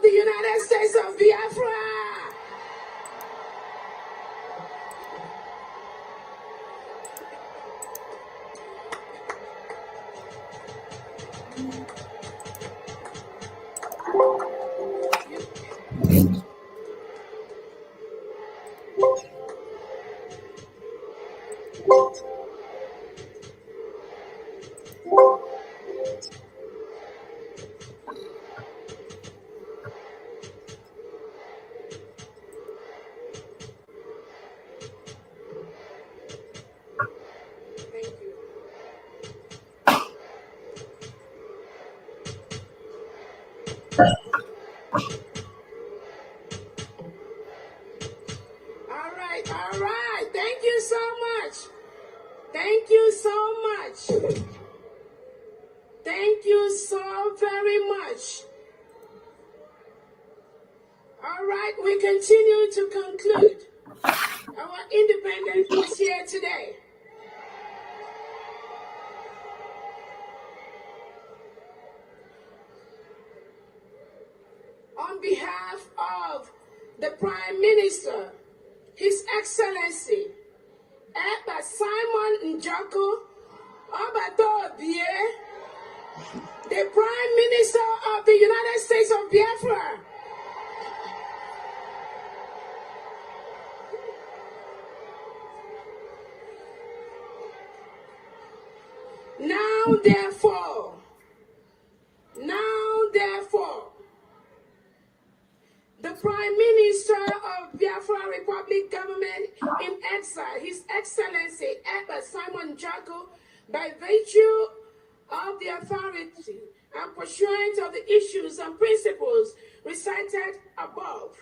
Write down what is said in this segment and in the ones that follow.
of the United States of Biafra. All right. Thank you so much. Thank you so much. Thank you so very much. All right, we continue to conclude. Our independence is here today. On behalf of the Prime Minister, His Excellency, Eba Simon Njoko Obatobie, the Prime Minister of the United States of Biafra, Now therefore, the Prime Minister of Biafra Republic Government in exile, His Excellency Eba Simon Njoko, by virtue of the authority and pursuant of the issues and principles recited above,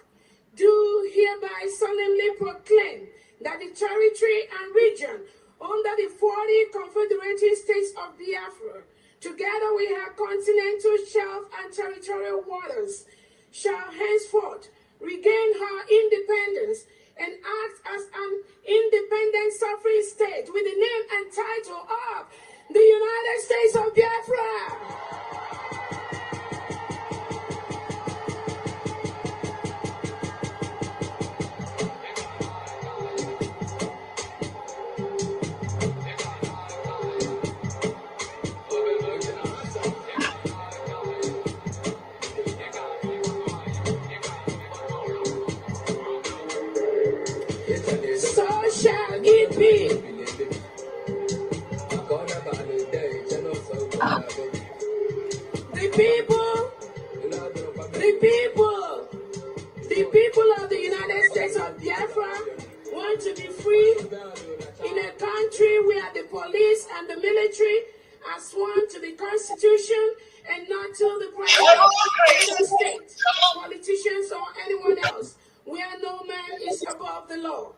do hereby solemnly proclaim that the territory and region under the 40 Confederated States of Biafra, together with her continental shelf and territorial waters, shall henceforth regain her independence and act as an independent sovereign state with the name and title of the United States of Biafra. The people of the United States of Biafra want to be free in a country where the police and the military are sworn to the Constitution and not to the president of the state, politicians or anyone else, where no man is above the law,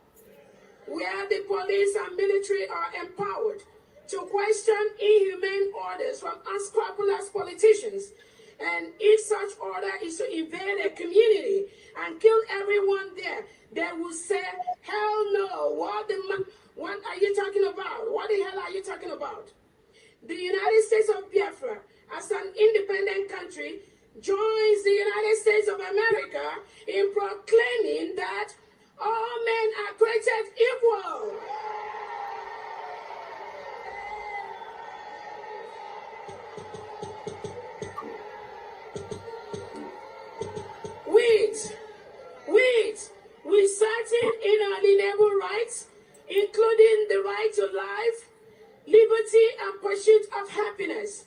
where the police and military are empowered to question inhumane orders from unscrupulous politicians. And if such order is to invade a community and kill everyone there, they will say, hell no, what are you talking about? What the hell are you talking about? The United States of Biafra, as an independent country, joins the United States of America in proclaiming that all men are created equal. With certain inalienable rights, including the right to life, liberty, and pursuit of happiness.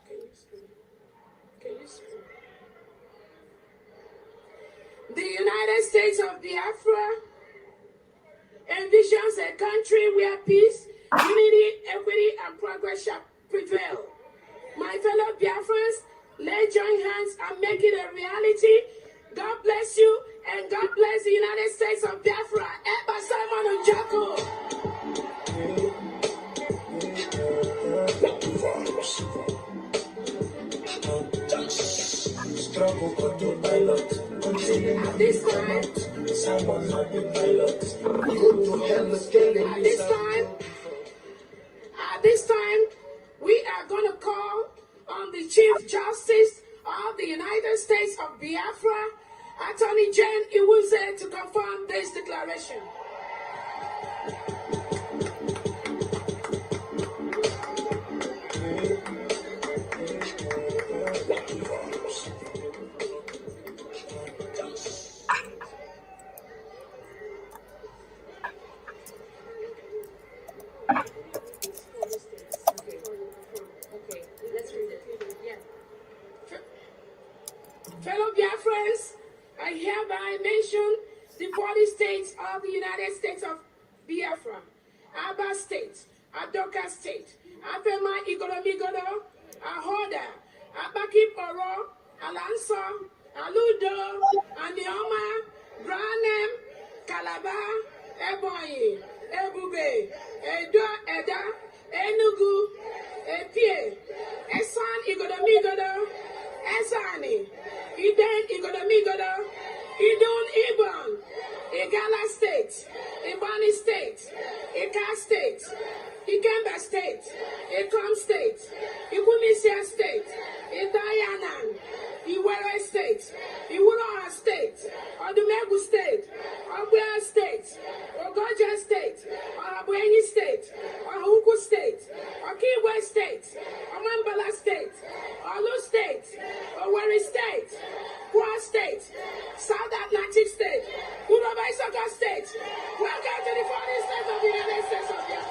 Can you speak? The United States of Biafra envisions a country where peace, unity, equity, and progress shall prevail. My fellow Biafrans, let's join hands and make it a reality. God bless you, and God bless the United States of Biafra. Eba Simon Njoko. At this time, we are going to call on the Chief Justice of the United States of Biafra, Attorney Jane Iwuze, to confirm this declaration. Fellow Biafrans, I hereby mention the 40 states of the United States of Biafra: Aba State, Adoka State, Afema Igoromigodo, Ahoda, Abaki Poro, Alanso, Aludo, Anioma, Branem, Calabar, Ebonyi, Ebube, Edo, Eda, Enugu, Epie, Esan Igoromigodo, Esani, Iden Igodomigodo, Idun Ibon, Igala State, Ibani State, Ika State, Ikemba State, Ikom State, Ikumisia State, Idayanan, Iwere State, Iwuroha State, Odumegu State, Ogbea State, Ogoja State, Orabueni State, Ohuku State, Okiwe State, Omambala State, Olu State, Owerri State, Kwa State, South Atlantic State, Uroba State. Welcome to the 40 states of the United States of Biafra.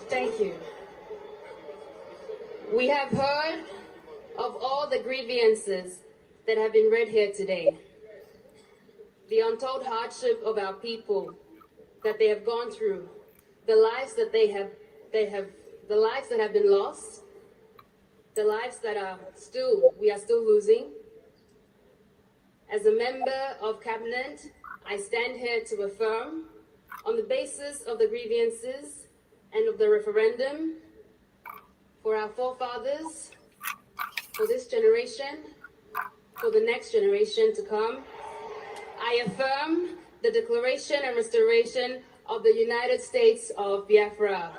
Thank you. We have heard of all the grievances that have been read here today. The untold hardship of our people that they have gone through, the lives that the lives that have been lost, the lives that we are still losing. As a member of cabinet, I stand here to affirm, on the basis of the grievances and of the referendum, for our forefathers, for this generation, for the next generation to come, I affirm the declaration and restoration of the United States of Biafra.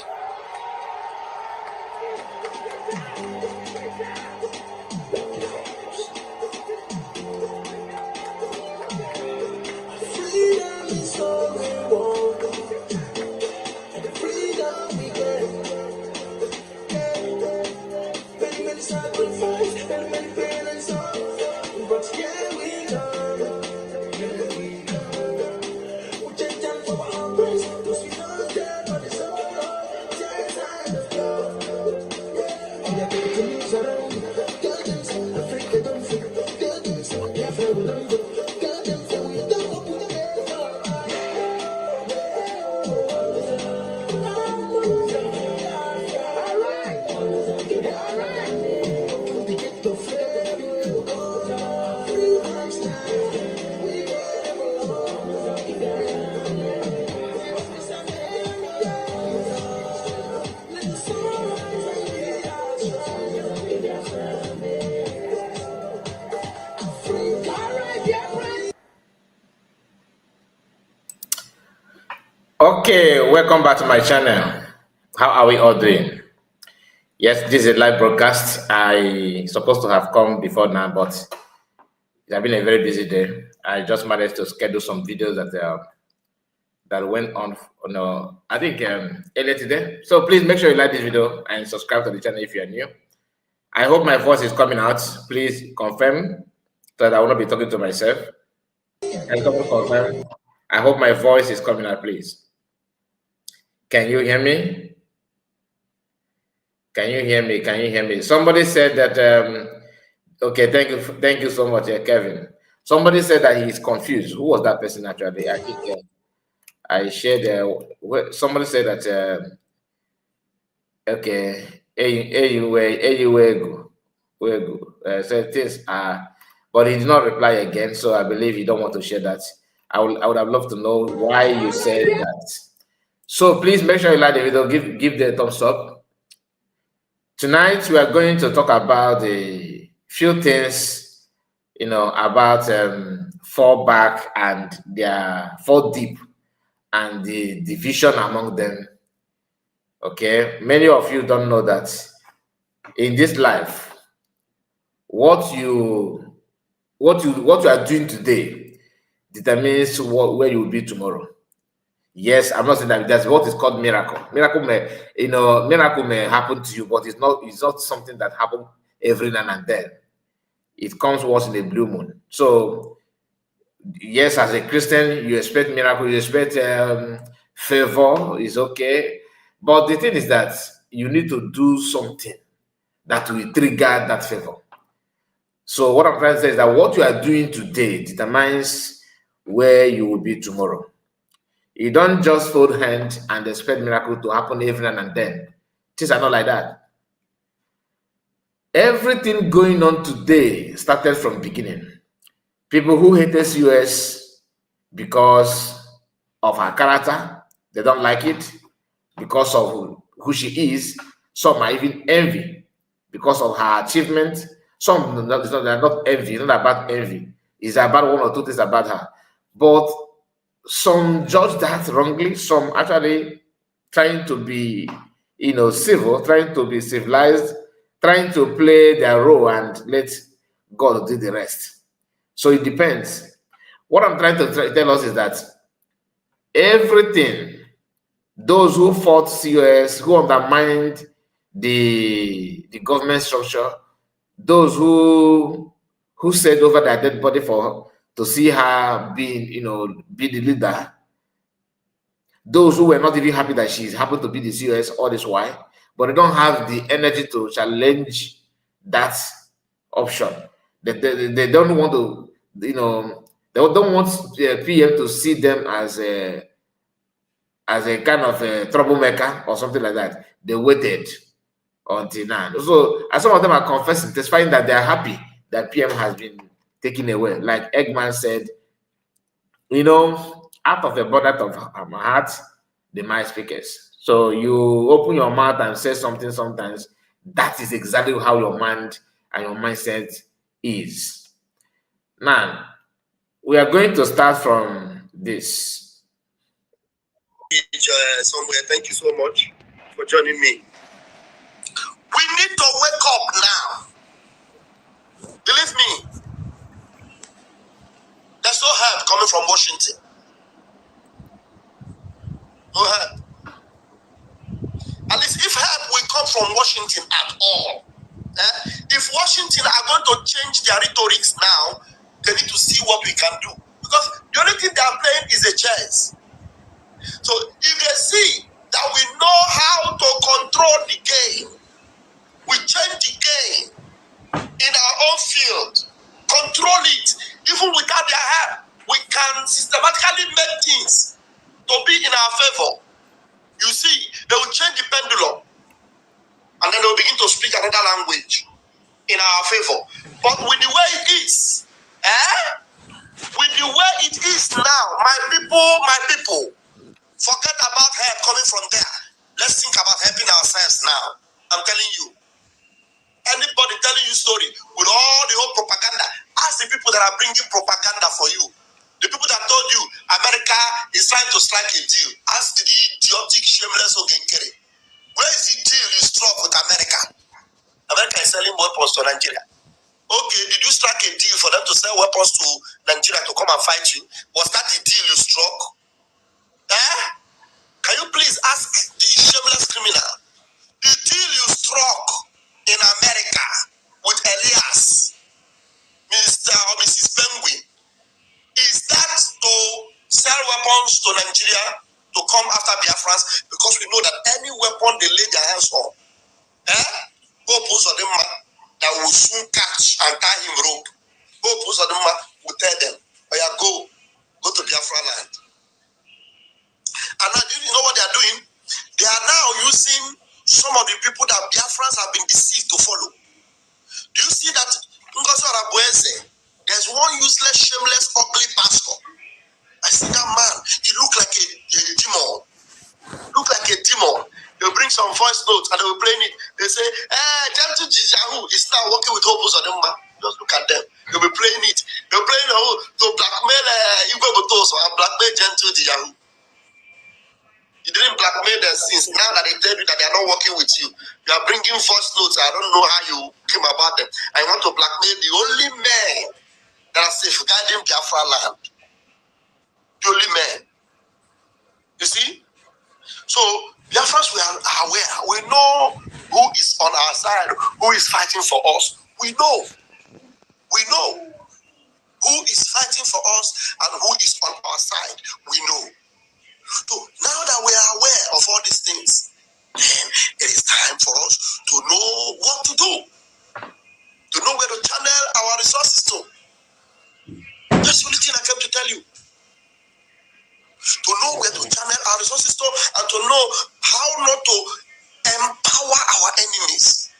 Okay, welcome back to my channel. How are we all doing? Yes, this is a live broadcast. I supposed to have come before now, but it has been a very busy day. I just managed to schedule some videos that went on I think earlier today. So please make sure you like this video and subscribe to the channel if you are new. I hope my voice is coming out. Please confirm so that I will not be talking to myself. And confirm. I hope my voice is coming out, please. Can you hear me? Can you hear me? Can you hear me? Somebody said that, okay, thank you so much, Kevin. Somebody said that he's confused. Who was that person actually? I think I shared, somebody said that, okay, said things are, but he did not reply again, so I believe you don't want to share that. I would have loved to know why you said that. So please make sure you like the video, give the thumbs up. Tonight we are going to talk about a few things about fall back and their fall deep and the division among them. Okay, many of you don't know that in this life, what you are doing today determines where you will be tomorrow. Yes, I'm not saying that that's what is called miracle. Miracle may happen to you, but it's not something that happens every now and then. It comes once in a blue moon. So yes, as a Christian, you expect miracle, you expect favor, is okay. But the thing is that you need to do something that will trigger that favor. So what I'm trying to say is that what you are doing today determines where you will be tomorrow. You don't just fold hands and expect miracle to happen every now and then. Things are not like that. Everything going on today started from beginning. People who hate us US because of her character, they don't like it because of who she is. Some might even envy because of her achievement. Some they're not envy. It's not about envy. It's about one or two things about her. But some judge that wrongly. Some actually trying to be, civil, trying to be civilized, trying to play their role and let God do the rest. So it depends. What I'm trying to tell us is that everything, those who fought COS, who undermined the government structure, those who said over their dead body to see her being, be the leader, those who were not even happy that she's happened to be the COS all this while, but they don't have the energy to challenge that option. They don't want to, they don't want PM to see them as a kind of a troublemaker or something like that. They waited until now. So, and some of them are confessing, testifying that they are happy that PM has been taken away. Like Eggman said, out of the abundance of my heart, the mind speakers. So you open your mouth and say something sometimes. That is exactly how your mind and your mindset is. Now, we are going to start from this. Somewhere. Thank you so much for joining me. We need to wake up now. Believe me, there's no help coming from Washington. No help. At least if help will come from Washington at all, if Washington are going to change their rhetorics now, they need to see what we can do. Because the only thing they are playing is a chess. So if they see that we know how to control the game, we change the game in our own field, control it, even without their help, we can systematically make things to be in our favor. You see, they will change the pendulum, and then they will begin to speak another language in our favor. But with the way it is, with the way it is now, my people, forget about help coming from there. Let's think about helping ourselves now. I'm telling you. Anybody telling you story with all the whole propaganda, ask the people that are bringing propaganda for you. The people that told you America is trying to strike a deal. Ask the idiotic, shameless Ogenkere. Where is the deal you struck with America? America is selling weapons to Nigeria. Okay, did you strike a deal for them to sell weapons to Nigeria to come and fight you? Was that the deal you struck? Can you please ask the shameless criminal? The deal you struck in America with Elias, Mr. or Mrs. Penguin, is that to sell weapons to Nigeria to come after Biafrans? Because we know that any weapon they lay their hands on, purpose of them that will soon catch and tie him rope. Purpose of them will tell them, oh yeah, go to Biafra land. And now, do you know what they are doing? They are now using some of the people that Biafrans have been deceived to follow. Do you see that? There's one useless, shameless, ugly pastor. I see that man. He look like a demon. Look like a demon. They'll bring some voice notes and they will play it. They say, Gentle Jijahu is now working with Hopus on them. Just look at them. They'll be playing it. They're playing to blackmail Igwe Botoso and blackmail Gentle the Yahoo. You didn't blackmail them since. Now that they tell you that they are not working with you, you are bringing false notes. I don't know how you came about them. I want to blackmail the only men that are safeguarding Biafra land. The only men. You see? So, Biafrans, we are aware. We know who is on our side, who is fighting for us. We know. We know who is fighting for us and who is on our side. We know. So now that we are aware of all these things, then it is time for us to know what to do, to know where to channel our resources to. That's the only thing I came to tell you. To know where to channel our resources to and to know how not to empower our enemies.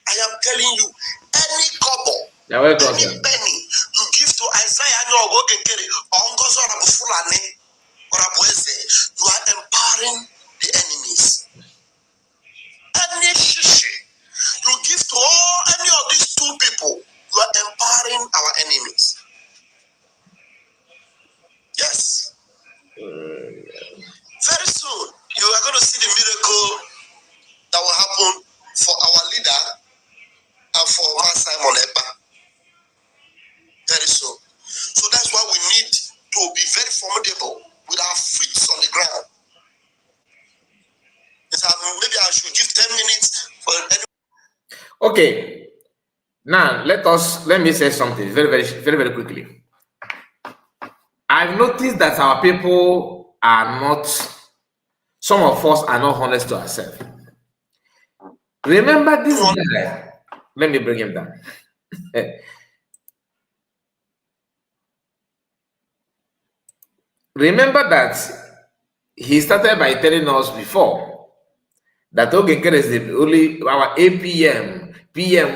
I am telling you, any kobo, any penny you give to Isaiah you are empowering the enemies. Any shishi you give to any of these two people, you are empowering our enemies. Yes. Very soon, you are going to see the miracle that will happen for our leader and for Simon Ekpa. Very soon. So that's why we need to be very formidable with our feet on the ground. Maybe I should give 10 minutes for any. Okay. Now let me say something very quickly. I've noticed that our people are not, some of us are not honest to ourselves. Remember this guy. Let me bring him down. Remember that he started by telling us before that Ogenkere is the only, our APM, PM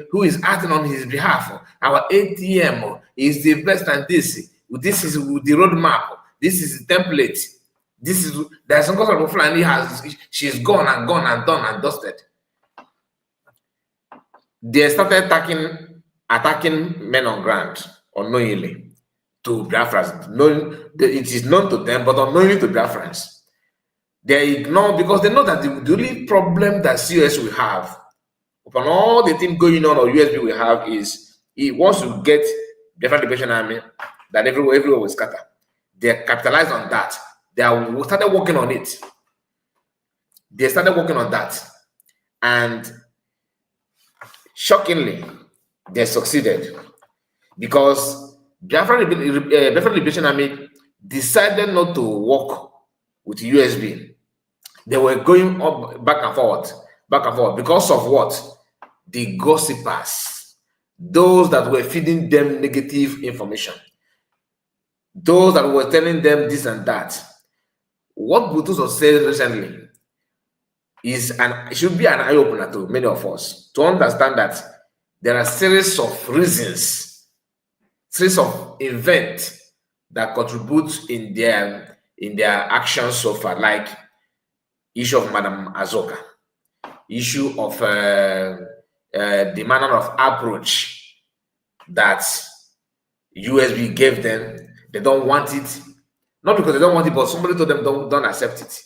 who is acting on his behalf. Our ATM is the best, and this is the roadmap. This is the template. This is, there's some kind of Fulani she's gone and done and dusted. They started attacking men on ground unknowingly to Biafrans. It is known to them, but unknowingly to Biafrans. They ignore, because they know that the only problem that COS will have upon all the things going on, or USB will have, is it wants to get Biafran Liberation Army, that everywhere will scatter. They capitalized on that. They started working on it. They started working on that. And shockingly, they succeeded. Because Biafran Liberation Army decided not to work with USB. They were going up back and forth, because of what? The gossipers, those that were feeding them negative information, those that were telling them this and that. What Butuso said recently should be an eye-opener to many of us to understand that there are a series of reasons, series of events that contribute in their actions so far, like issue of Madam Azoka, issue of the manner of approach that USB gave them. They don't want it, not because they don't want it, but somebody told them don't accept it.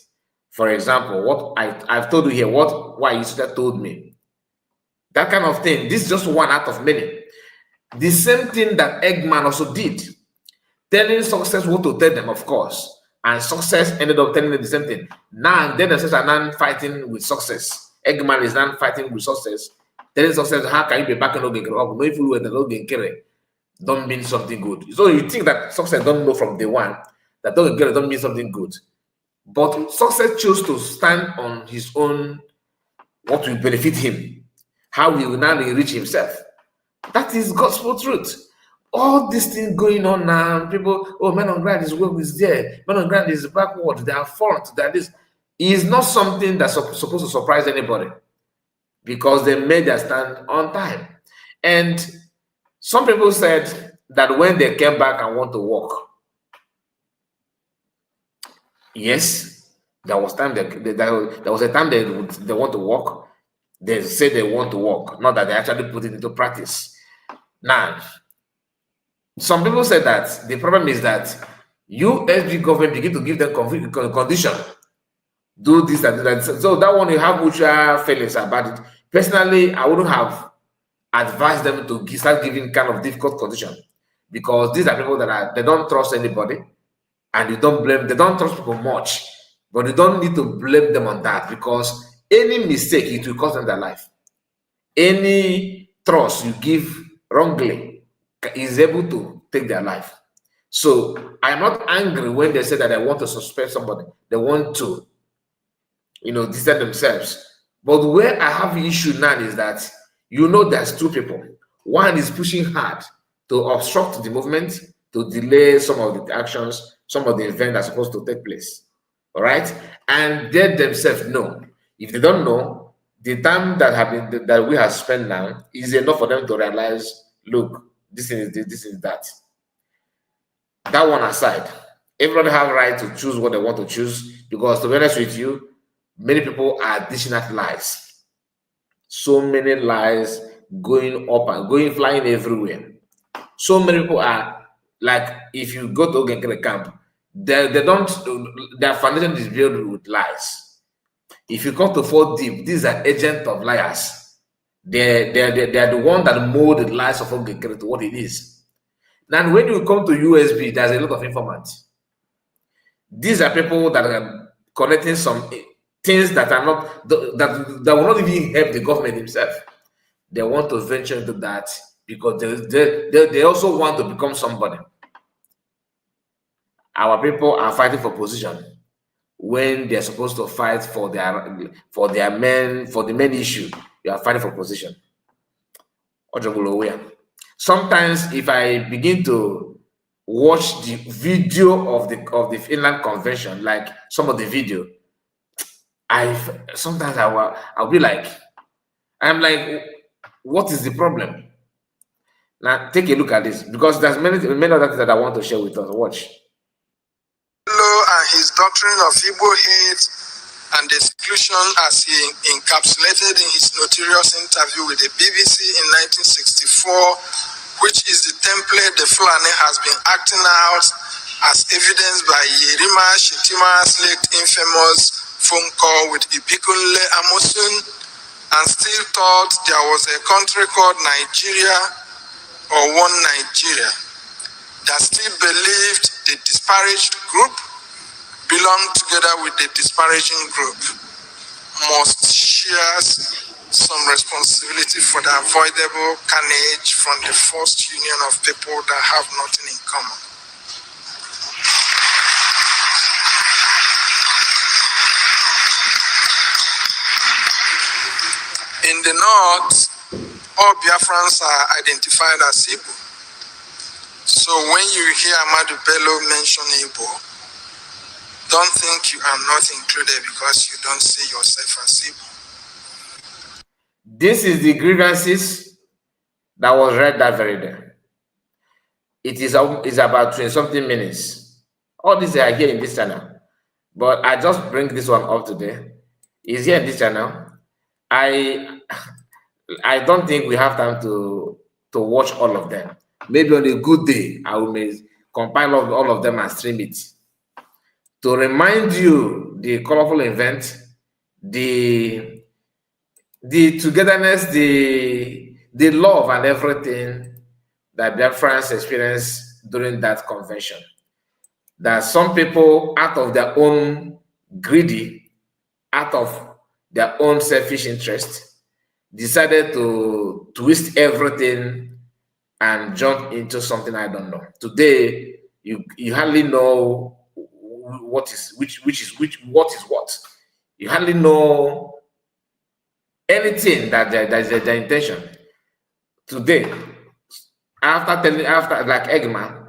For example, what I've told you here, why Yusuf told me, that kind of thing. This is just one out of many. The same thing that Eggman also did, telling Success what to tell them, of course. And Success ended up telling them the same thing. Now, then the are now fighting with Success. Eggman is now fighting with Success. Telling Success, how can you be back in Ogenkere up? No, if you were the Ogenkere, don't mean something good. So you think that Success don't know from day one that Ogenkere don't mean something good. But Success chose to stand on his own, what will benefit him, how he will now enrich himself. That is gospel truth. All these things going on now, people, men on ground is work is there, men on ground is backward, they are front, that is not something that's supposed to surprise anybody, because they made their stand on time. And some people said that when they came back and want to work, yes, there was time there was a time they want to work. They say they want to work, not that they actually put it into practice. Now, some people say that the problem is that USB government begin to give them condition, do this and do that. So that one you have mutual feelings about it. Personally, I wouldn't have advised them to start giving kind of difficult condition, because these are people that they don't trust anybody, and they don't trust people much, but you don't need to blame them on that, because any mistake, it will cost them their life. Any trust you give wrongly is able to take their life. So I'm not angry when they say that they want to suspect somebody. They want to, distance themselves. But where I have issue now is that, there's two people. One is pushing hard to obstruct the movement, to delay some of the actions, some of the events that are supposed to take place. All right? And they themselves know. If they don't know, the time that we have spent now is enough for them to realize, look, this is that. That one aside, everybody have right to choose what they want to choose, because to be honest with you, many people are dishing out lies. So many lies going up and flying everywhere. So many people are like, if you go to Ogenkere camp, their foundation is built with lies. If you come to Fort Deep, these are agents of liars. They're the one that mold the lies of Ogenkere to what it is. Now, when you come to USB, there's a lot of informants. These are people that are connecting some things that are not that will not even help the government himself. They want to venture into that because they also want to become somebody. Our people are fighting for position when they're supposed to fight for the main issue. You are fighting for position. Sometimes, if I begin to watch the video of the Finland Convention, like some of the video, I'll be like, I'm like, what is the problem? Now take a look at this, because there's many other things that I want to share with us. Watch. And his doctrine of Igbo hate and exclusion, as he encapsulated in his notorious interview with the BBC in 1964, which is the template the Fulani has been acting out, as evidenced by Yerima Shetima's late infamous phone call with Ibikunle Amosun, and still thought there was a country called Nigeria or one Nigeria, that still believed the disparaged group belonged together with the disparaging group, must share some responsibility for the avoidable carnage from the forced union of people that have nothing in common. In the north, all Biafrans are identified as Igbo. So when you hear Ahmadu Bello mention Igbo, don't think you are not included because you don't see yourself as Igbo. This is the grievances that was read that very day. It is about 20-something minutes. All these are here in this channel. But I just bring this one up today. It's here in this channel. I don't think we have time to watch all of them. Maybe on a good day, I will compile all of them and stream it. To remind you the colorful event, the togetherness, the love and everything that Biafrans experienced during that convention. That some people, out of their own greedy, out of their own selfish interest, decided to twist everything and jump into something I don't know. Today, you hardly know what is what. You hardly know anything that is their intention. Today, after like Eggman,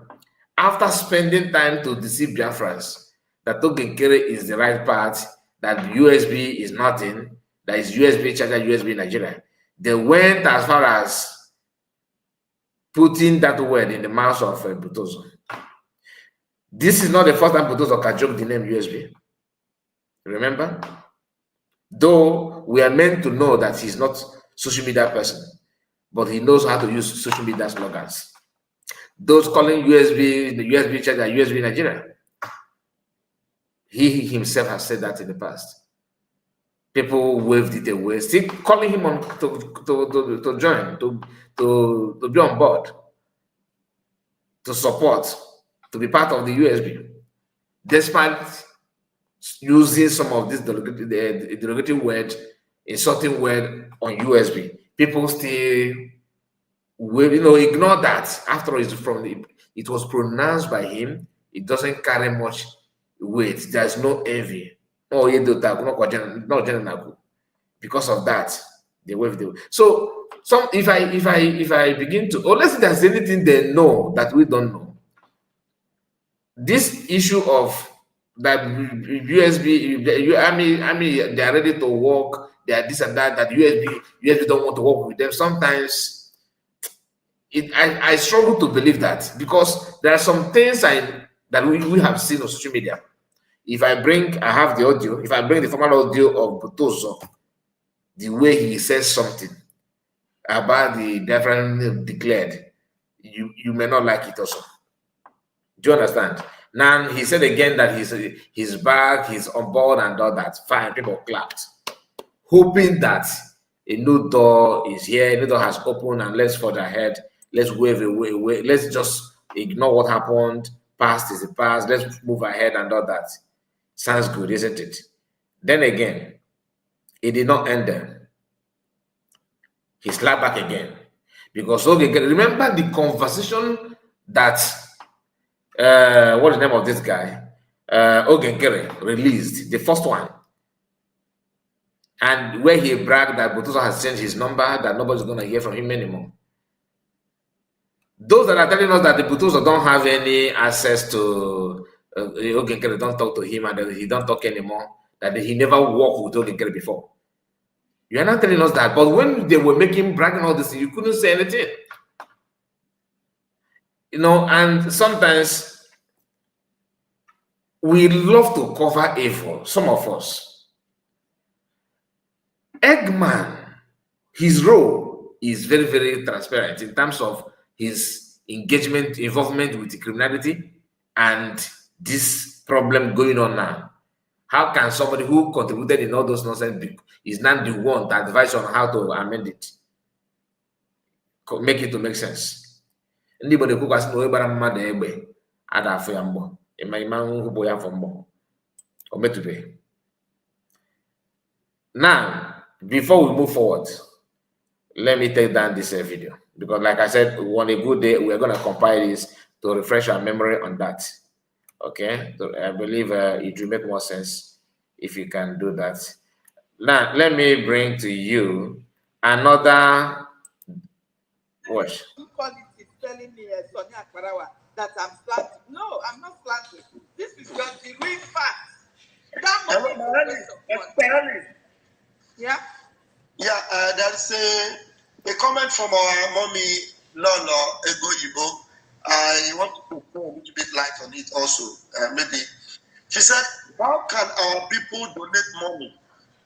after spending time to deceive Biafrans that Ogenkere is the right path, that USB is nothing, that is USB charger, USB Nigeria, they went as far as putting that word in the mouth of Butozo. This is not the first time Butozo can joke the name USB. Remember? Though we are meant to know that he's not social media person, but he knows how to use social media slogans. those calling USB, the USB church are USB Nigeria. He himself has said that in the past. People waved it away, still calling him on to join, to be on board, to support, to be part of the USB. Despite using some of this derogatory word, insulting word on USB, people still will, ignore that. After all, it was pronounced by him. It doesn't carry much weight. There's no envy. Because of that, they wave the. So if I begin to, let's say there's anything they know that we don't know. This issue of that USB, I mean, they are ready to work. They are this and that. That USB don't want to work with them. Sometimes, I struggle to believe that, because there are some things that we have seen on social media. If I have the audio. If I bring the formal audio of Butozo, the way he says something about the different declared, you may not like it also. Do you understand? Now he said again that he's back, he's on board and all that. Fine, people clapped, hoping that a new door is here, a new door has opened, and let's forge ahead. Let's wave away. Let's just ignore what happened. Past is the past. Let's move ahead and all that. Sounds good, isn't it? Then again, it did not end there. He slapped back again. Because remember the conversation that what's the name of this guy? Ogenkere released, the first one. And where he bragged that Butozo has changed his number, that nobody's going to hear from him anymore. Those that are telling us that the Butozo don't have any access to Ogenkere, don't talk to him, and that he don't talk anymore, that he never worked with Ogenkere before. You are not telling us that, but when they were making bragging all this, you couldn't say anything. And sometimes we love to cover evil, some of us. Eggman, his role is very, very transparent in terms of his involvement with the criminality and this problem going on now. How can somebody who contributed in all those nonsense is not the one to advise on how to amend it? Make it to make sense. Anybody who has no bara mmadụ egbe ada afọ ya mbọ ịma nhụbo ya afọ mbọ o metube. Now, before we move forward, let me take down this video, because like I said, on a good day we are going to compile this to refresh our memory on that. Okay, so I believe it will make more sense if you can do that. Now, let me bring to you another watch. Quality telling me, Sonia Akbarawa, that I'm slanting. No, I'm not slanting. This is just the real fact. That money. Yeah? Yeah, there's a comment from our mommy, Lolo Egoyibo. I want to throw a little bit light on it also. Maybe she said, how can our people donate money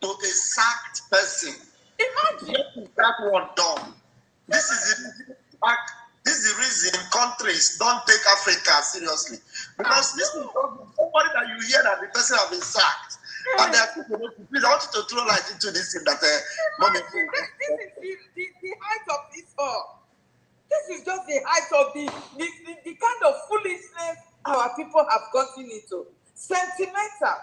to a sacked person? Imagine. What is that one done? This is the reason countries don't take Africa seriously. Because this is somebody that you hear that the person has been sacked. And they want you to throw light into this thing that money. This is the height of this all. This is just the height of the kind of foolishness our people have gotten into. Sentimental.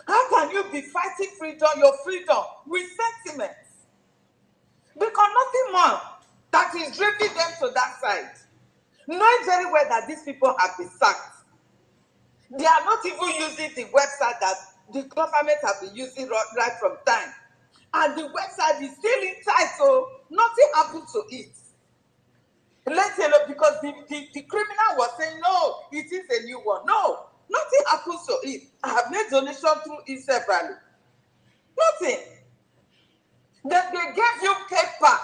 How can you be fighting your freedom with sentiments? Because nothing more that is driving them to that side. Knowing very well that these people have been sacked. They are not even using the website that the government have been using right from time. And the website is still intact, so nothing happened to it. Let's say, because the criminal was saying, no, it is a new one. No, nothing happens to it. I have made donation through it separately. Nothing. That they gave you paper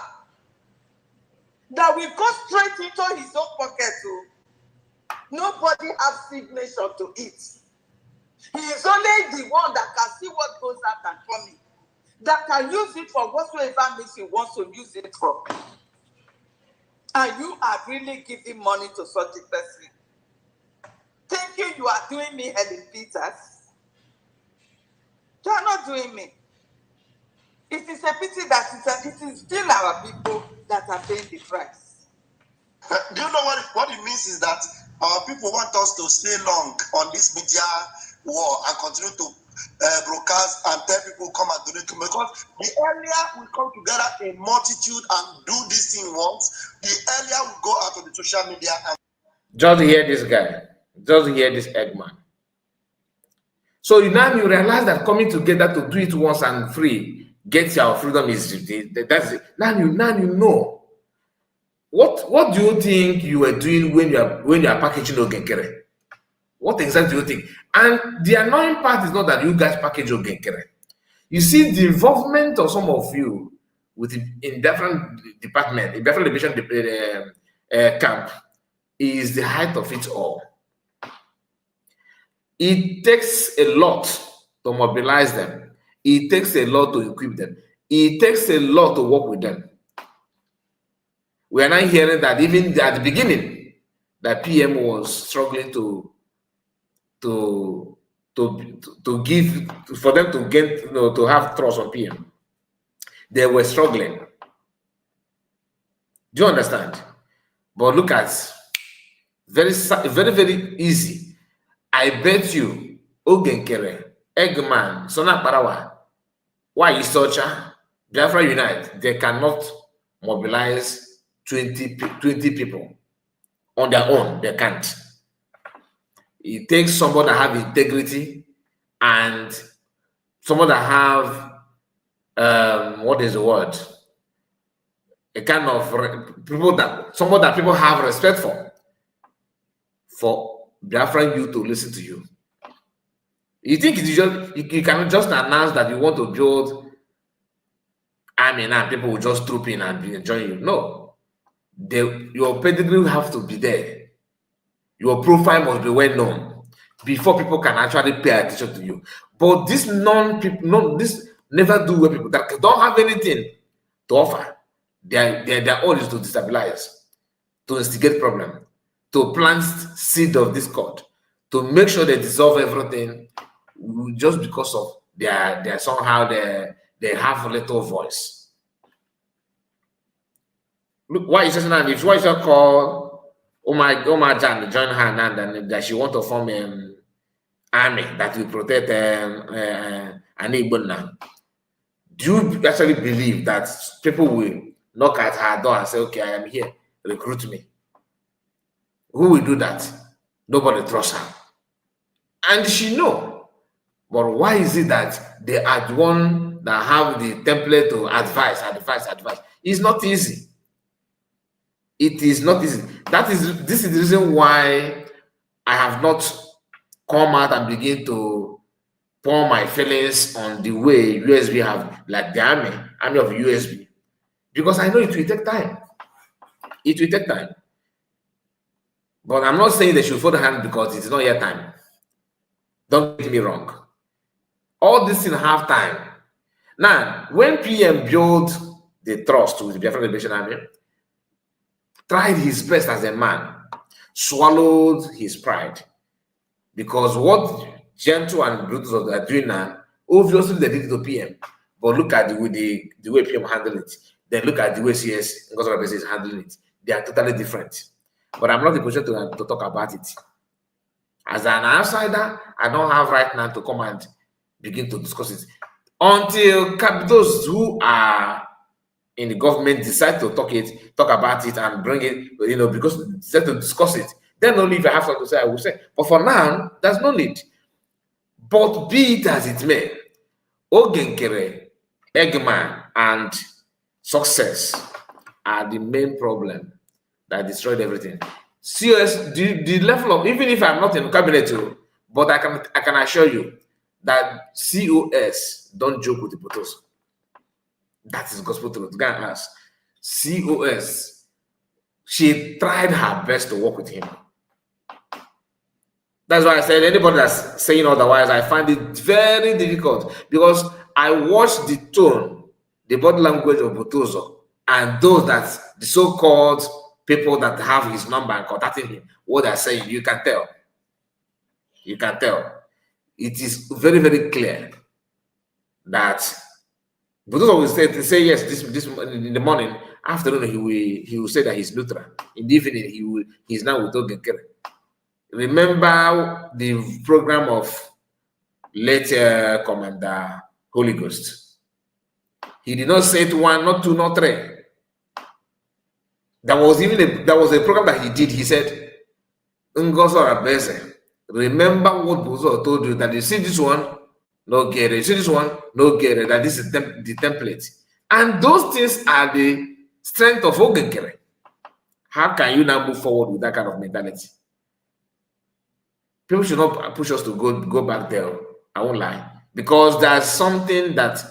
that will go straight into his own pocket too. Nobody has signature to it. He is only the one that can see what goes out and coming. That can use it for whatsoever means he wants to use it for. and you are really giving money to such a person, thinking you are doing me, Helen Peters, you are not doing me. It is a pity that it is still our people that are paying the price. Do you know what it means is that our people want us to stay long on this media war and continue to broadcast and tell people come and donate, because the earlier we come together a multitude and do this thing once, the earlier we go out of the social media and just hear this guy, just hear this Eggman. So now you realize that coming together to do it once and free, get your freedom is that's it. Now you know. What do you think you were doing when you are packaging Ogenkere? What exactly do you think? And the annoying part is not that you guys package Ogenkere. You see, the involvement of some of you in different department, in different division camp, is the height of it all. It takes a lot to mobilize them. It takes a lot to equip them. It takes a lot to work with them. We are now hearing that even at the beginning, that PM was struggling to give, for them to get, to have trust on PM. They were struggling. Do you understand? But look at, very, very easy. I bet you, Ogenkere, Eggman, Sona Parawa, why is Socha, Biafra Unite, they cannot mobilize 20 people on their own. They can't. It takes someone that have integrity and someone that have what is the word? A kind of someone that people have respect for Biafran you to listen to you. You think it's just you cannot just announce that you want to build army and people will just troop in and join you. No. Your pedigree will have to be there. Your profile must be well known before people can actually pay attention to you. But this this never do well people that don't have anything to offer. Their own is to destabilize, to instigate problem, to plant seed of discord, to make sure they dissolve everything just because of their somehow they have a little voice. Look, why is that? If why is that call Omar Jan join her now and that she want to form an army that will protect an Igbo now? Do you actually believe that people will knock at her door and say, okay, I am here, recruit me? Who will do that? Nobody trusts her. And she know. But why is it that they are the one that have the template to advise? It's not easy. It is not easy. This is the reason why I have not come out and begin to pour my feelings on the way USB have, like the army of USB. Because I know it will take time. It will take time. But I'm not saying they should fold the hand because it's not yet time. Don't get me wrong. All this in half time. Now, when PM built the trust with the Biafran Liberation Army, tried his best as a man, swallowed his pride. Because what Gentle and Brutus are doing now, obviously they did it to PM. But look at the way PM handled it. Then look at the way CS is handling it. They are totally different. But I'm not in a position to talk about it. As an outsider, I don't have right now to come and begin to discuss it. Until those who are in the government decide to talk about it and bring it, because decide to discuss it. Then only if I have something to say, I will say. But for now, there's no need. But be it as it may, Ogenkere, Eggman, and success are the main problem that destroyed everything. CS, the level of, even if I'm not in the cabinet, but I can assure you that COS don't joke with the photos. That is gospel truth. Go and ask. COS, she tried her best to work with him. That's why I said anybody that's saying otherwise, I find it very difficult because I watched the tone, the body language of Botozo, and those that the so-called people that have his number and contacting him, what they're saying, you can tell. You can tell. It is very, very clear that Buddha always say yes, this in the morning, afternoon he will say that he's neutral. In the evening he's now with Ogenkere. Remember the program of late Commander Holy Ghost. He did not say it one, not two, not three. There was a program that he did. He said, Ngozo Rabese, remember what Buzo told you, that you see this one, no get it. You see this one, no get it. That this is the template. And those things are the strength of Ogenkere. How can you now move forward with that kind of mentality? People should not push us to go back there. I won't lie. Because there's something that,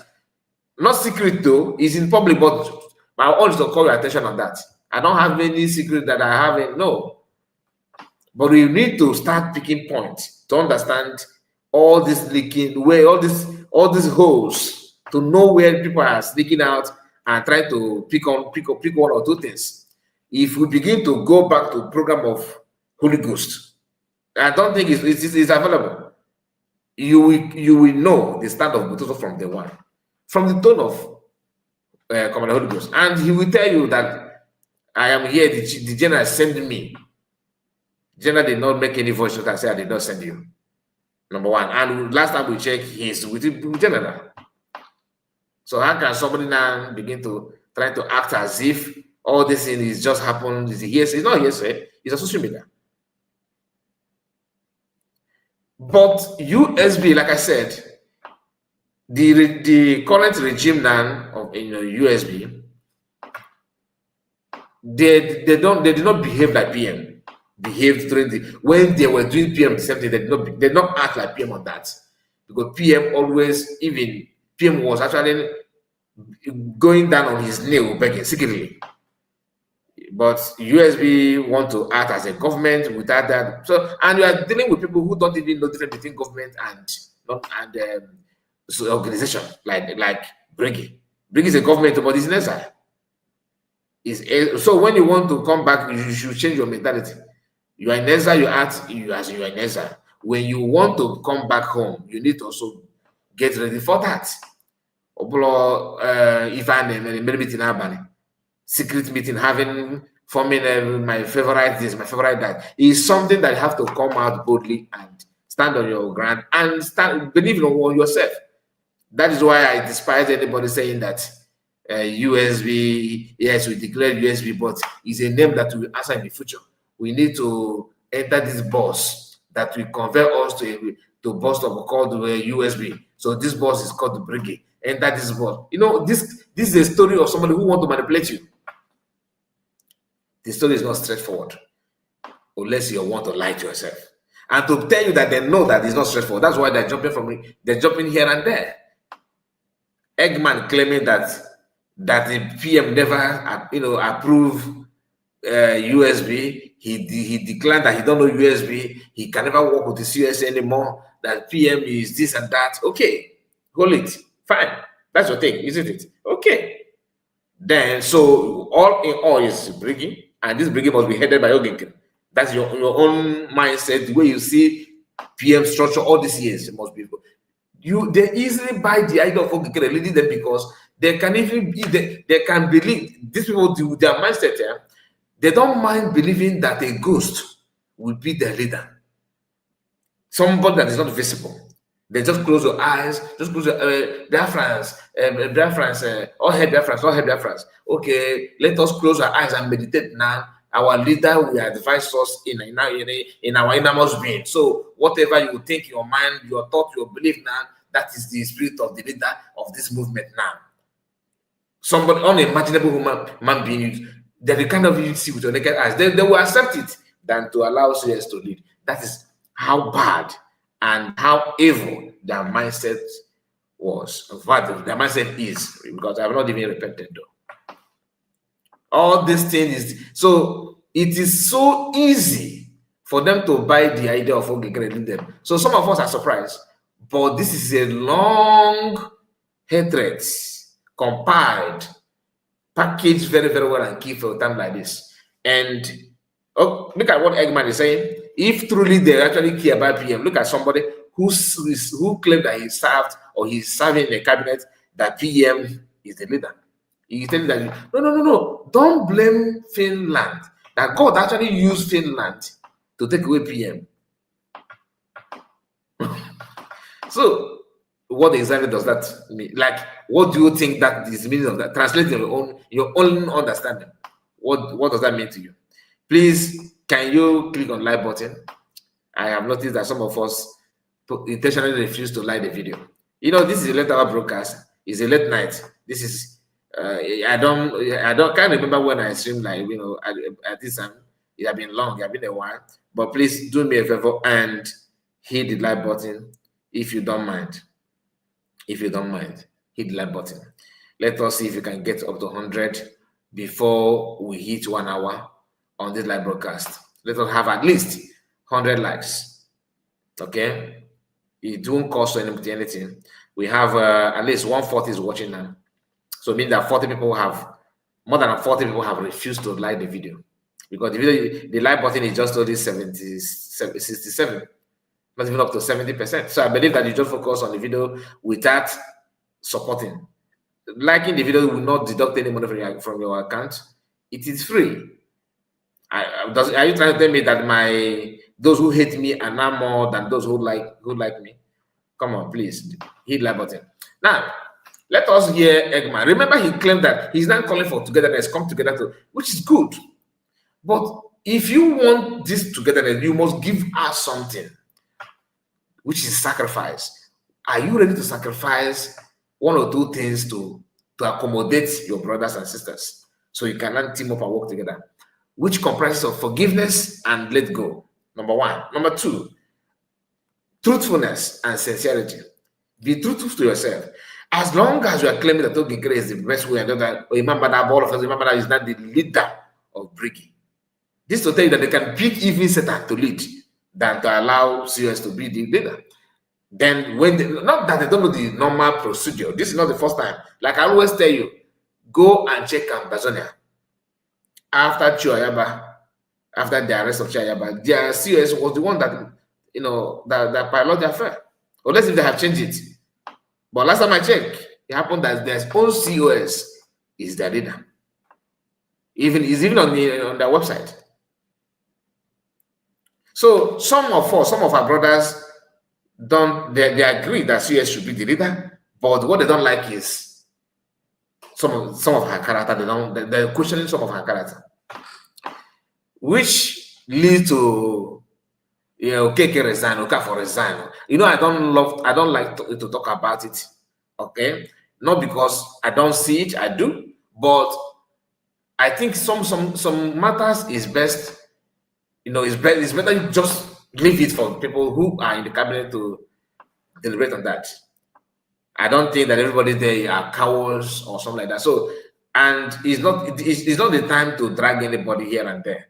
not secret though, is in public, but I want to call your attention on that. I don't have any secret that I haven't, no. But we need to start picking points to understand all this leaking, where all these holes, to know where people are sneaking out and try to pick one or two things. If we begin to go back to program of Holy Ghost, I don't think it's available. You will know the stand of Butoso from day one, from the tone of Commander Holy Ghost, and he will tell you that I am here. The general sent me. General did not make any voice note and say I did not send you. Number one. And last time we checked, he's with the general. So how can somebody now begin to try to act as if all this thing is just happened? It's not hearsay. It's a social media. But USB, like I said, the current regime now of USB, they did not behave like PM behaved during when they were doing PM the same thing. They did not act like PM on that, because PM always, even PM was actually going down on his knee begging secretly. But USB want to act as a government without that. So, and you are dealing with people who don't even know the difference between government and organization, like Briggy. Briggy is a government, but it's an exile. So when you want to come back, you should change your mentality. You are in exile, you act as you are in exile. When you want to come back home, you need to also get ready for that. Secret meeting, forming my favorite this, my favorite that, is something that you have to come out boldly and stand on your ground and believe in yourself. That is why I despise anybody saying that USB, yes, we declared USB, but it's a name that will answer in the future. We need to enter this bus that will convert us to a bus stop called USB. So this bus is called the Brigade. Enter this bus. This is a story of somebody who wants to manipulate you. The story is not straightforward, unless you want to lie to yourself. And to tell you that they know that it's not straightforward. That's why they're jumping here and there. Eggman claiming that the PM never, approved USB. He declared that he don't know USB. He can never work with the CS anymore. That PM is this and that. Okay, hold it. Fine. That's your thing, isn't it? Okay. Then, so all in all is Briggy, and this Briggy must be headed by Ogenkere. That's your own mindset. The way you see PM structure all these years, it must be. They easily buy the idea of Ogenkere leading them, because they can even they can believe, these people with their mindset. Yeah, they don't mind believing that a ghost will be their leader, somebody that is not visible. They just close your eyes, just close your Biafrans, all head Biafrans. Okay, let us close our eyes and meditate now. Our leader will advise us in our innermost being. So whatever you think in your mind, your thought, your belief now, that is the spirit of the leader of this movement now. Somebody unimaginable human being that you kind of see with your naked eyes. They will accept it than to allow CS to lead. That is how bad and how evil their mindset was. In fact, their mindset is, because I have not even repented though. All these things so it is so easy for them to buy the idea of Ogenkere them. So some of us are surprised, but this is a long hatred compiled, packaged very, very well and key for a time like this. And look at what Eggman is saying. If truly they actually care about PM, look at somebody who claimed that he served or he's serving in a cabinet that PM is the leader. He's telling that no. Don't blame Finland. That God actually used Finland to take away PM. So what exactly does that mean? Like, what do you think that is the meaning of that? Translate your own understanding. What does that mean to you? Please, can you click on like button? I have noticed that some of us intentionally refuse to like the video. You know, this is a late hour broadcast. It's a late night. This is I can't remember when I streamed, like, you know, at this time. It has been long, it has been a while. But please do me a favor and hit the like button if you don't mind. If you don't mind, hit the like button. Let us see if we can get up to 100 before we hit 1 hour on this live broadcast. Let us have at least 100 likes. Okay? It won't cost anybody anything. We have at least 140 is watching now. So it means that more than 40 people have refused to like the video. Because the like button is just only 67, not even up to 70%. So I believe that you just focus on the video without supporting. Liking the video will not deduct any money from your account. It is free. Are you trying to tell me that those who hate me are now more than those who like me? Come on, please hit like button. Now, let us hear Eggman. Remember, he claimed that he's not calling for togetherness, come together, which is good. But if you want this togetherness, you must give us something, which is sacrifice. Are you ready to sacrifice one or two things to accommodate your brothers and sisters so you can team up and work together? Which comprises of forgiveness and let go. Number one. Number two, truthfulness and sincerity. Be truthful to yourself. As long as you are claiming that okay, grace is the best way, and that remember that all of us remember that is not the leader of Briggy. This to tell you that they can pick even Satan to lead than to allow CS to be the leader. Then not that they don't know the normal procedure. This is not the first time. Like I always tell you, go and check Ambazonia. After Chiayaba, after the arrest of Chiayaba, their CS was the one that, you know, that piloted the affair. Unless if they have changed it. But last time I checked, it happened that their own COS is their leader. Even on their website. So some of our brothers they agree that CS should be the leader, but what they don't like is some of her character. They're questioning some of her character, which leads to, you know, Keke resign, Okafor resign. You know, I don't like to talk about it. Okay, not because I don't see it, I do, but I think some matters is best. You know, it's better you just leave it for people who are in the cabinet to deliberate on that. I don't think that everybody there are cowards or something like that. So, and it's not the time to drag anybody here and there.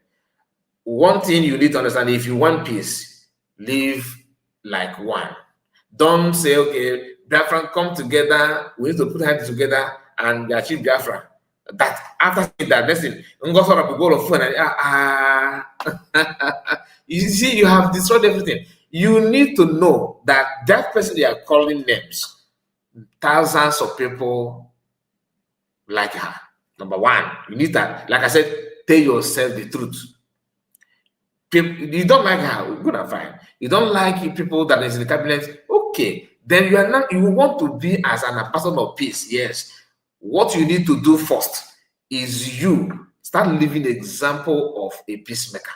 One thing you need to understand: if you want peace, live like one. Don't say, okay, Biafra come together. We need to put hands together and achieve Biafra. That after that, listen, you see, you have destroyed everything. You need to know that that person they are calling names, thousands of people like her. Number one, you need that. Like I said, tell yourself the truth. People, you don't like her, good and fine. You don't like people that is in the cabinet, okay. Then you want to be as an ambassador of peace, yes. What you need to do first is you start living the example of a peacemaker.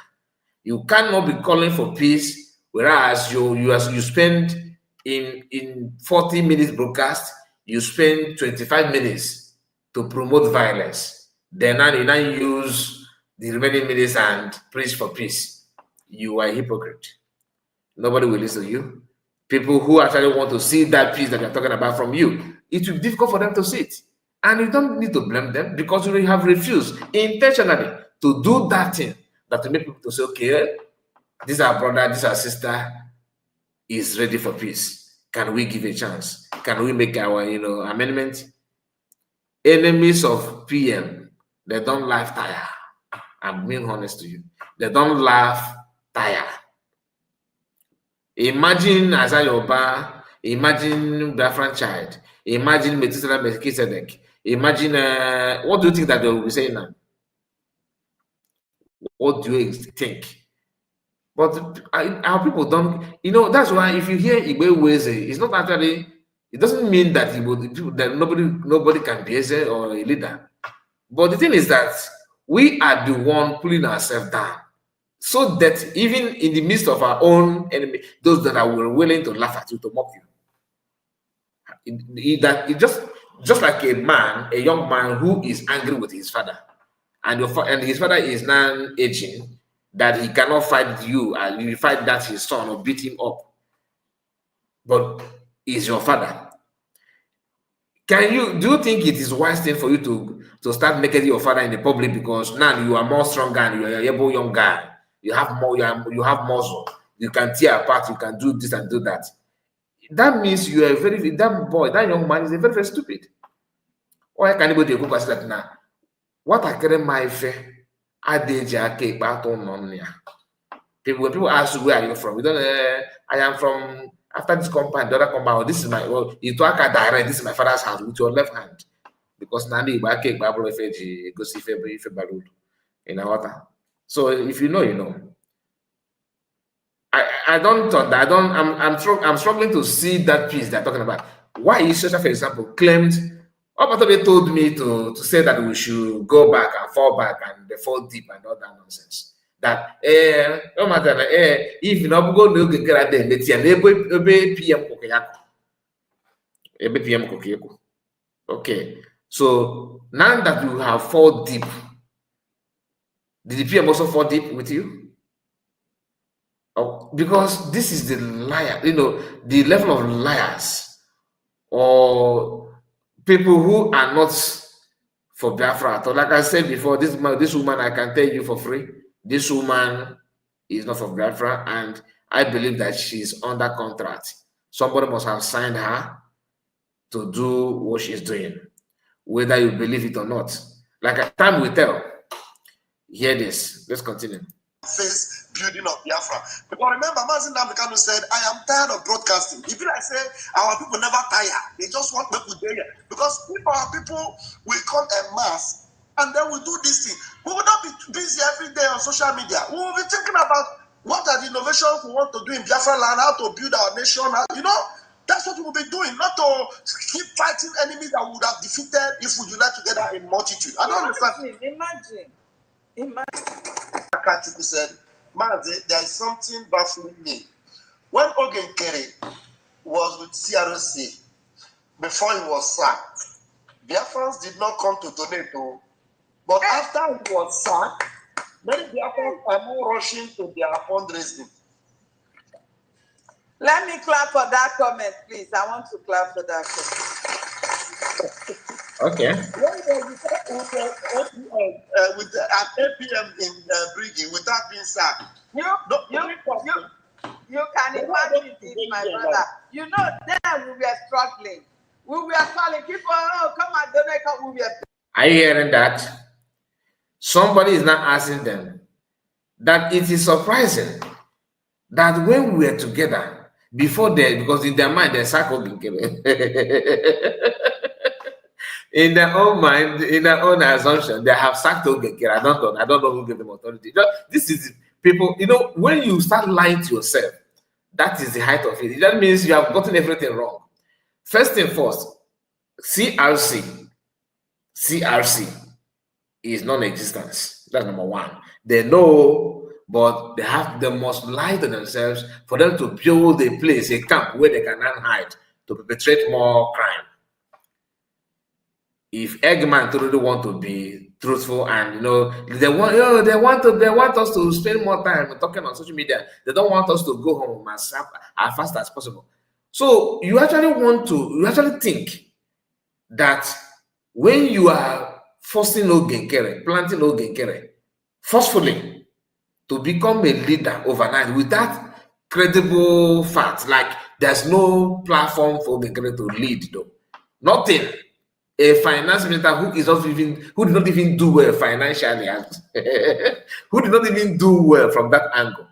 You cannot be calling for peace, whereas you spend in 40 minutes broadcast, you spend 25 minutes to promote violence. Then you now use the remaining minutes and preach for peace. You are a hypocrite. Nobody will listen to you. People who actually want to see that peace that you're talking about from you, it will be difficult for them to see it. And you don't need to blame them because you have refused intentionally to do that thing that to make people to say, okay, this our brother, this our sister is ready for peace. Can we give a chance? Can we make our amendment? Enemies of PM, they don't life tire I'm being honest to you. They don't laugh, tire. Imagine Azayoba, imagine Biafran Child, imagine Metusela Melchizedek, imagine, what do you think that they will be saying now? What do you think? But our people don't, that's why if you hear Igbe Weze, it's not actually, it doesn't mean that that nobody can be a or a leader. But the thing is that we are the one pulling ourselves down. So that even in the midst of our own enemy, those that are willing to laugh at you, to mock you, it just like a young man who is angry with his father, and his father is now aging, that he cannot fight you, and you fight that his son or beat him up, but he's your father. Do you think it is wise thing for you to start making your father in the public because now you are more stronger and you are a able young guy? You have more, you have muscle. You can tear apart. You can do this and do that. That means you are that young man is very, very stupid. Why can anybody go past that now? What I can my fair, I did cake baton on here. When people ask you where are you from, we don't. I am from after this compound, the other compound. This is my you talk direct. This is my father's house with your left hand because Nandi back cake Bible FG go see February in the water. So if you know, you know. I'm struggling to see that piece they're talking about. Why is Shosha, for example, claimed they told me to say that we should go back and fall back and they fall deep and all that nonsense. That no matter if you not go no get there, PM okay. So now that you have fall deep, did the PM also fall deep with you? Oh, because this is the liar, the level of liars or people who are not for Biafra. So like I said before, this woman, I can tell you for free, this woman is not for Biafra, and I believe that she's under contract. Somebody must have signed her to do what she's doing, whether you believe it or not. Like time will tell. Hear this. Let's continue. Face building of Biafra. Because remember, Mazin Namdekanu said, I am tired of broadcasting. If I say our people never tire, they just want people there. Because if our people will come en masse and then we do this thing, we will not be busy every day on social media. We will be thinking about what are the innovations we want to do in Biafra land, how to build our nation. That's what we will be doing, not to keep fighting enemies that we would have defeated if we unite together in multitude. I don't understand. Imagine. Akatiku said, Mazi, there is something baffling me. When Ogenkere was with CRC, before he was sacked, Biafrans did not come to donate. But after he was sacked, many Biafrans are now rushing to their fundraising. Let me clap for that comment, please. I want to clap for that comment. Okay. When at 8 p.m. in Briggy without being sacked. You can imagine this, my brother. Then we were struggling. We were calling people, come and donate. Are you hearing that? Somebody is not asking them that it is surprising that when we were together before because in their mind they're cycling. In their own mind, in their own assumption, they have sacked Ogekere. I don't know who gave them authority. This is people, when you start lying to yourself, that is the height of it. That means you have gotten everything wrong. First thing first, CRC is non-existence. That's number one. They know, but they must lie to themselves for them to build a place, a camp where they can hide to perpetrate more crime. If Eggman truly want to be truthful and they want us to spend more time talking on social media. They don't want us to go home as fast as possible. So you actually think that when you are forcing Ogenkere, planting Ogenkere, forcefully to become a leader overnight without credible facts, like there's no platform for Ogenkere to lead though. Nothing. a finance minister who did not even do well financially, who did not even do well from that angle,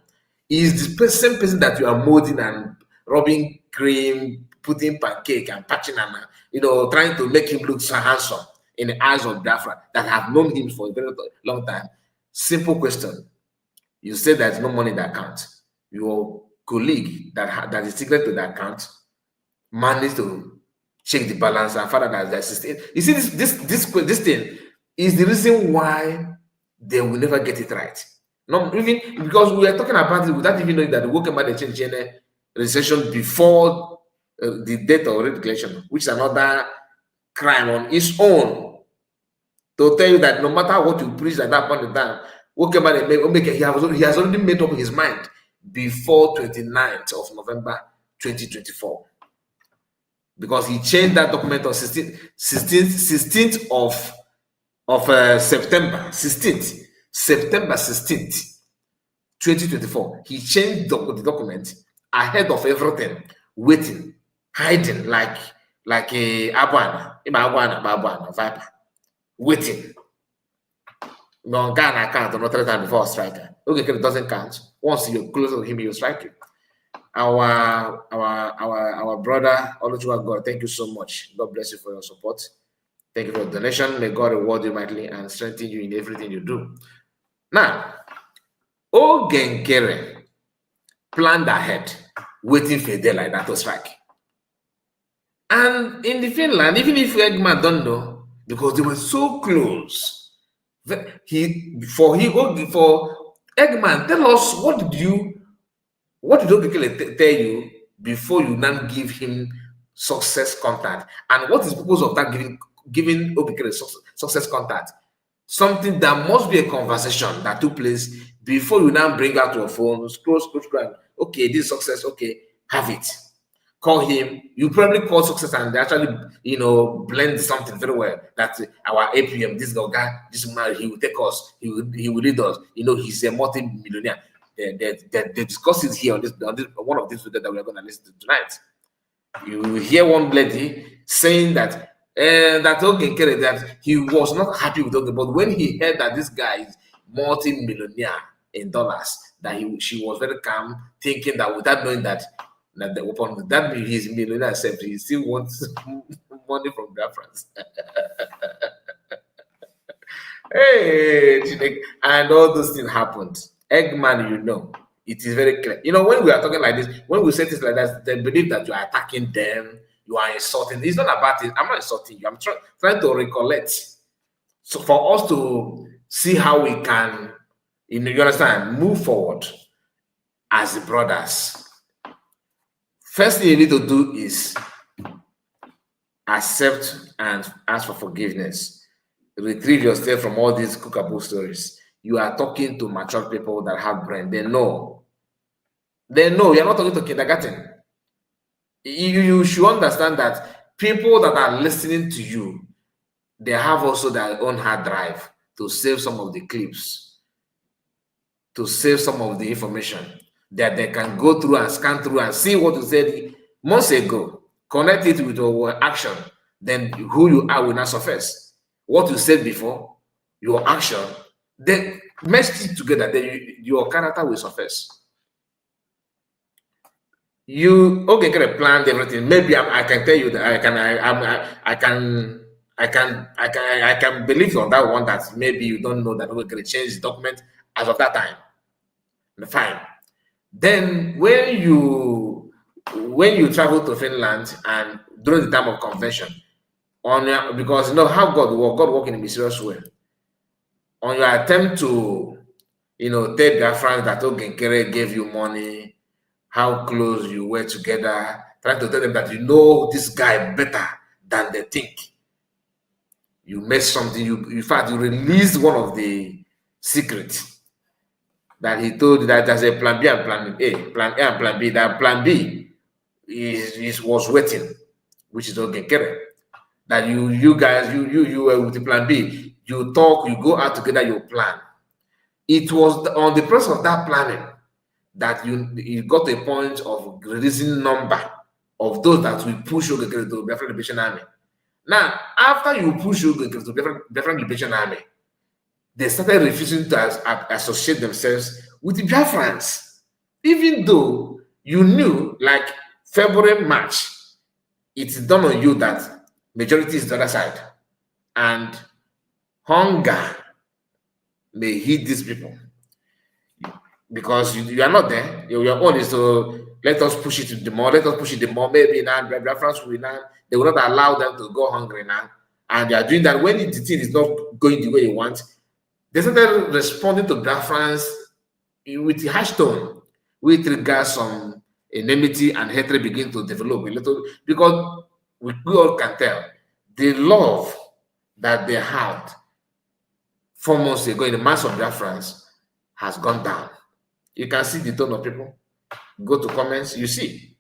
is the same person that you are molding and rubbing cream, putting pancake and patching and trying to make him look so handsome in the eyes of Biafra that have known him for a very long time. Simple question. You say there's no money in the account. Your colleague that is secret to the account managed to check the balance and found out that there's 16. You see, this thing is the reason why they will never get it right. Not even because we are talking about it without even knowing that the working man change registration before the date of regulation, which is another crime on its own. To tell you that no matter what you preach at that point in time, working man he has already made up his mind before 29th of November 2024. Because he changed that document on 16th of September 16th 2024. He changed the document ahead of everything, waiting, hiding like a abuana viper, waiting. No Ghana account or not 3 times before a striker. Okay, it doesn't count. Once you're close to him, you strike you. Our brother Oluchua God, thank you so much. God bless you for your support. Thank you for your donation. May God reward you mightily and strengthen you in everything you do. Now, Ogenkere planned ahead, waiting for a day like that to strike. And in the Finland, even if Eggman don't know, because they were so close, for Eggman, tell us what did Ogenkere tell you before you now give him success contact, and what is the purpose of that giving Ogenkere success contact? Something that must be a conversation that took place before you now bring out your phone, scroll, okay, this success, okay, have it. Call him. You probably call success and they actually, blend something very well. That our APM, this guy, this man, he will take us, he will lead us. He's a multi-millionaire. They discuss it here on this one of these videos that we are going to listen to tonight. You hear one lady saying that Ogenkere, that he was not happy with Ogenkere, but when he heard that this guy is multi-millionaire in dollars, that she was very calm, thinking that without knowing that upon that he's millionaire except he still wants money from Biafrans. Hey, and all those things happened. Eggman, it is very clear. When we are talking like this, when we say things like that, they believe that you are attacking them, you are insulting. It's not about it. I'm not insulting you. I'm trying to recollect. So for us to see how we can, you understand, move forward as brothers. First thing you need to do is accept and ask for forgiveness. Retrieve yourself from all these cookable stories. You are talking to mature people that have brain. They know. You're not talking to kindergarten. You should understand that people that are listening to you, they have also their own hard drive to save some of the clips, to save some of the information that they can go through and scan through and see what you said months ago, connect it with your action, then who you are will not surface. What you said before, your action, then mesh it together, then your character will surface. You planned everything. Maybe I can tell you that I can believe on that one that maybe you don't know that we're going to change the document as of that time. Fine. Then when you travel to Finland and during the time of convention, because how God work in a mysterious way. On your attempt to tell their friends that Ogenkere gave you money, how close you were together, trying to tell them that this guy better than they think. You made something. In fact, you released one of the secrets that he told you that there's a plan B and plan A, plan A and plan B. That plan B was waiting, which is Ogenkere. That you guys were with the plan B. You talk, you go out together, you plan. It was on the process of that planning that you got to a point of releasing number of those that will push Ogenkere to Biafra Liberation Army. Now, after you push you to different liberation army, they started refusing to associate themselves with the Biafrans, even though you knew, like February, March, it's done on you that majority is the other side, and hunger may hit these people because you are not there. Your own is to let us push it to the more, let us push it the more. Maybe now Biafrans will now, they will not allow them to go hungry now, and they are doing that when the thing is not going the way you want. They started responding to Biafrans with the harsh tone, which triggers some enmity and hatred begin to develop a little, because we all can tell the love that they had 4 months ago in the mass of Biafrans has gone down. You can see the tone of people. Go to comments, you see.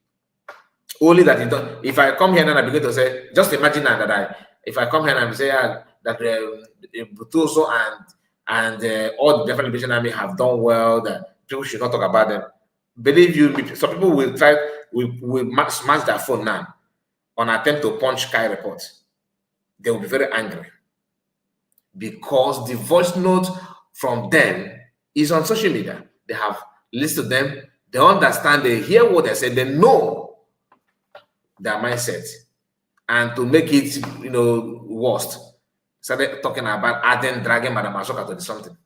Only that you don't. If I come here and I begin to say, just imagine that if I come here and I say that Butoso and all the different liberation army have done well, that people should not talk about them. Believe you, some people will smash their phone now on attempt to punch Kai report. They will be very angry because the voice note from them is on social media. They have listened to them, they understand, they hear what they say, they know their mindset. And to make it, worst, started talking about Aden dragging Madam Ashoka to do something.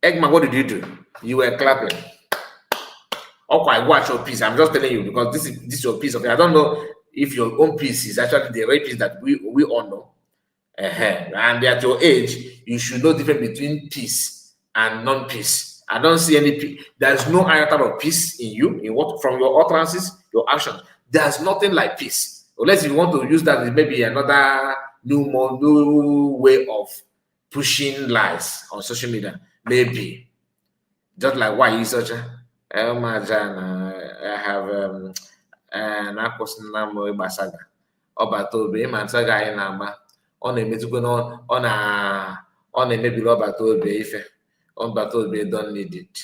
Eggman, what did you do? You were clapping. Okay, I watch your piece. I'm just telling you because this is your piece of it. I don't know if your own piece is actually the right piece that we all know. And at your age, you should know the difference between peace and non-peace. I don't see any peace. There's no iota of peace in you, from your utterances, your actions. There's nothing like peace. Unless you want to use that, maybe another new way of pushing lies on social media. Maybe. Just like why you such a I have an akosnamo basaga. Obatobe, Mansaga in Amba, on a metukono, on a maybe Obatobe, if on Batobe don't need it.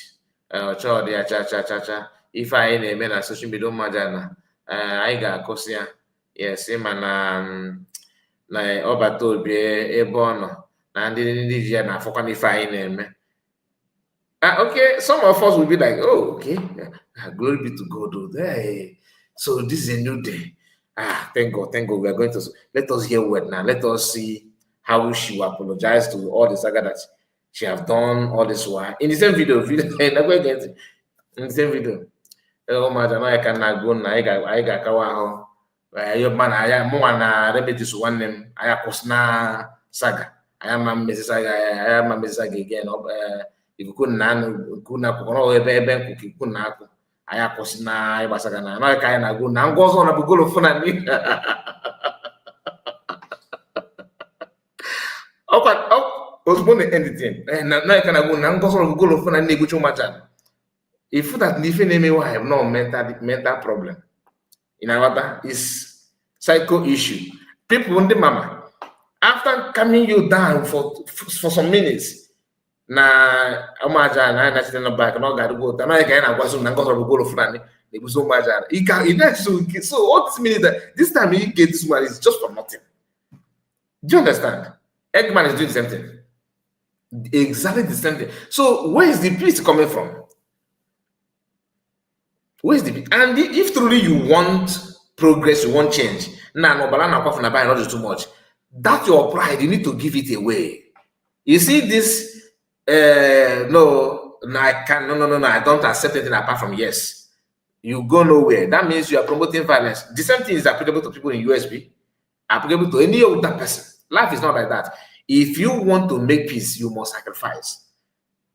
Chordia cha. If I in a man association with Majana, I got Cosia, yes, him and like Obatobe, a bono, and didn't need na for if I in him. Okay, some of us will be like, oh, okay, glory be to God. Hey, so this is a new day. Thank God. We are going to let us hear word now. Let us see how she will apologize to all the saga that she have done all this while. In the same video, in the same video. Oh, madam, I cannot go now. I got kawaho. Your man, I am more than remedies one name. I am saga. I am a Mrs. Saga. I am a Mrs. Saga again. If you couldn't I was na Basagana. No, I can't go now. Goes on a Bugolo Funani. Was born anything. And now I can go now. Goes on Bugolo Funani, which matter. If that name I have no mental problem. In our is psycho issue. People want the mama. After calming you down for some minutes. Na amaja na na back no ga go ta na ga na gwaso na ngoro go frani e buso maja e so what means that this time he get this one is just for nothing. Do you understand? Eggman is doing the same thing, exactly the same thing. So where is the peace coming from? Where is the peace? And if truly you want progress, you want change, no balana kwa na buy not too much, that's your pride, you need to give it away. You see this. No, I can't. No. I don't accept anything apart from yes. You go nowhere. That means you are promoting violence. The same thing is applicable to people in USB, applicable to any other person. Life is not like that. If you want to make peace, you must sacrifice,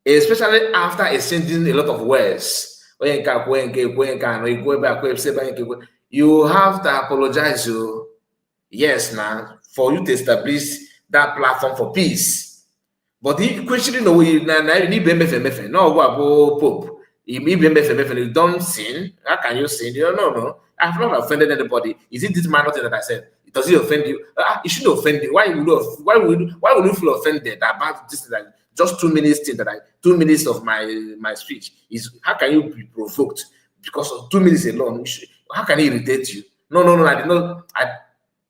especially after exchanging a lot of words. You have to apologize. Yes, now for you to establish that platform for peace. But if questioning the way no Pope, you don't sin. How can you sin? No. I've not offended anybody. Is it this minor thing that I said? Does it offend you? It shouldn't offend you. Why would you feel offended about this? Like just 2 minutes thing 2 minutes of my speech is how can you be provoked because of 2 minutes alone? How can it irritate you? No. I did not.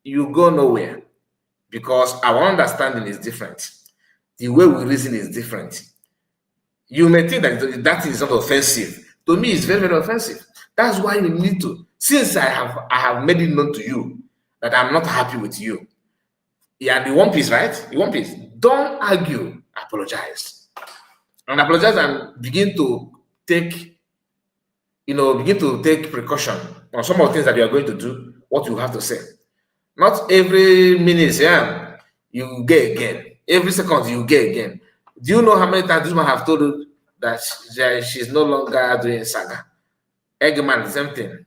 you go nowhere, because our understanding is different. The way we reason is different. You may think that that is not offensive. To me, it's very, very offensive. That's why you need to, since I have made it known to you that I'm not happy with you. Yeah, you want peace, right? You want peace. Don't argue. Apologize. And apologize and begin to take precaution on some of the things that you are going to do, what you have to say. Not every minute, yeah, you get again. Every second you get again. Do you know how many times this man have told you that she's no longer doing saga? Eggman, the same thing.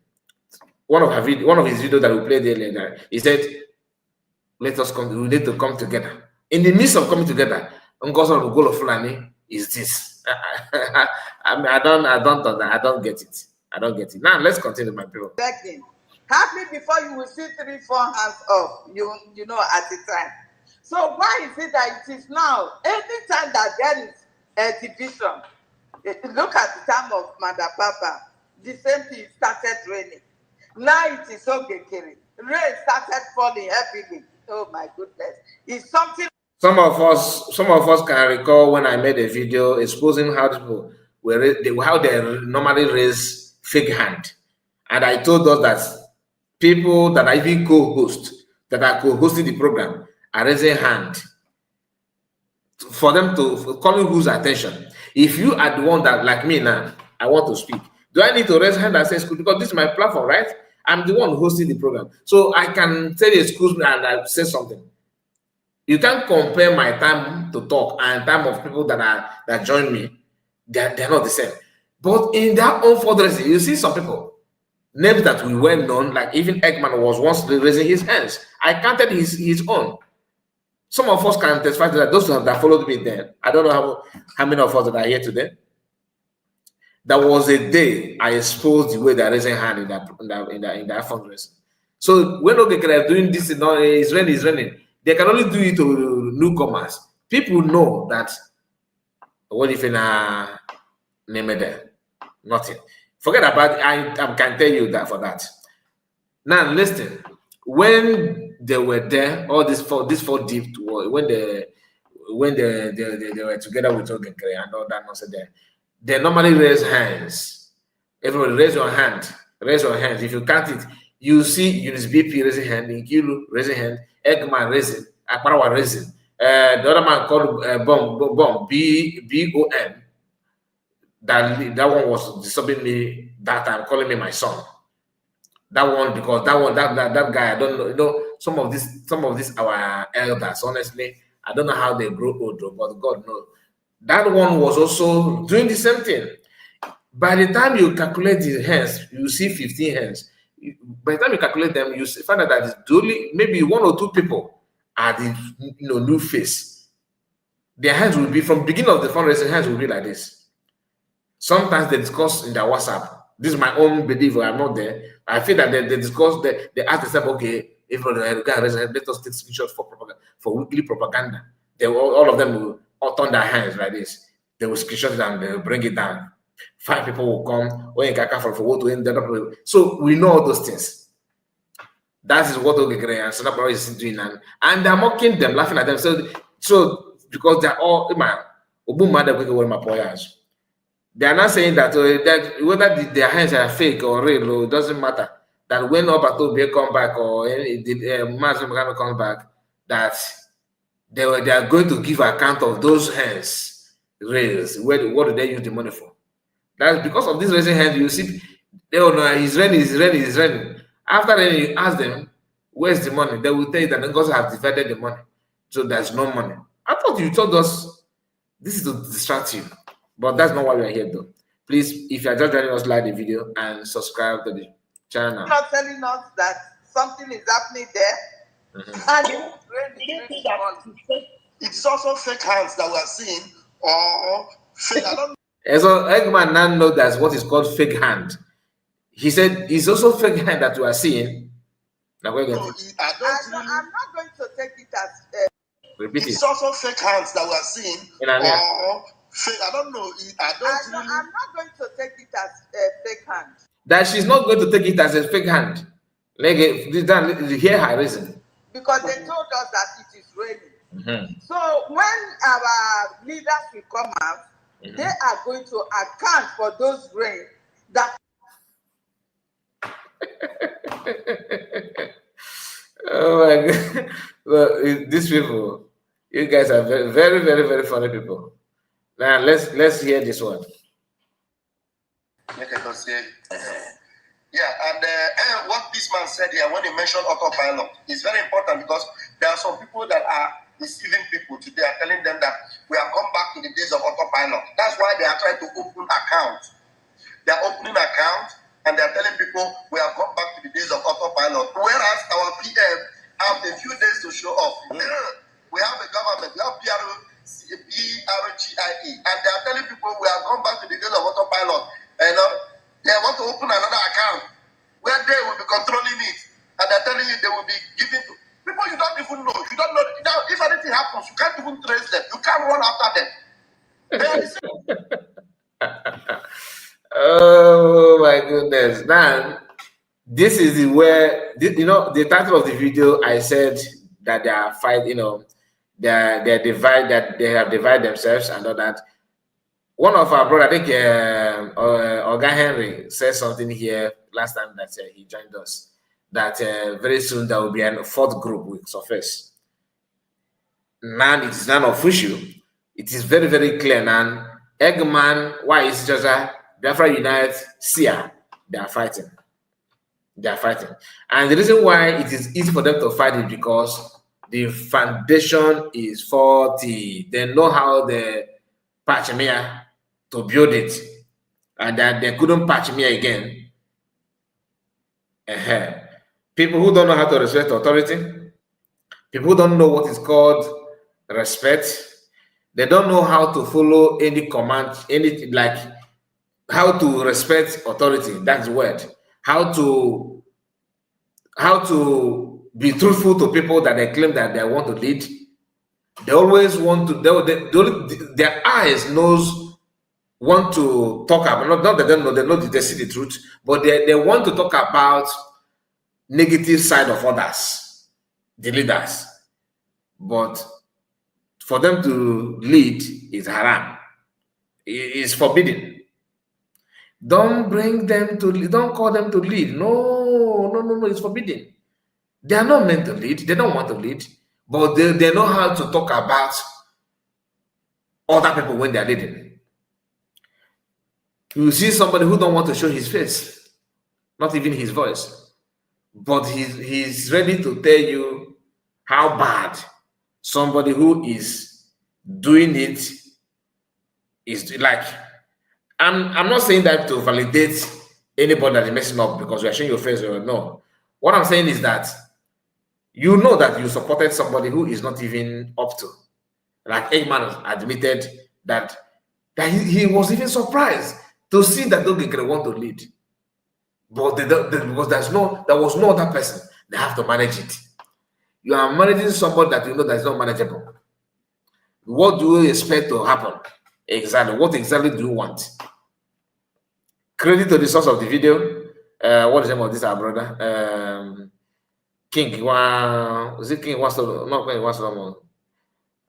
One of his videos that we played earlier, he said, "Let us come. We need to come together." In the midst of coming together, Ngozi the goal of Fulani is this. I don't get it. I don't get it. Now let's continue, my people. Happy before you will see 3-4 hands up, you know, at the time. So why is it that it is now? Anytime that there is a division, look at the time of Mother Papa, the same thing started raining. Now it is Ogekere. Rain started falling heavily. Oh my goodness. It's something. Some of us can recall when I made a video exposing how people how they normally raise fake hand. And I told us that people that I even co-host, that are co-hosting the program, are raising hand for them to calling whose attention. If you are the one that, like me now, I want to speak, do I need to raise hand and say, because this is my platform, right? I'm the one hosting the program. So I can say, excuse me, and I say something. You can't compare my time to talk and time of people that join me. They're not the same. But in their own fundraising, you see some people, names that we were known, like even Eggman was once raising his hands. I counted his own. Some of us can testify to that. Those that followed me then, I don't know how many of us that are here today. There was a day I exposed the way they're raising hand in that fundraising. So when Ogekere doing this, it's raining. They can only do it to newcomers. People know that what if in a name there? Nothing. Forget about it. I can tell you that for that. Now listen, when they were there, all these four deep, when they were together with Ogekere and all that nonsense there, they normally raise hands. Everybody raise your hand. Raise your hands. If you count it, you see Eunice BP raising hand, Nkilu raising hand, Eggman raising, Akparawa raising. The other man called Bomb, B-O-M. That one was disturbing me that time, calling me my son. That one, because that guy, I don't know, some of these our elders, honestly, I don't know how they grow old, but God knows. That one was also doing the same thing. By the time you calculate the hands, you see 15 hands. By the time you calculate them, you find out that it's only maybe 1 or 2 people are the new face. Their hands will be, from beginning of the fundraising, hands will be like this. Sometimes they discuss in their WhatsApp. This is my own belief. I'm not there. I feel that they discuss. They ask themselves, okay, if let us take screenshots for weekly propaganda. They all of them will turn their hands like this. They will screenshot it and they will bring it down. 5 people will come. When for what to end the other people. So we know all those things. That is what Ogekere and Sonaparo is doing, and they're mocking them, laughing at them. So because they're all they are not saying that whether their hands are fake or real, it doesn't matter. That when Obatobe come back or Mazumagano come back, that they are going to give account of those hands raised. What do they use the money for? That's because of this raising hand. You see, they will know it's raining. After then, you ask them, where's the money? They will tell you that Ngozi have divided the money, so there's no money. I thought you told us this is to distract you, but that's not why we are here, though. Please, if you are just joining us, like the video and subscribe to the channel. Not telling us that something is happening there, and it's also fake hands that we are seeing, or fake. I don't. And so Eggman now knows that's what is called fake hand. He said it's also fake hand that we are seeing. Now we're going to. I'm not going to take it as. Repeat it. It's also fake hands that we are seeing, or fake. I don't know. I'm not going to take it as fake hand. That she's not going to take it as a fake hand. Like hear her reason. because they told us that it is raining. Mm-hmm. So when our leaders will come out, they are going to account for those rain that. Oh my God. Well, these people, you guys are very, very, very, very funny people. Now let's hear this one. Yeah, and what this man said here when he mentioned autopilot is very important, because there are some people that are deceiving people today, are telling them that we have come back to the days of autopilot. That's why they are trying to open accounts. They are opening accounts and they are telling people we have come back to the days of autopilot. Whereas our PM have a few days to show off. We have a government, we have PRGIE, and they are telling people we have come back to the days of autopilot. You know, they want to open another account where they will be controlling it, and they're telling you they will be giving to people you don't even know. You don't know. Now, if anything happens, you can't even trace them. You can't run after them. They are the same. Oh my goodness! Now, this is where the title of the video. I said that they are fight. They divide, that they have divided themselves and all that. One of our brother, I think, Oga Henry said something here last time that he joined us, that very soon there will be a fourth group will surface. Now it is non-official. It is very, very clear now. Eggman, why is Jaja, Biafra Unite, Sia, they are fighting. They are fighting. And the reason why it is easy for them to fight is because the foundation is faulty. They know how the patch me to build it, and that they couldn't patch me again. People who don't know how to respect authority, people who don't know what is called respect, they don't know how to follow any command, like how to respect authority. That's the word. How to be truthful to people that they claim that they want to lead. They always want to. Their eyes want to talk about, not that they know they see the truth, but they want to talk about negative side of others, the leaders. But for them to lead is haram. It is forbidden. Don't bring them to lead. Don't call them to lead. No, it's forbidden. They are not meant to lead. They don't want to lead, but they know how to talk about other people when they are leading. You see somebody who don't want to show his face, not even his voice, but he's ready to tell you how bad somebody who is doing it is. Like, I'm not saying that to validate anybody that is messing up because you are showing your face or no. What I'm saying is that you know that you supported somebody who is not even up to. Like Eggman admitted that he was even surprised to see that Dogegre want to lead. But because there was no other person. They have to manage it. You are managing somebody that you know that is not manageable. What do you expect to happen? Exactly. What exactly do you want? Credit to the source of the video. What is the name of this, our brother? King. Is it King Wasolo? No, King Wasolo.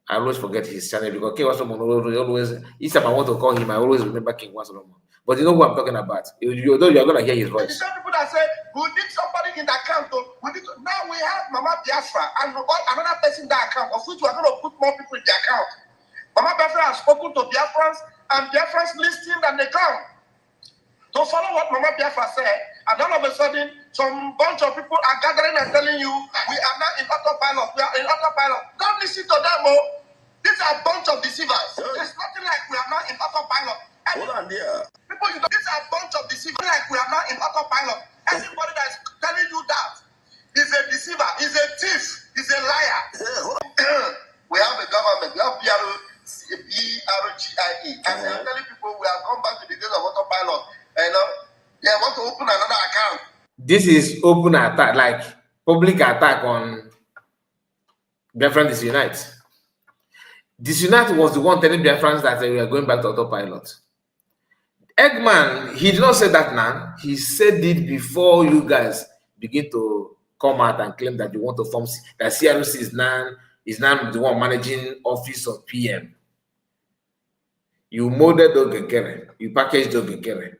I always forget his channel because King Wasolo always. Each time I want to call him, I always remember King Wasolo. But you know who I'm talking about. You're gonna hear his voice. Some people that say we need somebody in the account. Now we have Mama Biafra and another person in the account, of which we are going to put more people in the account. Mama Biafra has spoken to Biafrans, and Biafrans listening and they come to follow what Mama Biafra said. And all of a sudden, some bunch of people are gathering and telling you we are not in autopilot. We are in autopilot. Don't listen to them, oh. These are a bunch of deceivers. There's nothing like we are not in autopilot. Hold on there. People, these are a bunch of deceivers. Like we are not in autopilot. Anybody that is telling you that is a deceiver, is a thief, is a liar. We have a government, we have PRGIE, and they are telling people we have come back to the days of autopilot. You know, they want to open another account. This is open attack, like public attack on Biafran Disunite. Disunite was the one telling Biafrans that we are going back to autopilot. Eggman, he did not say that now. He said it before you guys begin to come out and claim that you want to form that CRC is now the one managing office of PM. You molded Ogekere, you packaged Ogekere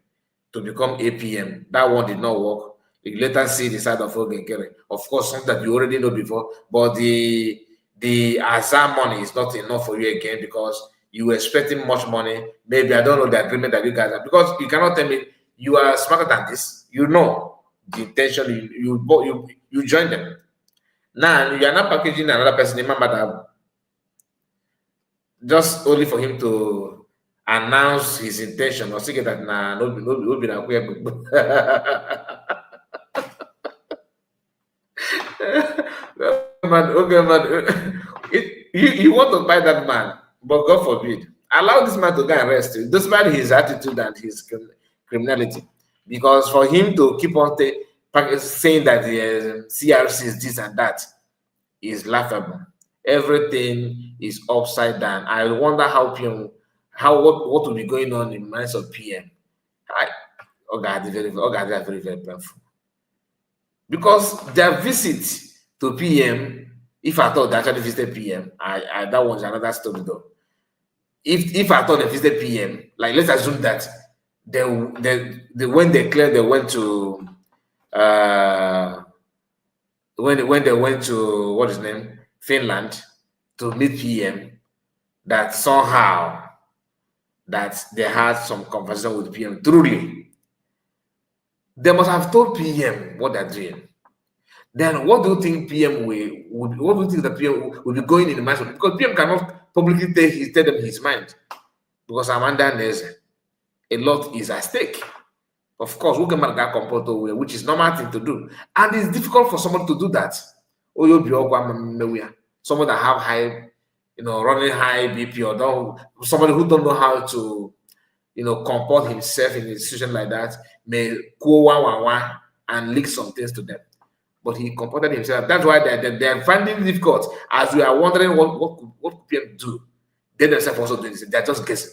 to become APM. That one did not work. You later see the side of Ogekere. Of course, something that you already know before, but the Azam money is not enough for you again because you were expecting much money. Maybe I don't know the agreement that you guys have, because you cannot tell me you are smarter than this. You know the intention. You join them. Now you are not packaging another person. Remember that just only for him to announce his intention or say that no be na queer. Man. You want to buy that man, but God forbid, allow this man to go and rest, despite his attitude and his criminality. Because for him to keep on saying that the CRC is this and that is laughable. Everything is upside down. I wonder how PM, what will be going on in the minds of PM. Very, very painful. Because their visit to PM, if I thought they actually visited PM, that was another story though. If I thought they visited PM, like let's assume that they when they cleared, they went to when they went to what is his name, Finland, to meet PM, that somehow that they had some conversation with PM. Truly, they must have told PM what they're doing. Then what do you think PM what do you think the PM will be going in the mind of? Because PM cannot publicly tell them his mind. Because Amanda knows a lot is at stake. Of course, we can make that comporto way, which is normal thing to do. And it's difficult for someone to do that. Or you'll be someone that have high, running high BP, or somebody who don't know how to, comport himself in a situation like that may go one and leak some things to them. But he comported himself. That's why they're finding it difficult. As we are wondering what could PM do, they themselves also doing this. They're just guessing.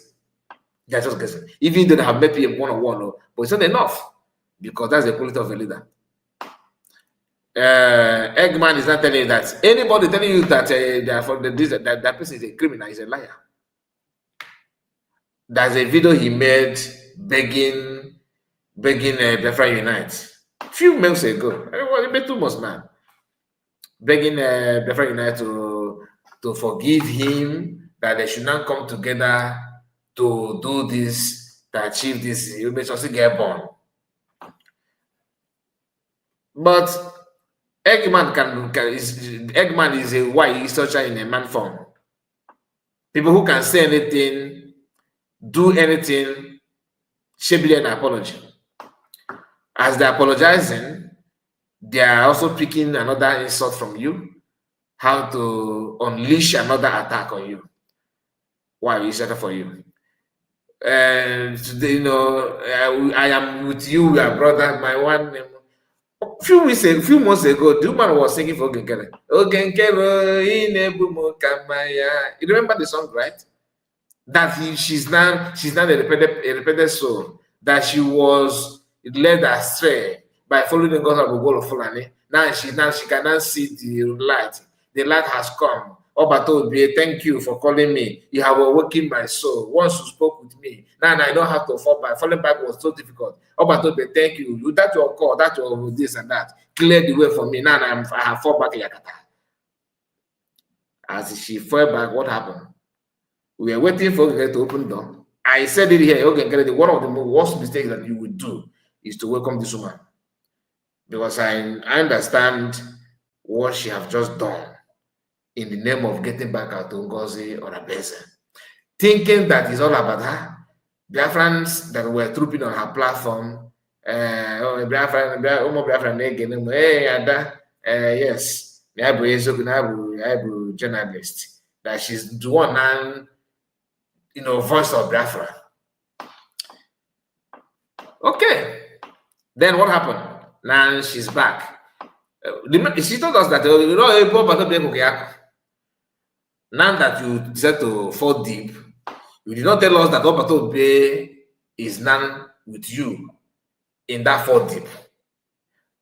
Even though they have met PM one-on-one, but it's not enough, because that's the quality of a leader. Eggman is not telling you that. Anybody telling you that that person is a criminal is a liar. There's a video he made begging Biafra Unite a few months ago. It made 2 months now. Begging Biafra Unite to forgive him, that they should not come together to do this, to achieve this. You may also get born. But Eggman is a white researcher in a man form. People who can say anything, do anything, should be an apology. As they're apologizing, they are also picking another insult from you, how to unleash another attack on you. Why is that for you? And today, I am with you, your brother, my one. A few months ago, the woman was singing for Ogenkere. You remember the song, right? That she's now a repentant soul. That she was led astray by following the gospel of God of Fulani. Now she can now see the light. The light has come. Obato, thank you for calling me. You have awakened my soul. Once you spoke with me, now I don't have to fall back. Falling back was so difficult. Obato, thank you. You that your call, that your this and that. Clear the way for me. Now I have fall back Yakata. As she fell back, what happened? We are waiting for her to open the door. I said it here. Okay, one of the worst mistakes that you would do is to welcome this woman, because I understand what she have just done in the name of getting back at Ngozi or Abese, thinking that it's all about her. Biafrans that were trooping on her platform, yes, journalist, that she's the one and voice of Biafra. Okay, then what happened? Now she's back. She told us that now that you decide to fall deep, you did not tell us that Obato Bay is now with you in that fall deep.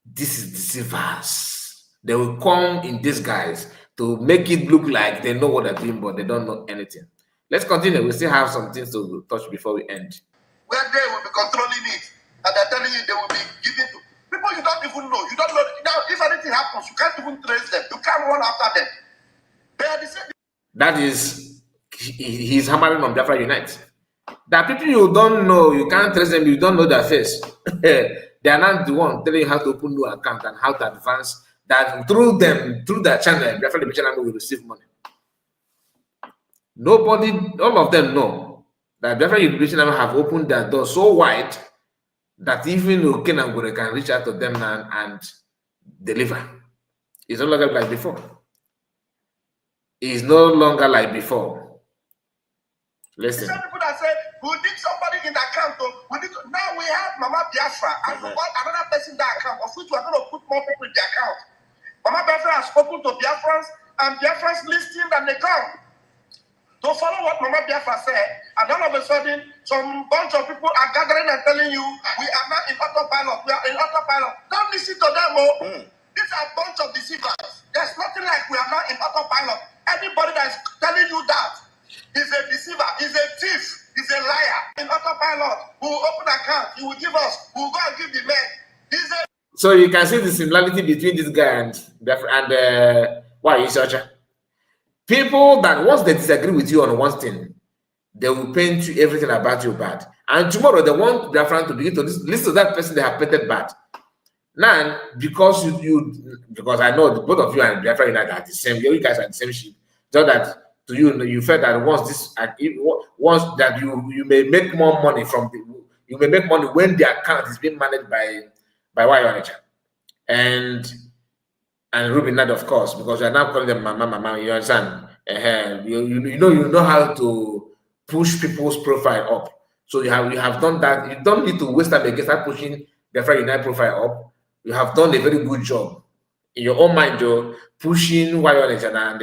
This is Deceivers. They will come in disguise to make it look like they know what they're doing, but they don't know anything. Let's continue. We still have some things to touch before we end. Where they will be controlling it, and they're telling you they will be giving to people you don't even know. You don't know. Now, if anything happens, you can't even trace them. You can't run after them. They are the same. That is, he's hammering on Biafra Unite. There are people you don't know, you can't trace them, you don't know their face. They are not the one telling you how to open new account and how to advance. That through them, through their channel, Biafra Liberation Army will receive money. Nobody, all of them know that Biafra Liberation Army have opened their door so wide that even Oken and Gore can reach out to them and deliver. It's no longer like before. It's no longer like before. Listen. Some people that say, we need somebody in the account. We need to, now we have Mama Biafra and we want another person in the account, of which we're going to put more people in the account. Mama Biafra has spoken to Biafrans, and Biafrans listening and they come to follow what Mama Biafra said. And all of a sudden, some bunch of people are gathering and telling you, we are not in autopilot. We are in autopilot. Don't listen to them. These are a bunch of deceivers. There's nothing like we are not in autopilot. Anybody that is telling you that is a deceiver, is a thief, is a liar. In autopilot, we will open account, he will give us, we will go and give the men. So you can see the similarity between this guy and why researcher. People that once they disagree with you on one thing, they will paint you everything about you bad. And tomorrow they want their friend to begin to listen to that person they have painted bad. Now, because because I know both of you and Biafra United are the same, you guys are the same ship. So that to you, you felt that once that you may make more money you may make money when the account is being managed by Wyonacha and Ruben Nad, of course, because you are now calling them mama, you understand? You know how to push people's profile up. So you have done that. You don't need to waste time again start pushing Biafra United profile up. You have done a very good job in your own mind, Joe, pushing Wyonacha and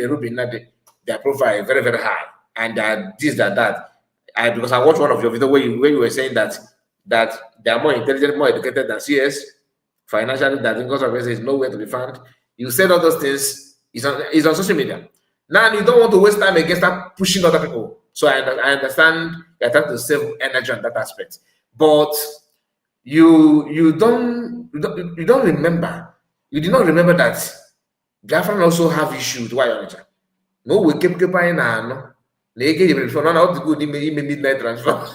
Ruben Nad, their profile very, very high, and this, that. Because I watched one of your videos where you were saying that they are more intelligent, more educated than CS, financially, that income service is nowhere to be found. You said all those things. It's on social media. Now you don't want to waste time against start pushing other people. So I understand you're trying to save energy on that aspect, but you don't remember. You did not remember that Biafran also have issues with Wyonacha. No, we keep buying no. They get it for not to good midnight transfer.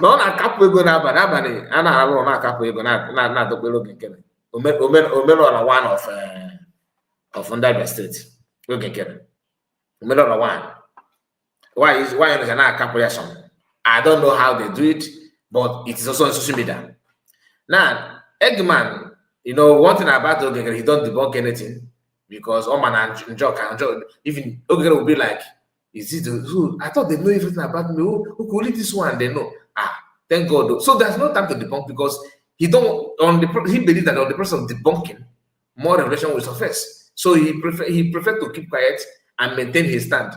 No, na kapu ego na abani. Ana aro na kapu ego na dokelo gekene. Omelo na one of Fundraising state. Go gekene. Omelo na one. Why is na kapu yason? I don't know how they do it, but it is also on social media. Now, Eggman. One thing about Ogegere, he don't debunk anything because Oman and Jock even Ogegere will be like, is it who? I thought they know everything about me. Who could leave this one? They know. Thank God. So there's no time to debunk because he believes that on the process of debunking, more revelation will surface. So he prefer to keep quiet and maintain his stand.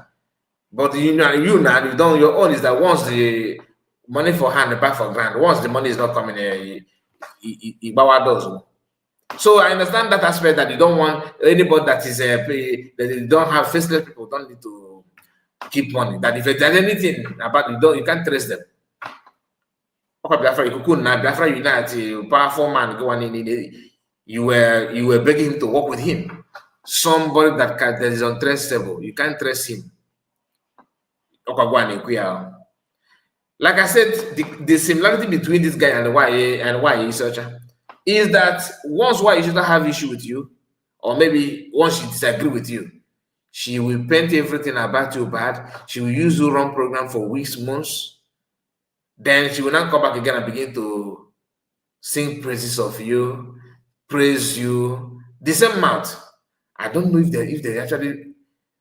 But you don't. Your own is that once the money for hand, back for grand. Once the money is not coming, he does. So I understand that aspect that you don't want anybody that is that you don't have faceless people don't need to keep money. That if there's anything about you can't trace them. Biafra United, powerful man, go on in. You were begging him to work with him. Somebody that is untraceable, you can't trace him. Like I said, the similarity between this guy and why researcher is that once why you shouldn't have issue with you, or maybe once she disagree with you, she will paint everything about you bad. She will use the wrong program for weeks, months. Then she will not come back again and begin to sing praises of you, praise you. The same mouth. I don't know if they actually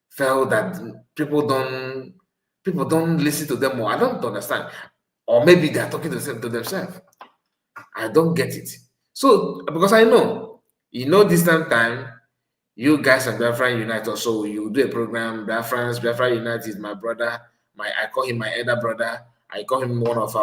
felt that people don't listen to them more. I don't understand. Or maybe they are talking to themselves. I don't get it. So, because I know, this time, you guys and Biafra Unite also, you do a program, Biafra Unite is my brother. I call him my elder brother. I call him one of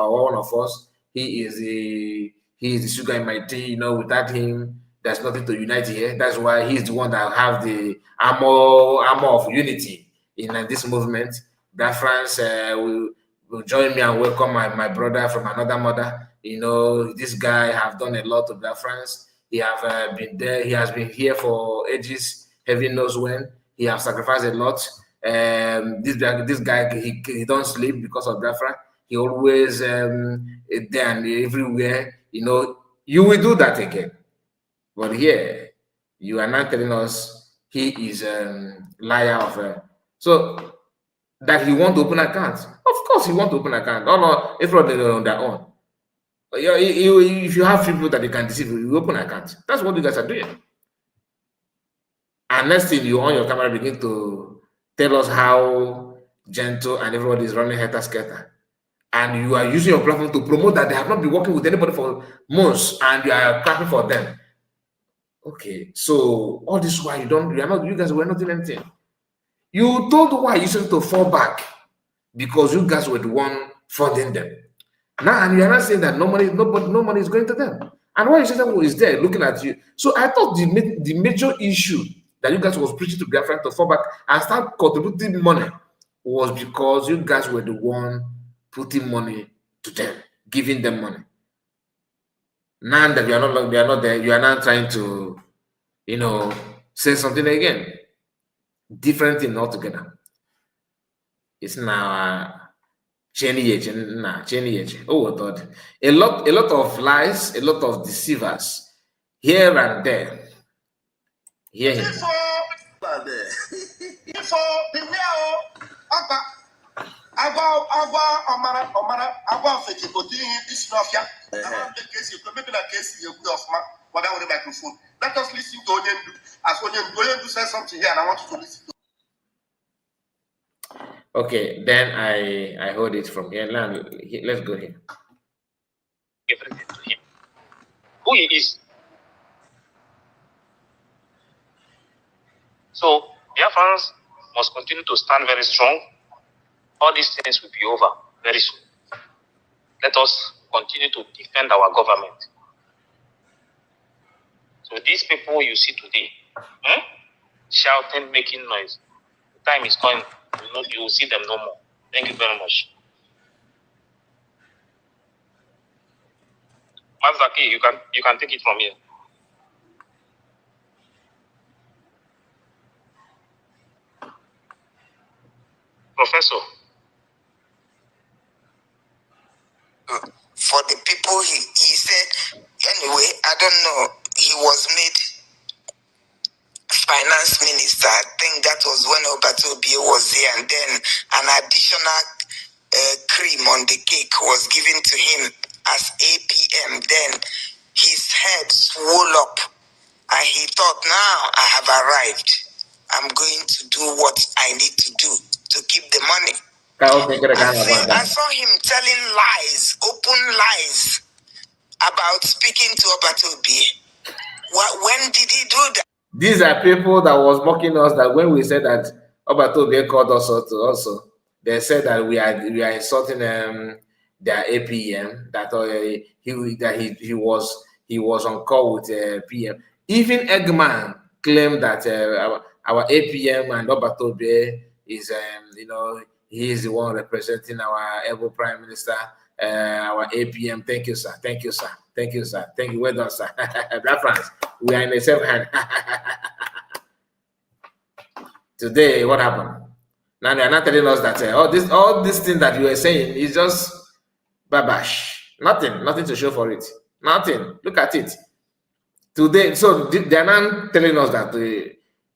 us. He He's the sugar in my tea. Without him, there's nothing to unite here. That's why he's the one that have the armor of unity in this movement. Biafrans will join me and welcome my brother from another mother. This guy have done a lot to Biafrans. He have been there. He has been here for ages. Heaven knows when. He have sacrificed a lot. This guy, he don't sleep because of Biafra. He always there and everywhere. You will do that again. But here, you are not telling us he is liar of so that he want to open accounts. Of course, he want to open account. No, everybody on their own. If you have people that they can deceive, you open account. That's what you guys are doing. And next thing, you on your camera begin to tell us how gentle and everybody is running helter-skelter. And you are using your platform to promote that they have not been working with anybody for months and you are clapping for them. Okay, so all this while you guys were not doing anything. You told why you said to fall back because you guys were the one funding them. Now, and you are not saying that no money is going to them. And why you said that is there looking at you. So I thought the major issue that you guys was preaching to Biafra to fall back and start contributing money was because you guys were the one putting money to them, giving them money. Now that they are not there, you are now trying to, say something again. Different thing altogether. It's now oh God. A lot of lies, a lot of deceivers here and there. Here. Let us listen to Onyendu. As Onyendu says something here, and I want you to listen to. Okay, then I hold it from here. Now let's go here. Everything to him. Who he is. So Biafrans must continue to stand very strong. All these things will be over very soon. Let us continue to defend our government. So these people you see today, shouting, making noise, the time is coming. You will see them no more. Thank you very much. Mazaki, you can take it from here. Professor. For the people he said, anyway, I don't know, he was made finance minister. I think that was when Obatobie was there, and then an additional cream on the cake was given to him as APM. Then his head swelled up and he thought, now I have arrived. I'm going to do what I need to do to keep the money. I saw him telling lies, open lies, about speaking to Obatobie. When did he do that? These are people that was mocking us that when we said that Obatobie called us also, they said that we are insulting their APM, that he was on call with PM. Even Eggman claimed that our APM and Obatobie is he is the one representing our able Prime Minister, our APM. Thank you, sir. Thank you, sir. Thank you, sir. Thank you. Well done, sir. Black France, we are in the same hand. Today, what happened? Now they are not telling us that all this thing that you are saying is just babash. Nothing to show for it. Nothing. Look at it. Today, so they are not telling us that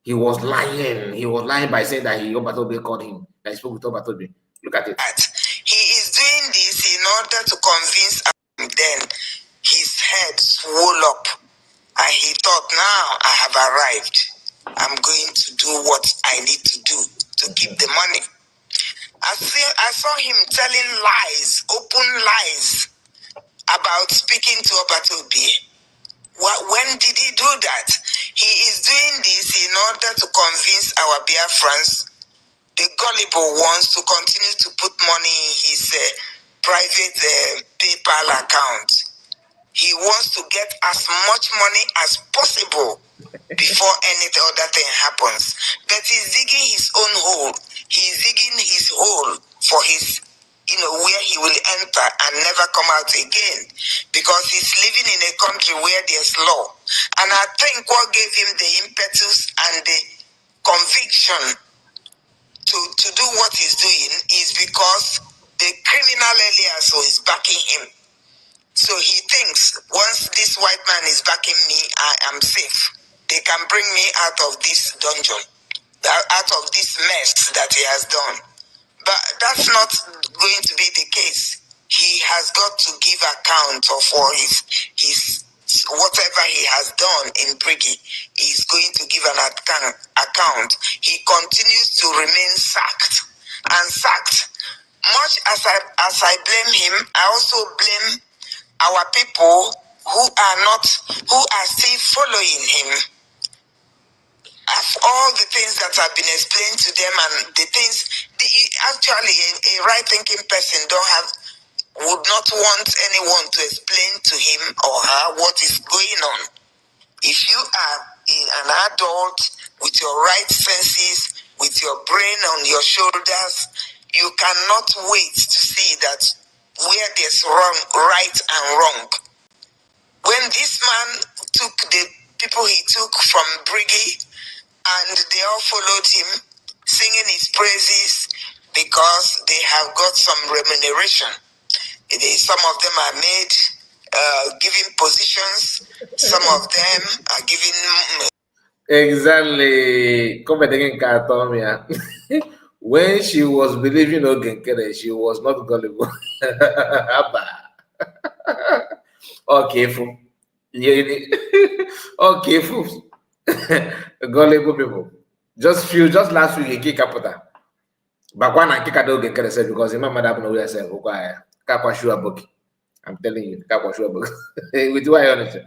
he was lying. He was lying by saying that Obatobie called him. That he spoke with Obatobie. Look at it. He is doing this in order to convince him. Then his head swelled up and he thought, now I have arrived. I'm going to do what I need to do to keep the money. I saw him telling lies, open lies, about speaking to Obatobie. When did he do that? He is doing this in order to convince our Biafrans, the gullible ones, to continue to put money in his private PayPal account. He wants to get as much money as possible before any other thing happens. But he's digging his own hole. He's digging his hole for his, where he will enter and never come out again. Because he's living in a country where there's law. And I think what gave him the impetus and the conviction to do what he's doing is because the criminal Elias is backing him. So he thinks once this white man is backing me, I am safe. They can bring me out of this dungeon, out of this mess that he has done. But that's not going to be the case. He has got to give account of all his whatever he has done in Briggy. He's going to give an account. He continues to remain sacked. And sacked. Much as I blame him, I also blame our people who are still following him. Of all the things that have been explained to them and the things, actually a right-thinking person would not want anyone to explain to him or her what is going on. If you are an adult with your right senses, with your brain on your shoulders, you cannot wait to see that where there's right and wrong. When this man took the people he took from Briggy, and they all followed him, singing his praises because they have got some remuneration. Some of them are made, giving positions. Some of them are giving... Exactly. Come again, Katomia. When she was believing Ogenkere, she was not gullible. Okay, fool. Okay, fools. Gullible people. Just last week, he kicked Kapota. But when I kick out Ogenkere said because my mother happened to say, Kakwashua book. I'm telling you, Kakwashua book. With why honest.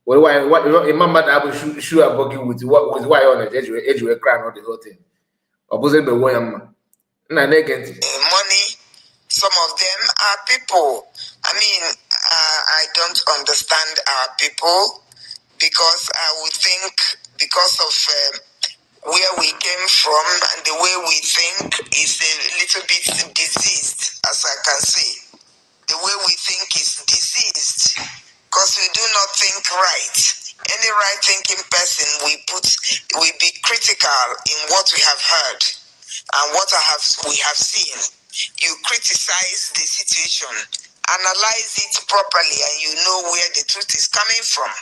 Why Imam Madabu shoe a book with why on it, edge will cry on the whole thing. Opposite the way money, some of them are people. I mean, I don't understand our people because I would think because of where we came from and the way we think is a little bit diseased, as I can see. The way we think is diseased because we do not think right. Any right-thinking person will be critical in what we have heard and what we have seen. You criticize the situation, analyze it properly, and you know where the truth is coming from.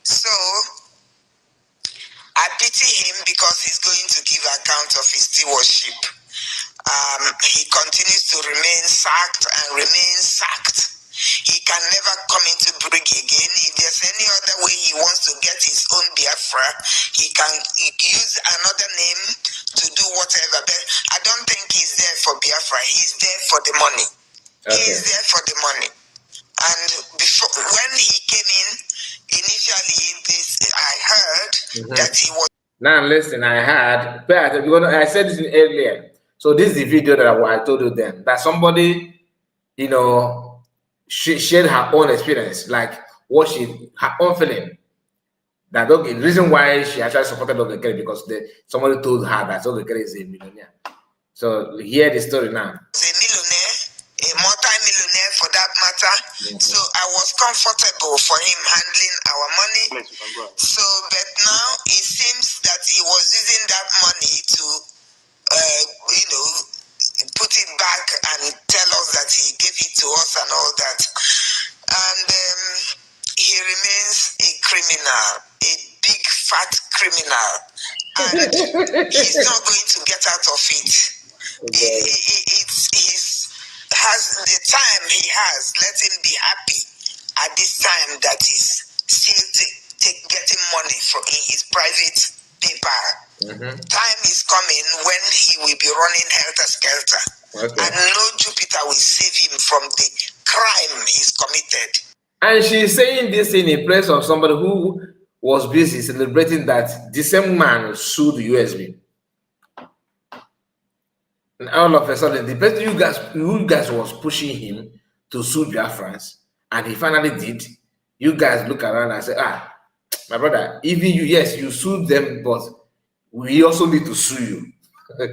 So I pity him because he's going to give account of his stewardship. He continues to remain sacked and remain sacked. He can never come into Briggy again. If there's any other way he wants to get his own Biafra, he can use another name to do whatever. But I don't think he's there for Biafra. He's there for the money. Okay. He's there for the money. And when he came in, initially, I heard that he was... Now listen, I said this earlier. So this is the video that I told you then. That somebody, she shared her own experience, like her own feeling. That the reason why she actually supported Ogenkere because somebody told her that Ogenkere is a millionaire. So hear the story now. He's a millionaire, a multi-millionaire for that matter. So I was comfortable for him handling our money. So, but now it seems that he was using that money to, put it back and tell us that he gave it to us and all that. And he remains a criminal, a big fat criminal. And he's not going to get out of it. The time he has, let him be happy at this time that he's still getting money in his private paper. Time is coming when he will be running helter-skelter. Okay. And no Jupiter will save him from the crime he's committed. And she's saying this in the place of somebody who was busy celebrating that the same man sued USB. And all of a sudden, the person you guys was pushing him to sue Biafrans, and he finally did, you guys look around and say, ah, my brother, even you, yes, you sued them, but we also need to sue you. He's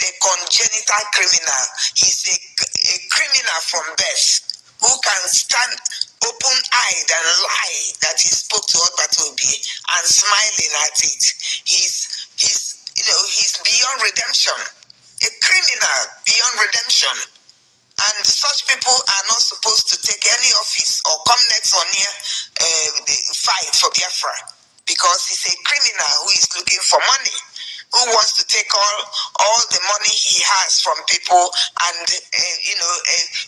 a congenital criminal. He's a criminal from birth who can stand open-eyed and lie that he spoke to Ogbatobi and smiling at it. He's beyond redemption. A criminal beyond redemption. And such people are not supposed to take any office or come next or near the fight for Biafra, because he's a criminal who is looking for money, who wants to take all the money he has from people and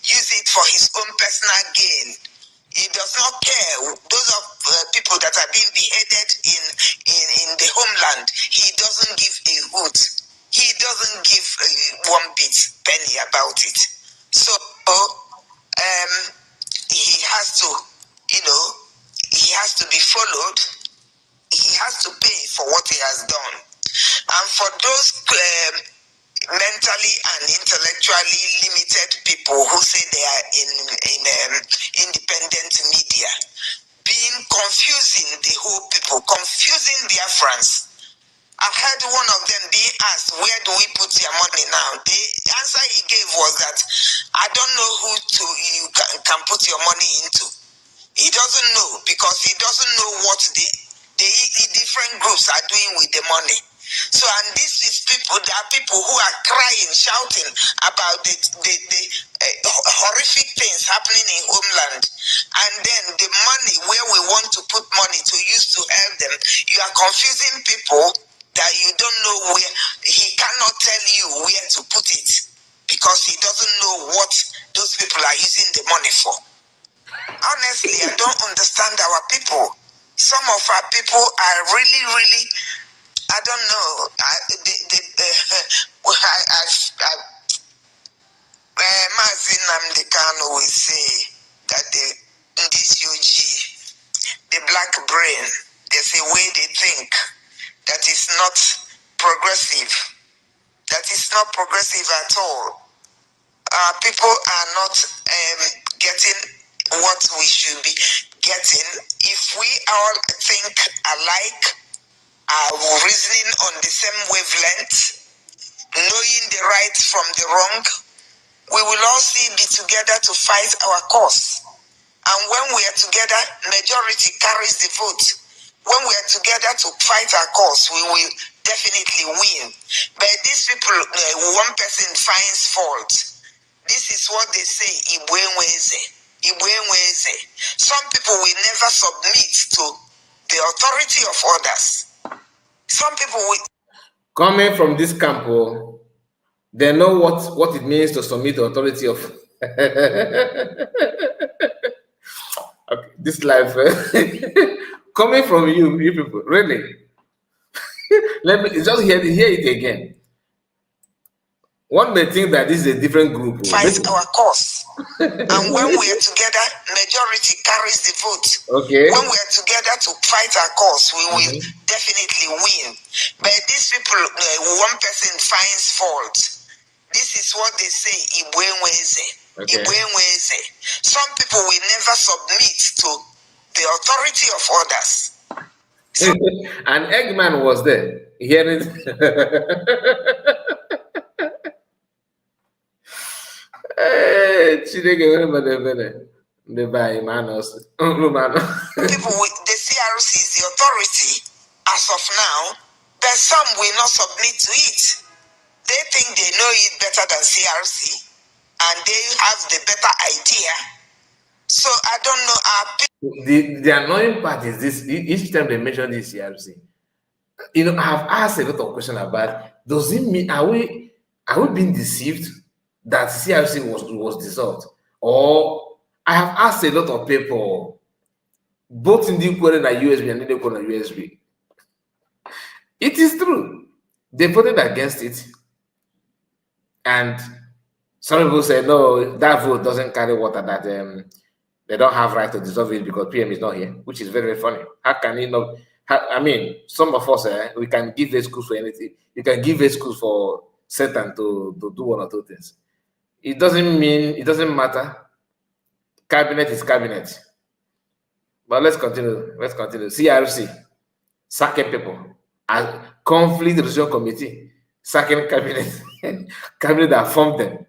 use it for his own personal gain. He does not care. Those of people that are being beheaded in the homeland, he doesn't give a hoot. He doesn't give one bit penny about it. So he has to, he has to be followed. He has to pay for what he has done. And for those mentally and intellectually limited people who say they are in independent media, confusing the whole people, confusing Biafrans. I heard one of them being asked, where do we put your money now? The answer he gave was that, I don't know who you can put your money into. He doesn't know, because he doesn't know what the different groups are doing with the money. So, and this is people, there are people who are crying, shouting about the horrific things happening in homeland. And then the money, where we want to put money to use to help them, you are confusing people that you don't know where. He cannot tell you where to put it, because he doesn't know what those people are using the money for. Honestly, I don't understand our people. Some of our people are really, really, I don't know. Mazin Namdekan always say that this UG, the black brain, there's a way they think that is not progressive. That is not progressive at all. People are not getting what we should be getting. If we all think alike, are reasoning on the same wavelength, knowing the right from the wrong, we will all be together to fight our cause. And when we are together, majority carries the vote. When we are together to fight our cause, we will definitely win. But these people, one person finds fault. This is what they say, Ibwenweze. Some people will never submit to the authority of others. Some people will... Coming from this camp, they know what it means to submit to authority of... Okay, this life... Coming from you people, really. Let me just hear it again. One may think that this is a different group. Fight our cause. And when we are together, majority carries the vote. Okay. When we are together to fight our cause, we will definitely win. But these people, one person finds fault. This is what they say, Ibwenweze. Okay. Some people will never submit to the authority of others. And Eggman was there, hearing. People with the CRC is the authority as of now, but some will not submit to it. They think they know it better than CRC, and they have the better idea. So I don't know. The annoying part is this: each time they mention this CRC, I have asked a lot of questions about. Does it mean are we being deceived that CRC was dissolved? Or I have asked a lot of people, both in the Equatorial and USB and in the Equatorial USB. It is true. They voted against it. And some people say, no, that vote doesn't carry water, that they don't have right to dissolve it because PM is not here, which is very, very funny. How I mean, some of us, we can give excuse for anything. You can give excuse for Satan to do one or two things. It doesn't matter. Cabinet is cabinet. But let's continue. CRC, sacking people. Conflict resolution committee, sacking cabinet. Cabinet that formed them.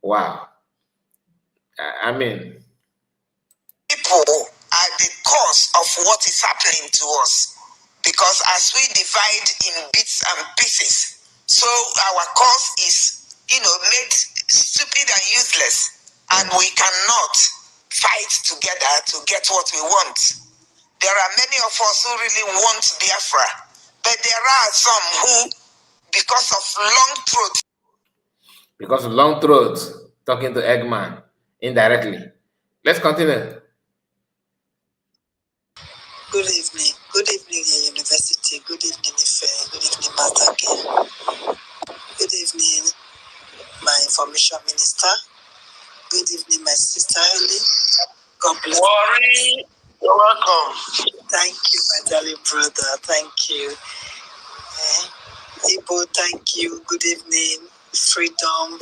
Wow. I mean, people are the cause of what is happening to us. Because as we divide in bits and pieces, so our cause is, made stupid and useless. And we cannot fight together to get what we want. There are many of us who really want Biafra, but there are some who, because of long throats, talking to Eggman indirectly. Let's continue. Good evening. Good evening, University. Good evening, Ife. Good evening, Matake. Good evening, my information minister. Good evening, my sister Ellie. God bless you. You're welcome. Thank you, my darling brother. Thank you. Ibo, thank you. Good evening, Freedom.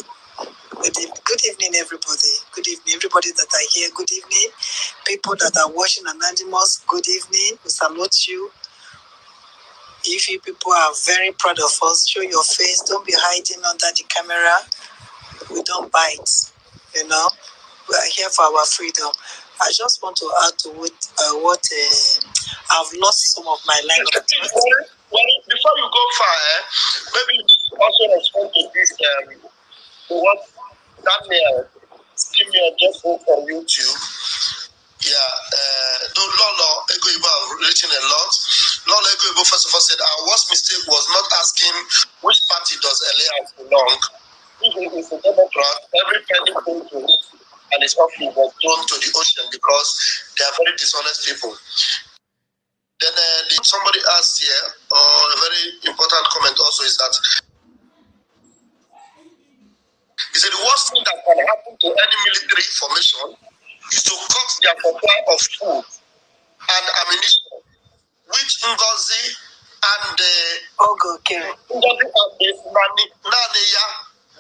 Good evening, everybody. Good evening, everybody that are here. Good evening, people that are watching Anonymous. Good evening. We salute you. If you people are very proud of us, show your face. Don't be hiding under the camera. We don't bite. We are here for our freedom. I just want to add to what I've lost some of my language. Well, before you go far, maybe also respond to this. To what Daniel Senior just wrote on YouTube. Yeah, Lolo Ego Ibo have written a lot. Lolo Ego Ibo first of all said our worst mistake was not asking which party does Elias belong. If he is a Democrat, every penny came to him and his office was thrown to the ocean because they are very dishonest people. Then somebody asked here, a very important comment also is that he said the worst thing that can happen to any military formation is to cut their supply of food and ammunition, which Ngozi and Naneya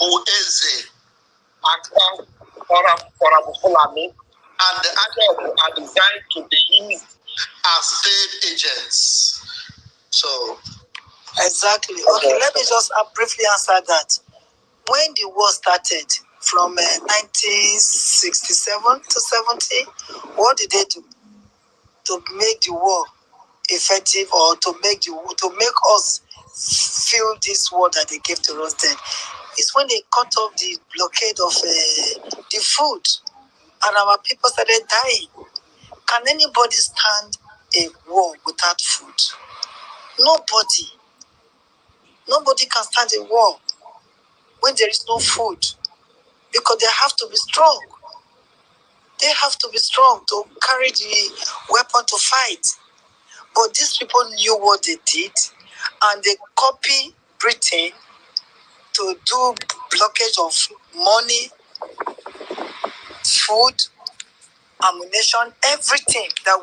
Bueze and the others are designed to be used as paid agents. So exactly. Okay, let me just briefly answer that. When the war started from 1967 to 70, what did they do to make the war effective, or to make us feel this war that they gave to us then? It's when they cut off the blockade of the food, and our people started dying. Can anybody stand a war without food? Nobody. Nobody can stand a war when there is no food, because they have to be strong. They have to be strong to carry the weapon to fight. But these people knew what they did, and they copied Britain to do blockage of money, food, ammunition, everything that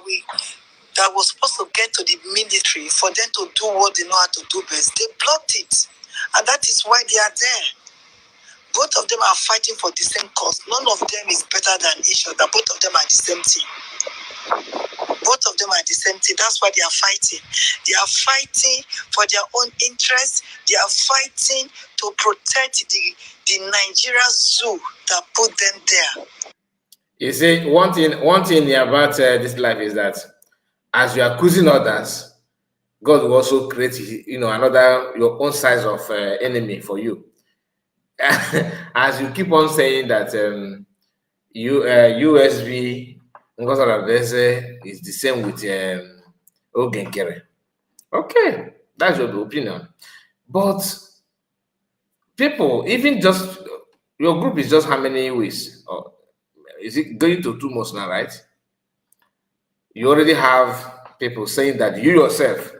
was supposed to get to the military for them to do what they know how to do best. They blocked it, and that is why they are there. Both of them are fighting for the same cause. None of them is better than each other. Both of them are the same thing. Both of them are the same thing. That's why they are fighting. They are fighting for their own interests. They are fighting to protect the Nigeria zoo that put them there. You see, one thing about this life is that as you are accusing others, God will also create, your own size of enemy for you. As you keep on saying that USB is the same with Ogenkere. Okay, that's your opinion. But people, even just your group is just how many weeks? Or is it going to 2 months now, right? You already have people saying that you yourself,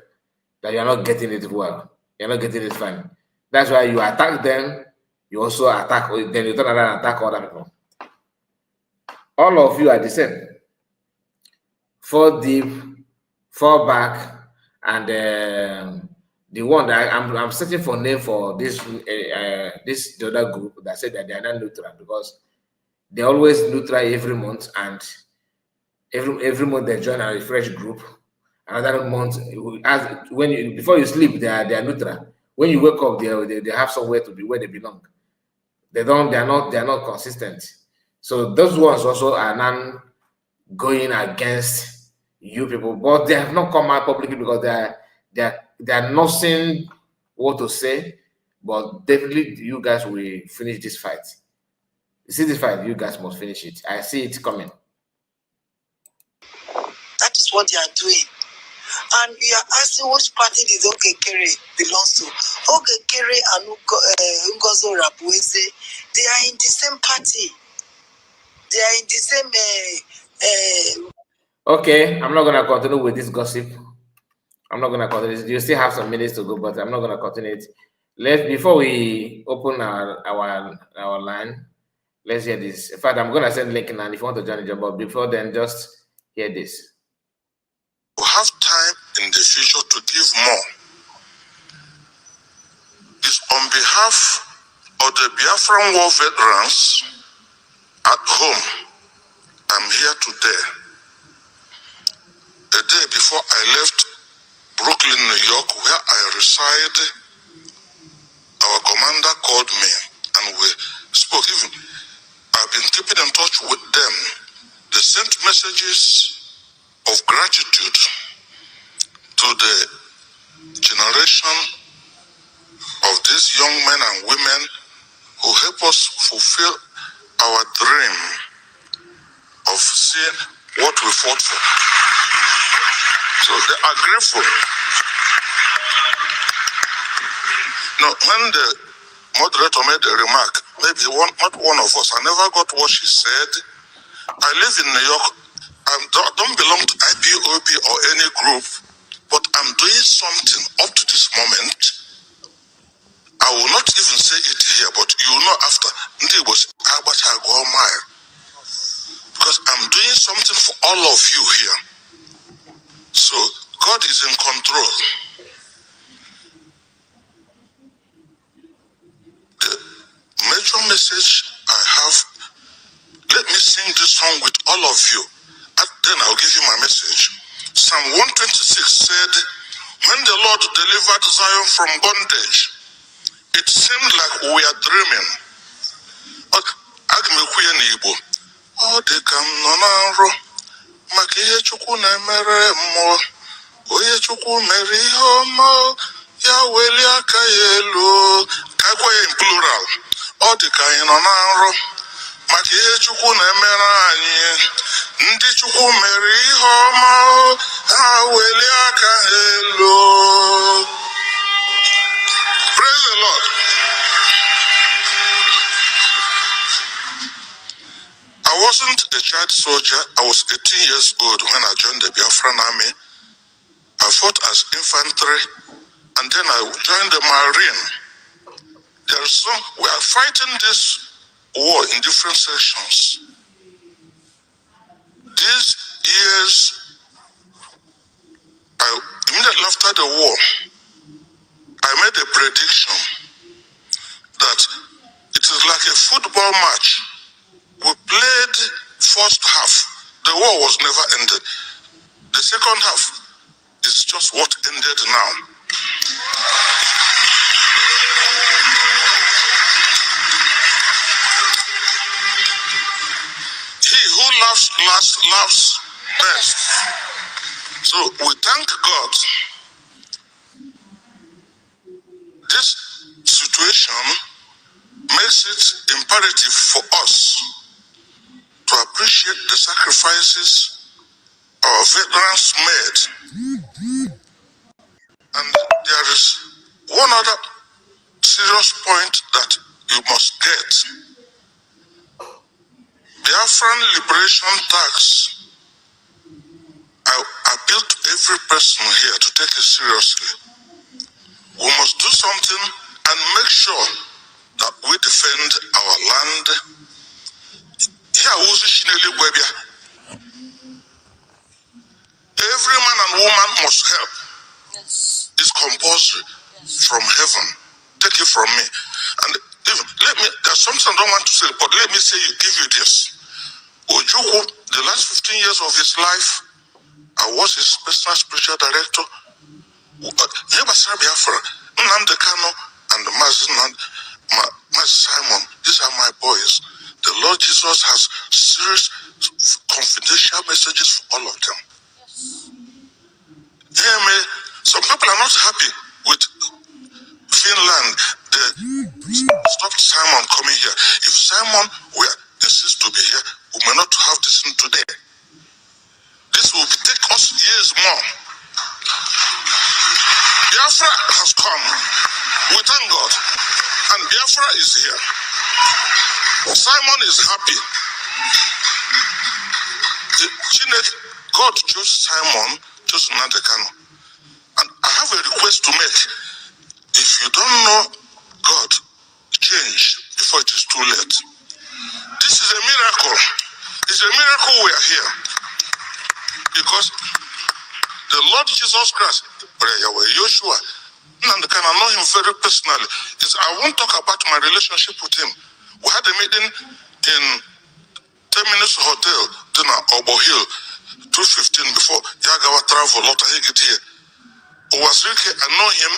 that you're not getting it well. You're not getting it fine. That's why you attack them. You also attack, then you turn around and attack other people. All of you are the same. Fall deep, fall back, And the one that I'm searching for name for this the other group that said that they are not neutral, because they always neutral every month, and every month they join a refresh group. Another month, as when you, before you sleep, they are neutral. When you wake up, they have somewhere to be where they belong. They are not consistent. So those ones also are not going against you people, but they have not come out publicly because they are not saying what to say. But definitely, you guys will finish this fight. You see this fight, you guys must finish it. I see it coming. That is what they are doing. And we are asking which party did Ogekere belongs to. Ogekere and Ngozo Rabueze, they are in the same party. They are in the same. Okay, I'm not gonna continue with this gossip. I'm not gonna continue. You still have some minutes to go, but I'm not gonna continue it. Before we open our line, let's hear this. In fact, I'm gonna send link now if you want to join the job. But before then, just hear this. We have time in the future to give more. It's on behalf of the Biafran War veterans at home. I'm here today. The day before I left Brooklyn, New York, where I reside, our commander called me and we spoke. Even I've been keeping in touch with them. They sent messages of gratitude to the generation of these young men and women who help us fulfill our dream of seeing what we fought for. So they are grateful. Now, when the moderator made a remark, maybe not one of us, I never got what she said. I live in New York. I don't belong to IPOB or any group, but I'm doing something up to this moment. I will not even say it here, but you will know after. Because I'm doing something for all of you here. So God is in control. The major message I have, let me sing this song with all of you. And then I'll give you my message. Psalm 126 said, when the Lord delivered Zion from bondage, it seemed like we are dreaming. Ọ dị ka m nọ na nrọ maka ihe Chukwu na-emere mmụọ. Onye Chukwu mere ihe ọma ya welie aka ya elu. Ka gwa ya in plural. Ọ dị ka anyị nọ na nrọ maka ihe Chukwu na-emere anyị. Ndị Chukwu mere ihe ọma ha welie aka ha elu. Praise the Lord. I wasn't a child soldier. I was 18 years old when I joined the Biafran army. I fought as infantry, and then I joined the Marine. We are fighting this war in different sections. These years, immediately after the war, I made a prediction that it is like a football match. We played first half. The war was never ended. The second half is just what ended now. He who laughs last laughs best. So we thank God. This situation makes it imperative for us to appreciate the sacrifices our veterans made. And there is one other serious point that you must get. Biafran Liberation Tax. I appeal to every person here to take it seriously. We must do something and make sure that we defend our land. Every man and woman must help. It's compulsory from heaven. Take it from me. And even, there's something I don't want to say, but let me say, give you this. Ojukwu, the last 15 years of his life, I was his personal spiritual director. Biafra, Nnamdi Kanu and Mazi Simon, these are my boys. The Lord Jesus has serious confidential messages for all of them. Some people are not happy with Finland. They stopped Simon coming here. If Simon were insist to be here, we may not have this today. This will take us years more. Biafra has come. We thank God. And Biafra is here. Simon is happy. God chose Simon, chose Nnamdi Kanu. And I have a request to make. If you don't know God, change before it is too late. This is a miracle. It's a miracle we are here. Because the Lord Jesus Christ, Joshua, Nnamdi Kanu, I know him very personally. I won't talk about my relationship with him. We had a meeting in 10 Minutes Hotel, dinner, Obo Hill, 2:15 before Yagawa travel, Lotta Higit here. I know him.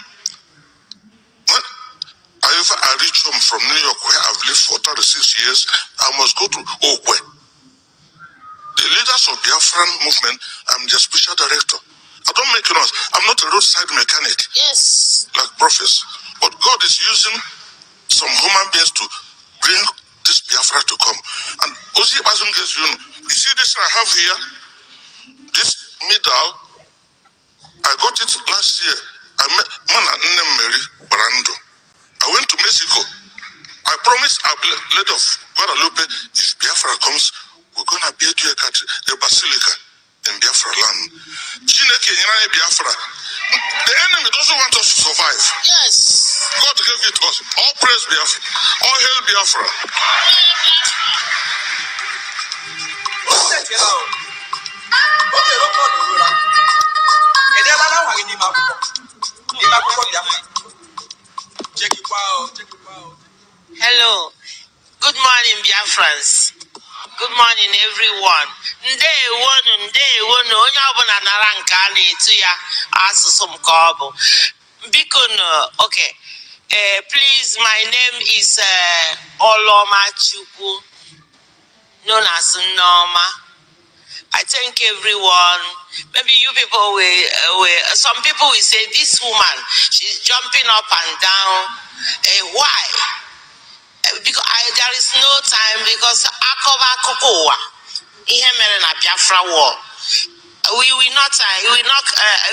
I reach home from New York, where I've lived for 36 years. I must go to Okwe. The leaders of Biafran movement, I'm their special director. I don't make noise. I'm not a roadside mechanic. Yes. Like prophets. But God is using some human beings to bring this Biafra to come. And Ozi Bazum gets you see this I have here? This medal, I got it last year. I met Mana Mary Brando. I went to Mexico. I promised our lady of Guadalupe, if Biafra comes, we're going to build you a basilica in Biafra land. Biafra. The enemy doesn't want us to survive. Yes. God gave it to us. All praise Biafra. All hail Biafra. Hello. Good morning, Biafrans. Good morning, everyone. Ndewono, onye ọbụla nara nke a na-etu ya asụsụ m ka ọ bụ. Biko no, okay. Please, my name is Oloma Chukwu, known as Noma. I thank everyone. Maybe you people some people will say, this woman, she's jumping up and down. Why? Because there is no time, because Akoba Kokowa, ihe mere na Biafra war.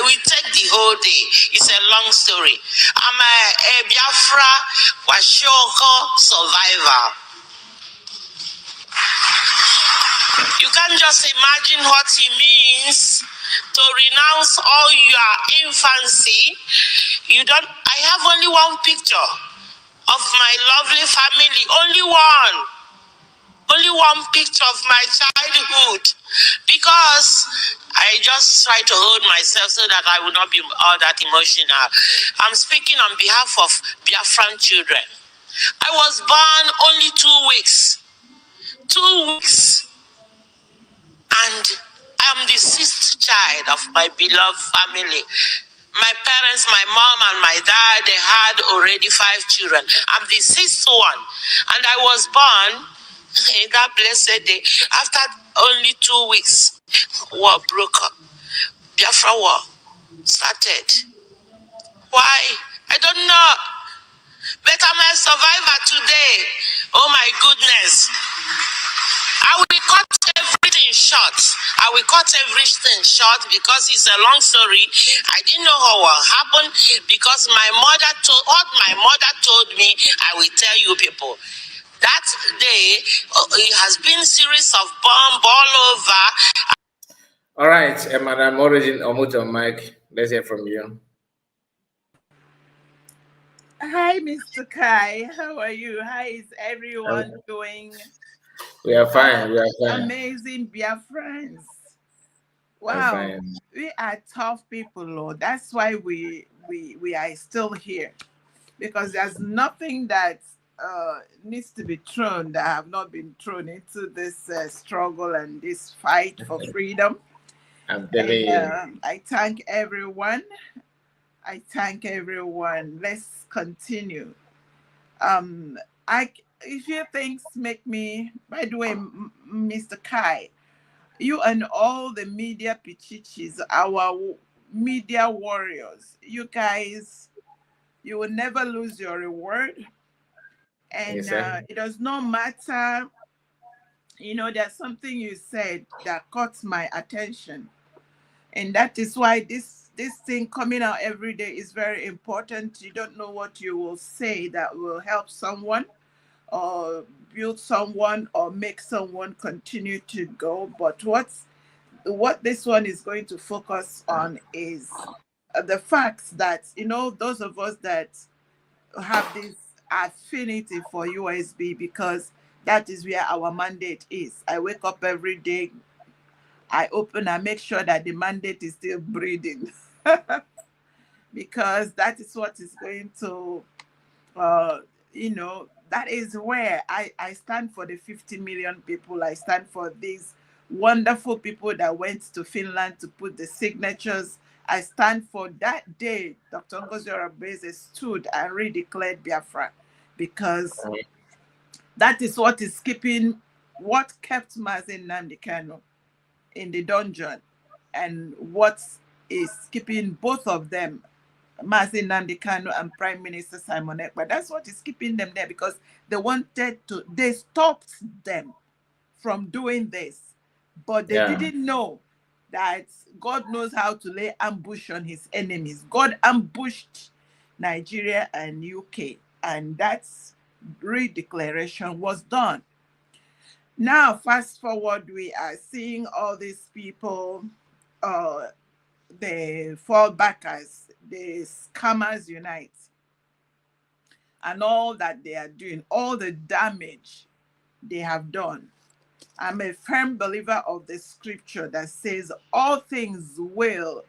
We take the whole day. It's a long story. I'm a Biafra Washoko survivor. You can't just imagine what it means to renounce all your infancy. I have only one picture of my lovely family. Only one picture of my childhood. Because I just try to hold myself so that I will not be all that emotional. I'm speaking on behalf of Biafran children. I was born only 2 weeks. 2 weeks. And I'm the 6th child of my beloved family. My parents, my mom and my dad, they had already 5 children. I'm the 6th one. And I was born in that blessed day. After only 2 weeks, war broke up. Biafra war started. Why? I don't know. But I'm a survivor today. Oh my goodness. I will cut everything short. Because it's a long story. I didn't know how it happened because what my mother told me, I will tell you people. That day, it has been a series of bombs all over. All right, Madam Origin, Omuto Mike, let's hear from you. Hi, Mr. Kai. How are you? How is everyone doing? We are fine. We are fine. Amazing Biafrans. I'm Wow, fine. we are tough people, Lord. That's why we are still here, because there's nothing that needs to be thrown that have not been thrown into this struggle and this fight for freedom. I'm telling And you. I thank everyone. I thank everyone. Let's continue. Um, I a few things make me. By the way, Mr. Kai, you and all the media pichichis, our media warriors, you guys, you will never lose your reward. And Yes, sir. it does not matter. There's something you said that caught my attention, and that is why this thing coming out every day is very important. You don't know what you will say that will help someone or build someone or make someone continue to go. But what this one is going to focus on is the fact that those of us that have this affinity for USB, because that is where our mandate is. I wake up every day, I open, I make sure that the mandate is still breathing, because that is what is going to, that is where I stand for the 50 million people. I stand for these wonderful people that went to Finland to put the signatures. I stand for that day Dr. Ngozi Orebeze stood and redeclared Biafra, because that is what kept Mazi Nnamdi Kanu in the dungeon, and what is keeping both of them, Mazi Nnamdi Kanu and Prime Minister Simon Ekpa. That's what is keeping them there, because they stopped them from doing this, but they Yeah. didn't know that God knows how to lay ambush on his enemies. God ambushed Nigeria and UK, and that's redeclaration was done. Now, fast forward, we are seeing all these people, the fallbackers, the scammers unite, and all that they are doing, all the damage they have done. I'm a firm believer of the scripture that says all things will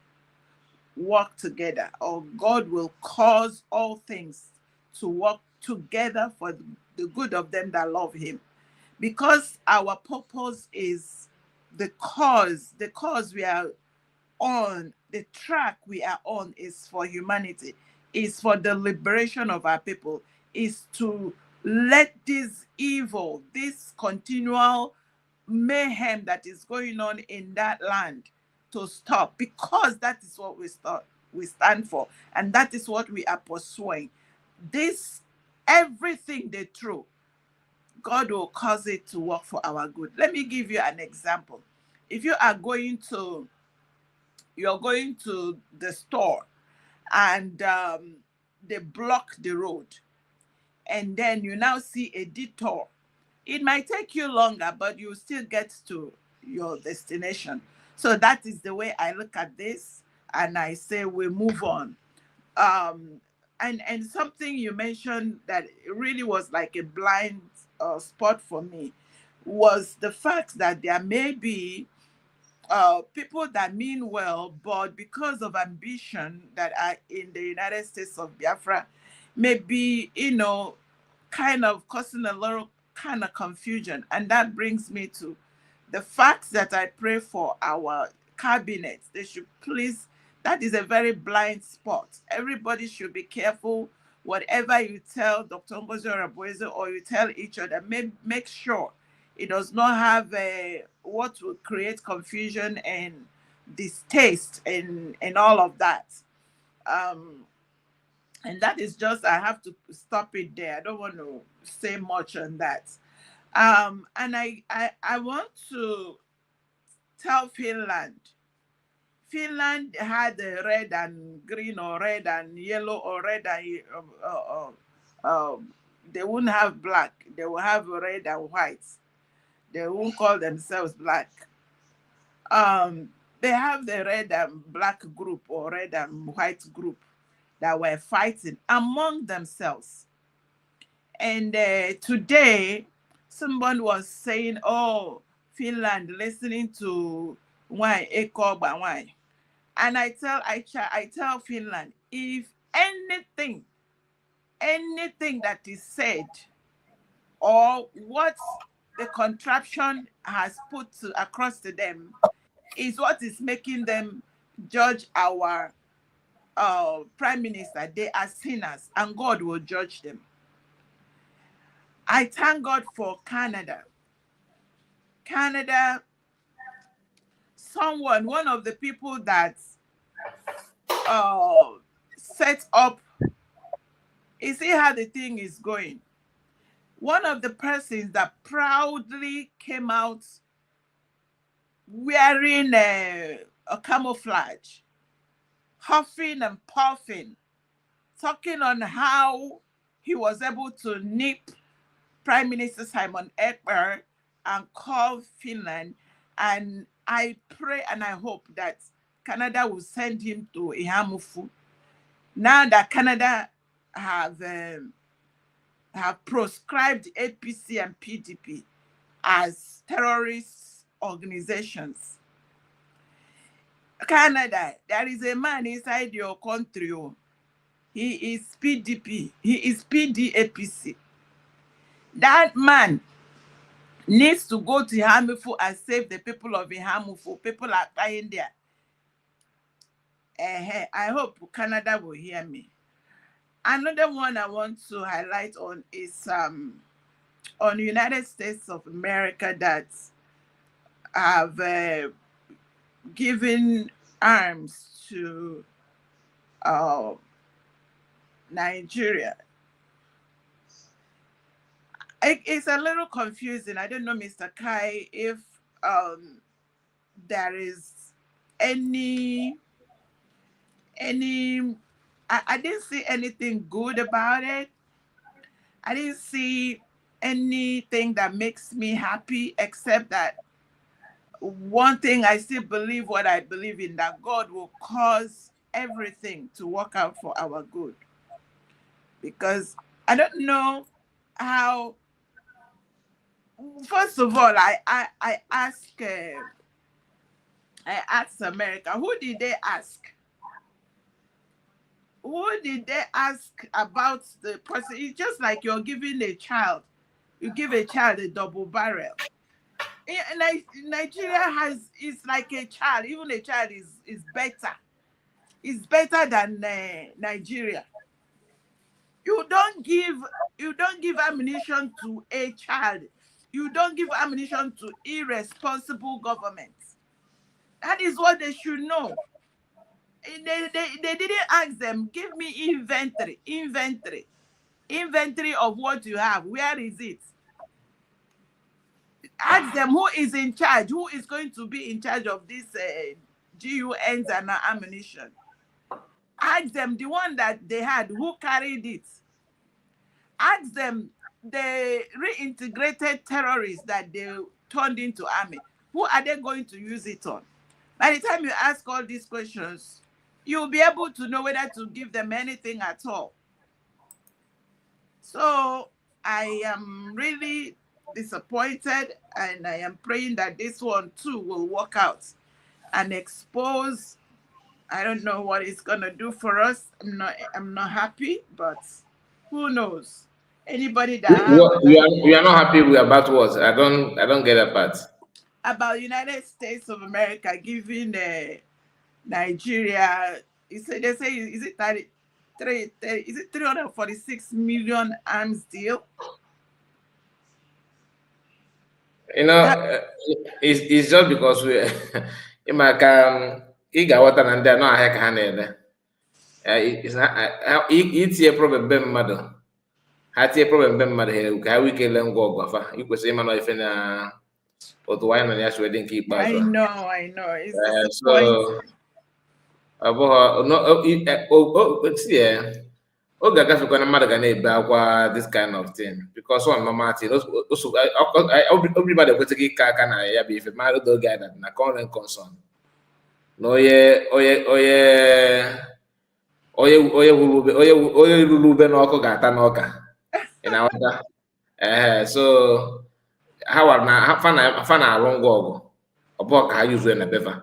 work together, or God will cause all things to work together for the good of them that love him. Because our purpose is the cause we are on, the track we are on is for humanity, is for the liberation of our people, is to let this evil, this continual mayhem that is going on in that land to stop, because that is what we stand for, and that is what we are pursuing. This, everything they throw, God will cause it to work for our good. Let me give you an example. If you're going to the store, and they block the road, and then you now see a detour, it might take you longer, but you still get to your destination. So that is the way I look at this, and I say we move on. And something you mentioned that really was like a blind spot for me was the fact that there may be people that mean well, but because of ambition that are in the United States of Biafra, maybe, kind of causing a little kind of confusion. And that brings me to the fact that I pray for our cabinet. They should please, that is a very blind spot. Everybody should be careful. Whatever you tell Dr. Ngozi Orebeze or you tell each other, make sure it does not have what will create confusion and distaste and all of that. And that is just, I have to stop it there. I don't want to say much on that. And I want to tell Finland. Finland had a red and green, or red and yellow, or red and they wouldn't have black. They will have red and white. They won't call themselves black. They have the red and black group, or red and white group, that were fighting among themselves. And today, someone was saying, oh, Finland listening to Why ekoba why? And I tell Finland, if anything that is said or what the contraption has put across to them is what is making them judge our prime minister, they are sinners and God will judge them. I thank God for Canada. One of the people that set up, you see how the thing is going. One of the persons that proudly came out wearing a camouflage, huffing and puffing, talking on how he was able to nip Prime Minister Simon Ekberg and call Finland. And I pray and I hope that Canada will send him to Ihamufu. Now that Canada have proscribed APC and PDP as terrorist organizations. Canada, there is a man inside your country. He is PDP. He is PDAPC. That man needs to go to Ihamufu and save the people of Ihamufu. People are dying there. I hope Canada will hear me. Another one I want to highlight on is on United States of America that have given arms to Nigeria. It's a little confusing. I don't know, Mr. Kai, if there is any I didn't see anything good about it. I didn't see anything that makes me happy, except that one thing I still believe what I believe in, that God will cause everything to work out for our good. Because I don't know how. First of all, I asked America, who did they ask? Who did they ask about the person? It's just like you're giving a child, you give a child a double barrel. Nigeria is like a child. Even a child is better. It's better than Nigeria. You don't give ammunition to a child. You don't give ammunition to irresponsible governments. That is what they should know. They didn't ask them, give me inventory of what you have. Where is it? Ask them who is in charge, who is going to be in charge of this GUNs and ammunition. Ask them the one that they had, who carried it. Ask them the reintegrated terrorists that they turned into army. Who are they going to use it on? By the time you ask all these questions, you'll be able to know whether to give them anything at all. So I am really disappointed, and I am praying that this one too will work out and expose. I don't know what it's gonna do for us. I'm not happy, but who knows? Anybody that you are not happy with about what? I don't get that part. About United States of America giving Nigeria, they say is it 346 million arms deal? You know, it's just because we got water and they're not a heck handed. It's a problem, Ben Mother. Had a problem, Ben Mother here. We can learn go over. You could say, man, if in but why not? Yes, we didn't keep I know. It's so, no, yeah. Oga gafe kwa na mmadụ ga na-ebe akwa this kind of thing because one normal thing everybody ekwetaghị ike aka na ya bụ ife mmadụ oge a na current concern na onye ruru ube n'ọkụ ga-ata n'ọka so ha na-alụ ngwa ọgụ ọbụ ka ha yuzu na befa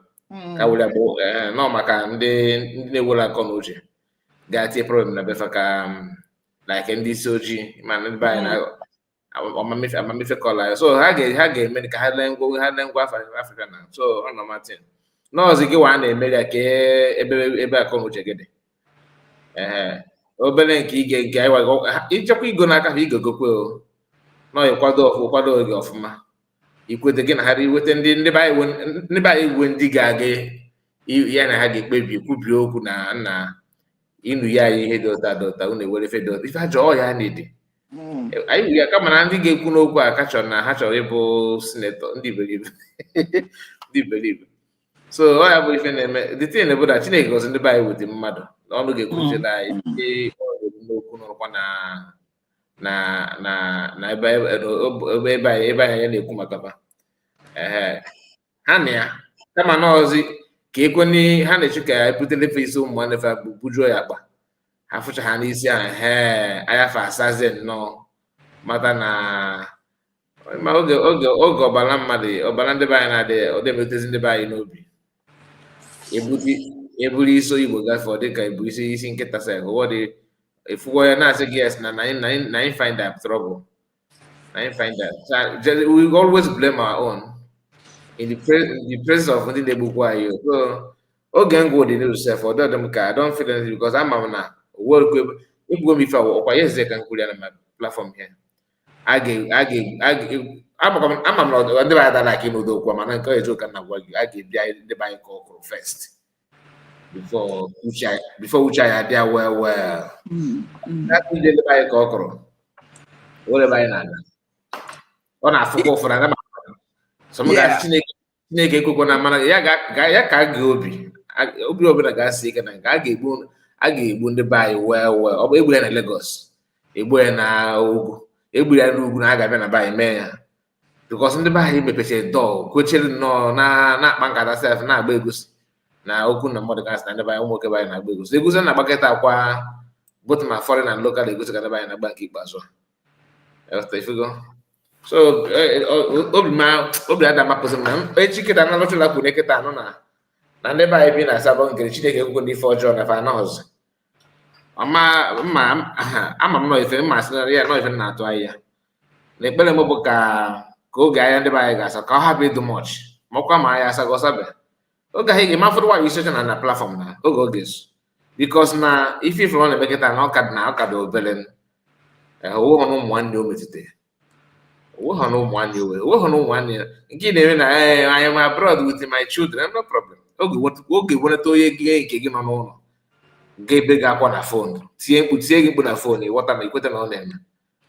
ka were bụ nọ maka ndị na-ewere akọ na uche ga-atinye problem na befa ka like ndị isi ojii ma ndị be anyị na amamife kọla ya so ha ga-eme ka ha lee ngwa Afrịka na so ọ nọ Martin nọọsụ gị wa na-eme ya ka ebe akọ na uche gị dị obere nke ige nke ịchekwa igo n'aka ha igogokwe nọ ịkwado oge ọfụma ikwete gị na ha iweta ndị be anyị iwe ndị ga-aga ya na ha ga-ekpebi kwubie okwu na ịnụ ya ihe dị ụta unu ewere fe dị ụta ife ajọ ọhịa na-ede anyị ya kama na ndị ga-ekwu n'okwu a ka chọrọ na ha chọrọ ịbụ sinetọ ndị iberibe so ọ ya bụ ife na-eme dịtin bụ na Chineke gozi ndị be anyị wete mmadụ na ọnụ ga-ekwuchila anyị n'okwu n'ọkwa na ebe anyị na-ekwu maka ha na ya kama n'ọzi ka ekweni ha na-eche ka ya butere fe isi ụmụ nwanne fe bujuo ya akpa ha fụcha ha n'isi ahụ anya fa asazie nnọọ mata na ma oge ọbara mmadụ ọbara ndị be anyị na-adị ọdịmetezi ndị be anyị n'obi eburu isi Igbo gafee ọ dịka ebu isi nkịta sef ụwọdị efugo ya na-asị gị yes na anyị find that trouble we always blame our own in the presence of ndị na-egbukwa anyị so oge ngwa dị n'elu sef ọ dọdọ m ka I don't feel anything because ama m na ebugo m ife ọkwa ya eze ka m kwuru ya na my platform here ama m na ndị be anyị dara aka ịnụdo okwu mana nke eji ụka na gwa gị a ga-ebia ndị be anyị ka ọkụrụ first before uche anyị adịa well ndị be anyị ka ọkụrụ were be anyị na-aga ọ na-afụkwa ụfọdụ aga sọmga Chineke ekwekwa na mana ya ka a ga-obi ọbụla ga-asị ike na nke a ga-egbu ndị be anyị well ọ bụ egbu ya na Lagos egbu ya na Ogu egbu ya n'ugwu na a ga-abịa na be anyị mee ya because ndị be anyị mepechara dọọ kwechere nnọọ na-akpa nkata sef na-agba egosi na okwu na mmadụ gasị na ndị be anyị ụmụ nwoke be anyị na-agba egosi na-agbakọta akwa both ma foreign and local egosi ka ndị be anyị na-agba nke ikpeazụ so obi ada mapụzi m na echi kịta na lọchụla kwuru ekịta anụ na ndị be anyị bi na Asaba nkiri Chineke ekwukwo ndị ife ọjọọ na fa anọghọzi ama m nọife mma sị ya nọife na-atụ ahịa na ekpere m bụ ka oge ahịa ndị be anyị ga-asa ka ọ hapụ ịdụ mọch makwa ma ahịa asaga ọsabe oge ahịa ga-eme afọdụ nwaanyị isocha na platfọm na oge so bikos na ife ọ na-emekịta na ọka dị obere owe ụmụ nwanne o metụta owe ụmụ nwanne nke na-eme na I am abroad with my children no problem oge weneta onye gị nke gị nọ n'ụlọ ga ebe ga-akwa na fon tie gị mkpu na fon ịghọta na ikweta na ọ na-eme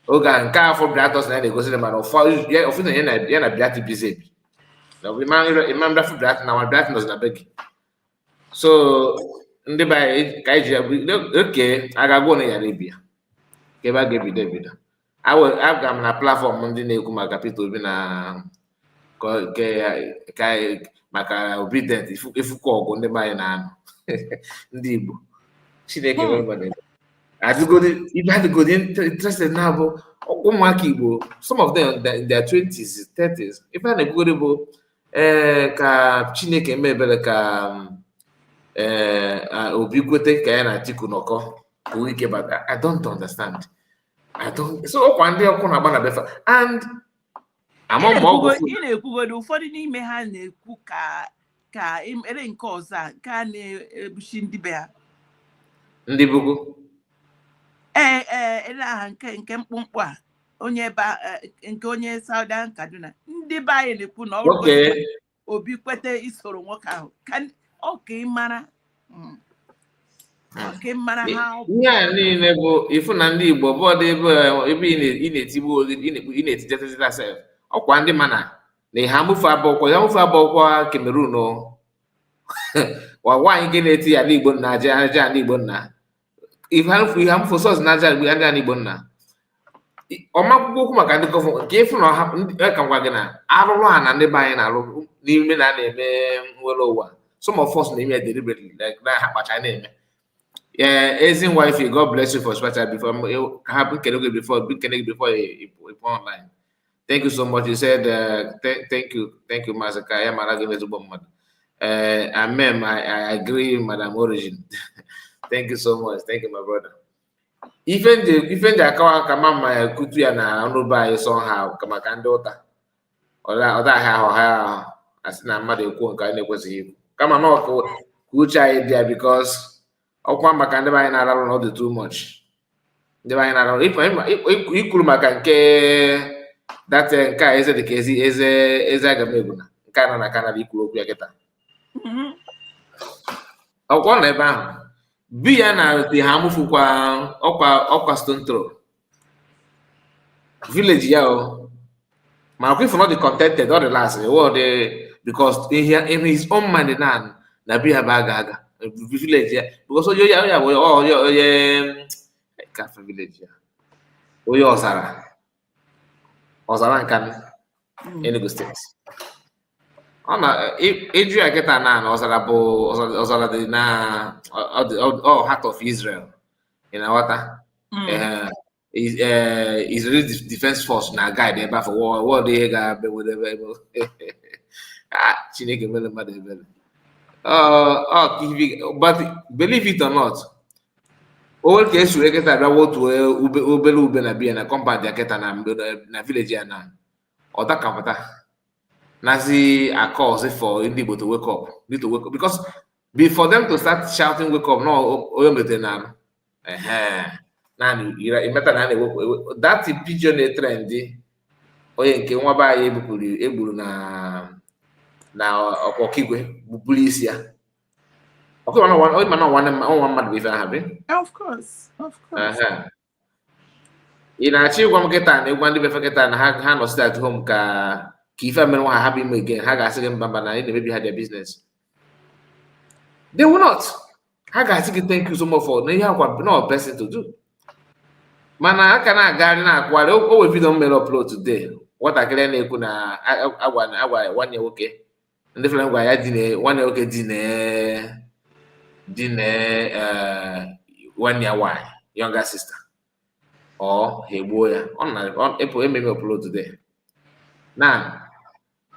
oge a nke afọ Biatos na ya na-egosi mana ọfụ na ya na Biat bizi ebi ịma mbiafụ Biat na nwa Biat nọzi na be gị so ndị be anyị ka anyị ji oke agagwọ na yara ebi ya ka ebe a ga-ebido aga m na platfọm ndị na-ekwu maka Peter Obi na maka obedient ifukọ ọgụ ndị be anyị na-anụ ndị Igbo Chineke adịgodi interested na bụ ụmụaka Igbo some of them in their 20s 30s ife a na-ekwugori bụ ka Chineke mebere ka Obi kwete ka ya na Atiku nọkọ ka ike bata I don't understand so ọkwa ndị ọkụ na-agba na befa and ị na-ekwugodi ụfọdụ n'ime ha na-ekwu ka ere nke ọzọ a nke a na-ebuchi ndị be ha ndị bugu ele aha nke mkpụmkpụ a onye nke onye Southern Kaduna ndị be anyị na-ekwu na ọrụ Obi kwete isoro nwoke ahụ ka ị mara ha ihe a niile bụ ifu na ndị Igbo bọọdụ ebe ị na-etigbu ị na-etijeta sef ọkwa ndị mana na ihe amụfe abụọkwa Cameroon nwaanyị nke na-eti ya n'Igbo nna aja n'Igbo nna ihe amụfe sos na aja ndị Igbo nna ọmakwụkwọ okwu maka ndị gọvanọ nke ịfụ na ka ngwa gị na arụrụ ha na ndị be anyị na-arụ n'ime na na-eme nwere ụwa some of us na-eme deliberately na ha kpacha na-eme ezi wife God bless you for special before ka ha nkene gị before you online Thank you so much. You said thank you, Masaka. Ma'am, I agree, Madam Origin. Thank you so much. Thank you, my brother. Even the akawa kama ma kutu ya na onuba ya somehow kama kandota. Oda ha asina mmadụ ekwu nke anyị na-ekwesịghị ikwu. Kama na ọkụ uche anyị dị because ọkwa maka ndị anyị na-ararụ na ọ dị too much. Ndị anyị na-ararụ ikwuru maka nke data nke a eze dị ka eze aga m egwu na nke a nọ na Canada ikwuru okwu ya kịta. Ọkwa na ebe ahụ bi ya na ti ha mụfukwa ọkwa stone throw village ya o ma if not the contented or the last because in his own mind na bi ha ba aga village ya because cafe village ya oyo ọzara nkan Enugu State ọ na eju ya kịta na ọzara dị na heart of Israel in water Israeli Defense Force na guide ebe afọ war dị ga be whatever Chineke mere mmadụ ebere but believe it or not o ka esure kịta bịa wotu obere ube na bia na compound ya kịta na village ya na ọdakapụta Nazi are cause for Igbo to wake up. Need to wake up because before them to start shouting "wake up," no, that pigeon trendy. Nke nwa ba ya egburu na ọkọkigwe bụ police ya. Okay, one mad with Of course. Ị na-achị gwa m kịta na ịgwa ndị befe kịta na ha nọ stay at home ka if I mean what happened again, Haga second Bambana in maybe had their business. They will not. Haga thank you so much for no person to do. Mana I cannot garden acquire if you don't mail upload today. What I can kuna I 1 year okay. And different way I didn't 1 year okay dinner 1 year why younger sister. Or hey boy on April maybe upload today. Now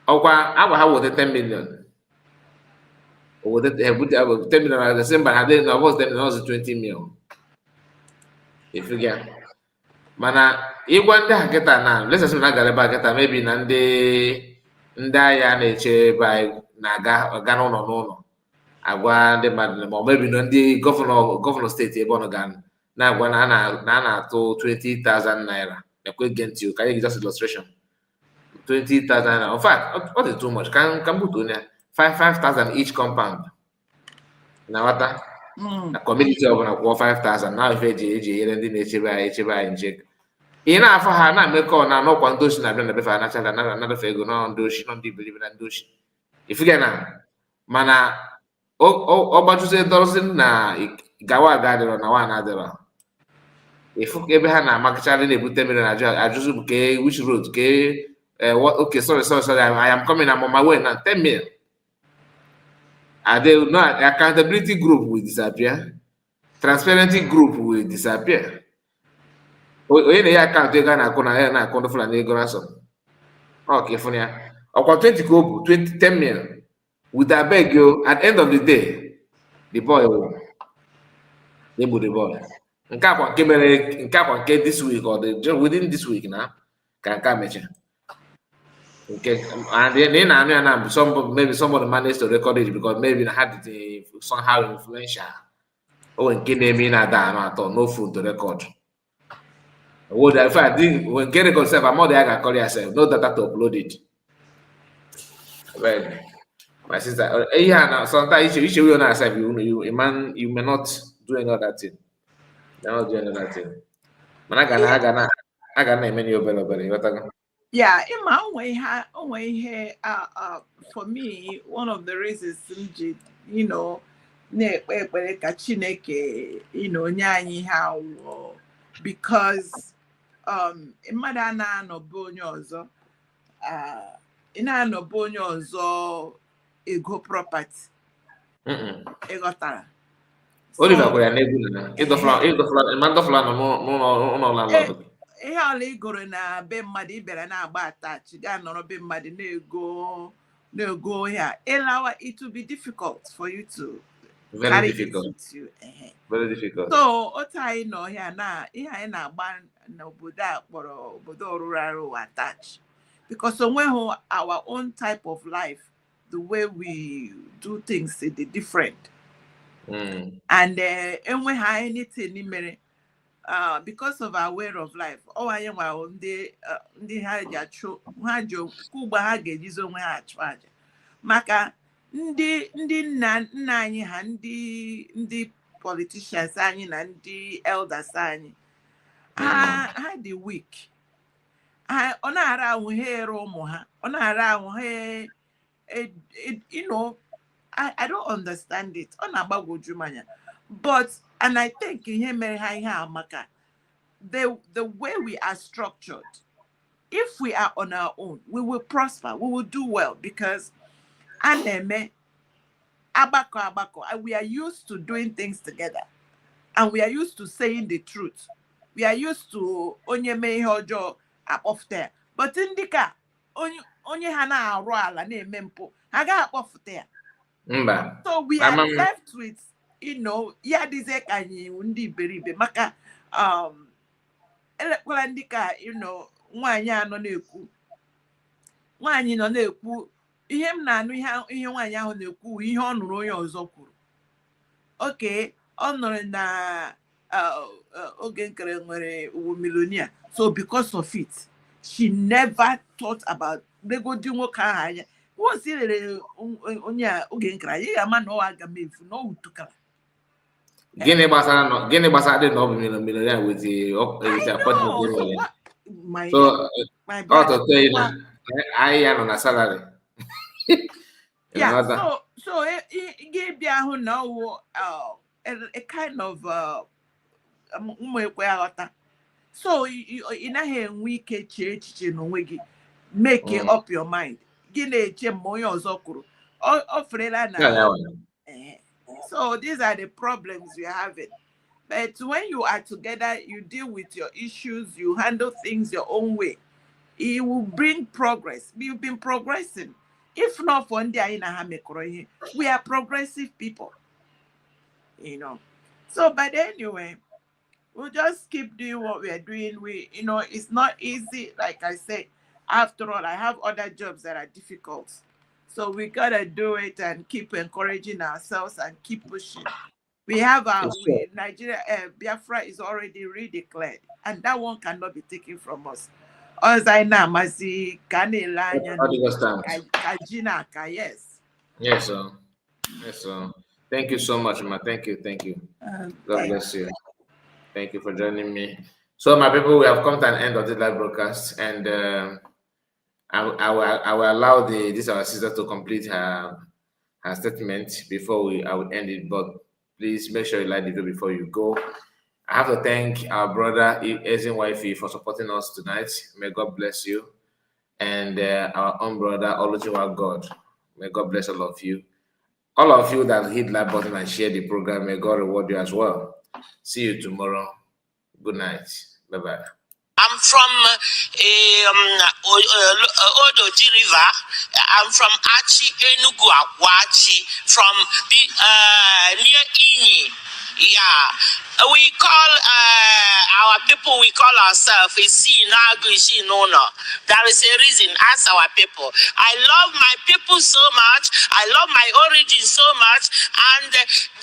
ọkwa agwa ha wote 10 million wote 10 million at the same time had na was 10 million 20 million if you get mana ịgwa ndị ha kịta na let's assume na gara ebe kịta maybe na ndị agha na-eche ebe na-aga n'ụlọ agwa ndị mmadụ ma maybe na ndị gọvanọ steeti ebe ọ ga na-agwa na a na-atụ 20,000 naira ekwe genti ka anyị just illustration 20,000. In fact, what is too much? Can put on 5,000 each compound. Now what? A community of 5,000. Now if you and the check. Ina for her na make on no quantos na been the financial another figure no do she not believe in do she. If you get na mana but you say dozen na gawa garden na one other. If you ever had a market challenge, they put them in a just okay, which road okay. Okay, sorry. I am coming. I'm on my way now. 10 million. And they will not. Accountability group will disappear. Transparency group will disappear. When you account, you're gonna account for an ignorance. Okay, for now. Or 10 million. With that beg you, at the end of the day, the boy will. They will the boy. In cap this week or within this week now. Can come mention. Okay, and then maybe somebody managed to record it because maybe I had it somehow influential. Oh, and get me na that no food to record. What if I did when get record self, I'm not there. I can call yourself. No data to upload it. Well, my sister, yeah, now sometimes you should know yourself. You may not do any other thing. You're not doing another thing. Man, I gonna many over. Yeah, in my own way here, for me, one of the reasons, you know, because in Madana no bonyozo, in no bonyozo, ego property. Egotara. Oliver, we are neighbor. If the flan, no landlord. ihe ọla igoro na be mmadụ ịbịara na-agba attach ga nọrọ be mmadụ na-ego ihe a ịlawa, it will be difficult for you to Very carry it difficult. with you. Very difficult. So otu anyị nọ here na ihe anyị na-agba n'obodo a kpọrọ obodo ọrụrụ attach, because onweghị our own type of life, the way we do things is different. And enweghị anything mere because of our way of life. Oh, I am ndị ha ji achụ ha ji ugbo ha ga-ejizi onwe ha achụ aja maka ndị nna anyị ha ndị politicians anyị na ndị elders anyị ha dị weak. Ọ na-ara ahụ ha ere ụmụ ha, ọ na-ara ahụ ha I don't understand it. Ọ na-agbagwoju m anya. But and I think ihe mere ha ihe a maka the way we are structured, if we are on our own, we will prosper, we will do well, because aneme abako, we are used to doing things together, and we are used to saying the truth. We are used to onye me ihe ọjọọ akpọfute. But ndika onye ha na-arụ ala na-eme mpụ ha ga-akpọfute ya. So we are left with, ya dize ka anyị ndị iberibe maka elekwala ndị ka nwaanyị anọ na-ekwu, nwaanyị nọ na-ekwu ihe m na-anụ ihe nwaanyị ahụ na-ekwu ihe ọ nụrụ onye ọzọ kwuru. Okay, ọ nụrụ na oge nkere nwere uwe milonia, so because of it she never thought about legodi nwoke ahụ anya wosi lere onye oge nkere anyị ga-ama na ọ aga m efu na ọ utukara. Gịnị gbasara dị na ọ bụ milonia with appointment? So to tell you na I am on a salary. Yeah, so give bịa ahụ na a kind of so ị naghị enwe ike chee echiche n'onwe gị, make up your mind. Gị na-eche ma onye ọzọ kwuru ọ ferela na. So these are the problems we're having. But when you are together, you deal with your issues, you handle things your own way. It will bring progress. We've been progressing. If not for India, we are progressive people. So, but anyway, we'll just keep doing what we are doing. It's not easy. Like I say, after all, I have other jobs that are difficult. So we gotta do it and keep encouraging ourselves and keep pushing. We have Nigeria, Biafra is already redeclared, and that one cannot be taken from us. Yes. Yes, sir. Yes, sir. Thank you so much, ma. Thank you. God bless you. Thank you for joining me. So, my people, we have come to an end of the live broadcast, and I will allow this our sister to complete her statement before I will end it. But please make sure you like the video before you go. I have to thank our brother Ezin Wifey for supporting us tonight. May God bless you, and our own brother Oluchiwa God. May God bless all of you. All of you that hit that button and share the program, may God reward you as well. See you tomorrow. Good night. Bye-bye. I'm from Odoji River. I'm from Achi, Enugu, Awachi, from near Inyi. Yeah, we call our people, we call ourselves There is a reason, ask our people. I love my people so much, I love my origin so much, and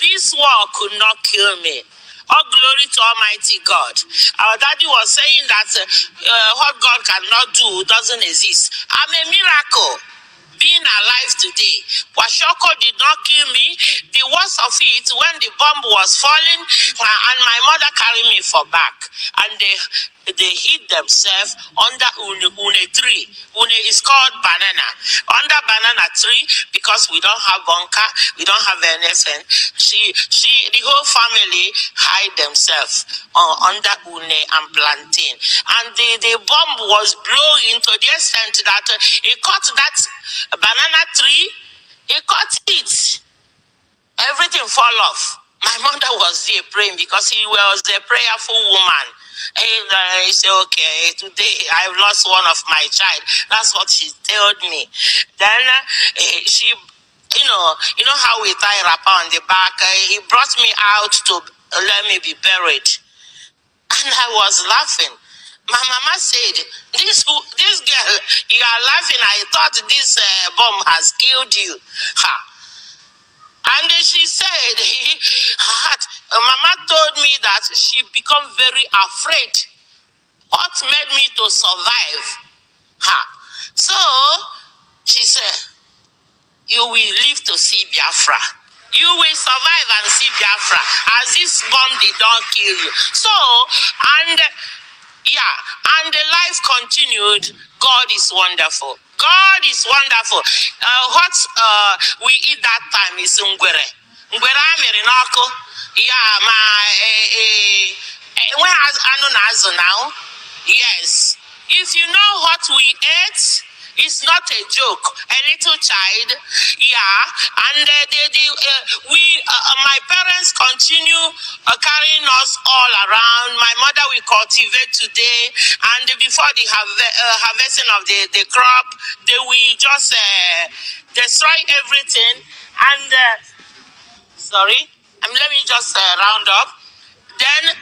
this war could not kill me. All glory to Almighty God. Our daddy was saying that what God cannot do doesn't exist. I'm a miracle. Being alive today. Washoko did not kill me. The worst of it, when the bomb was falling, and my mother carried me for back, and they hid themselves under une tree. Une is called banana. Under banana tree, because we don't have bunker, we don't have anything. The whole family hide themselves under une and plantain. And the bomb was blowing to the extent that it caught that banana tree, it caught it. Everything fall off. My mother was there praying because she was a prayerful woman. And he said, okay, today I've lost one of my child. That's what she told me. Then she, you know how we tie wrapper on the back. He brought me out to let me be buried. And I was laughing. My mama said, this girl, you are laughing. I thought this bomb has killed you. Ha. And she said, Mama told me that she become very afraid. What made me to survive? So she said, you will live to see Biafra. You will survive and see Biafra, as this bomb did not kill you. So, and the life continued. God is wonderful. God is wonderful. What we eat that time is ngwere. Ngwere amiri n'ọkụ. Yeah, when I now. Yes. If you know what we ate, it's not a joke. A little child, and my parents continue carrying us all around. My mother will cultivate today, and before the harvesting of the crop, they will just destroy everything. And let me just round up. Then,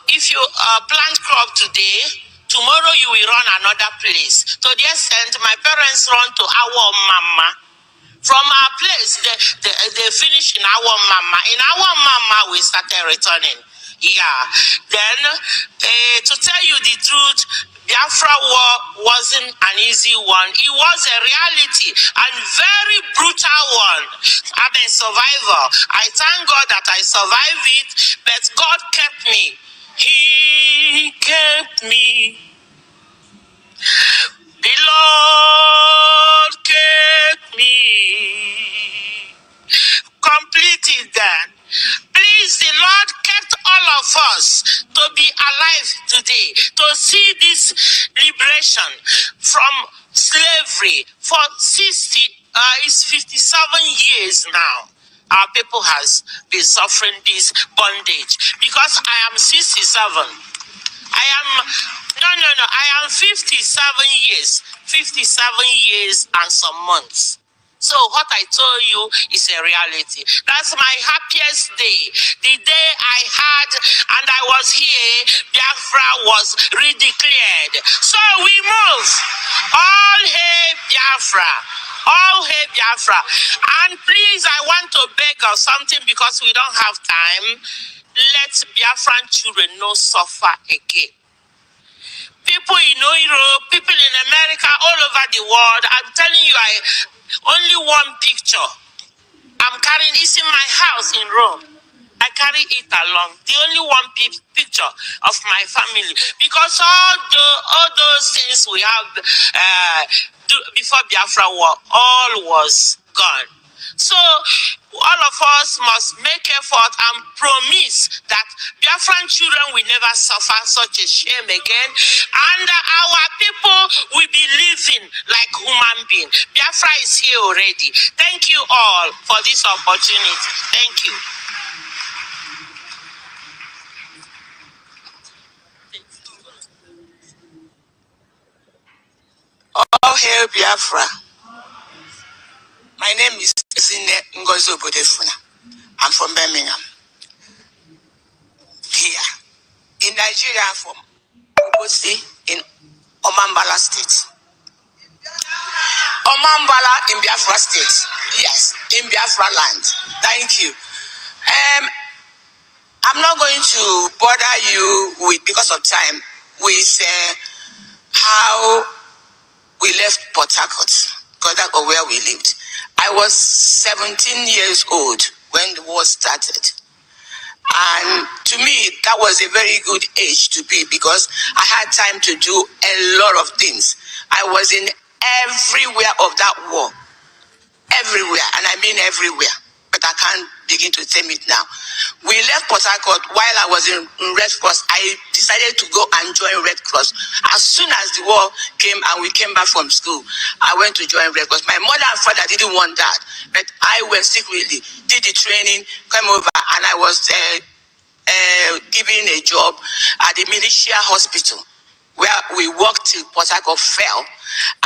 if you plant crop today, tomorrow you will run another place. To the extent my parents run to our mama. From our place, they finish in our mama. In our mama, we started returning. Then, to tell you the truth, Biafra war wasn't an easy one. It was a reality and very brutal one. I'm a survivor. I thank God that I survived it, but God kept me. He kept me. The Lord kept me. Completed that. Please, the Lord kept all of us to be alive today, to see this liberation from slavery for 57 years now. Our people has been suffering this bondage because I am 67. I am 57 years. 57 years and some months. So what I told you is a reality. That's my happiest day. The day I had and I was here, Biafra was redeclared. So we move. All hail Biafra. All hail Biafra. And please, I want to beg of something because we don't have time. Let Biafran children not suffer again. People in Europe, people in America, all over the world, I'm telling you, only one picture I'm carrying is in my house in Rome. I carry it along. The only one picture of my family. Because all those things we have before Biafra war, all was gone. So all of us must make effort and promise that Biafran children will never suffer such a shame again, and our people will be living like human beings. Biafra is here already. Thank you all for this opportunity. Thank you. All hail Biafra. My name is Ngozi Obodefuna. I'm from Birmingham. Here. In Nigeria, I'm from Obosi in Omambala State. Omambala in Biafra State. Yes, in Biafra land. Thank you. I'm not going to bother you with, because of time, with how we left Port Harcourt, because that's where we lived. I was 17 years old when the war started. And to me, that was a very good age to be, because I had time to do a lot of things. I was in everywhere of that war. Everywhere, and I mean everywhere. But I can't begin to name it now. We left Port Harcourt while I was in Red Cross. I decided to go and join Red Cross. As soon as the war came and we came back from school, I went to join Red Cross. My mother and father didn't want that, but I went secretly, did the training, came over and I was given a job at the Militia Hospital, where we worked till Port Harcourt fell,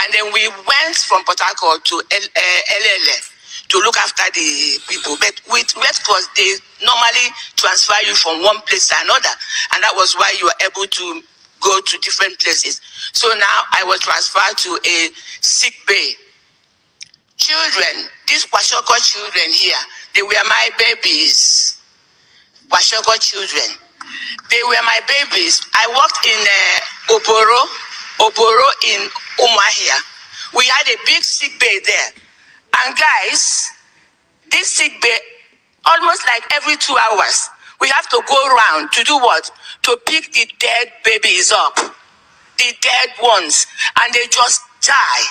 and then we went from Port Harcourt to LLF to look after the people. But with Red Cross, they normally transfer you from one place to another, and that was why you were able to go to different places. So now I was transferred to a sick bay. Children, these Kwashoko children here, they were my babies. Kwashoko children, they were my babies. I worked in Oboro in Umahia. We had a big sick bay there. And guys, this sick bay, almost like every 2 hours, we have to go around to do what? To pick the dead babies up, the dead ones, and they just die.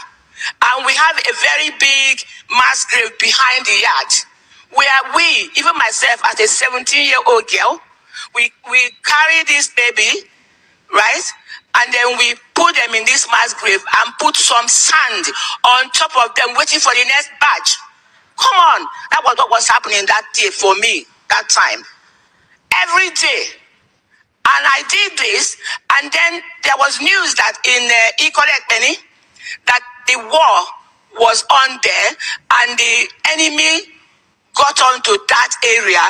And we have a very big mass grave behind the yard, where we, even myself as a 17-year-old girl, we carry this baby, right? And then we put them in this mass grave and put some sand on top of them, waiting for the next batch. Come on, that was what was happening that day for me, that time. Every day. And I did this, and then there was news that in Ikolekpeni, that the war was on there, and the enemy got onto that area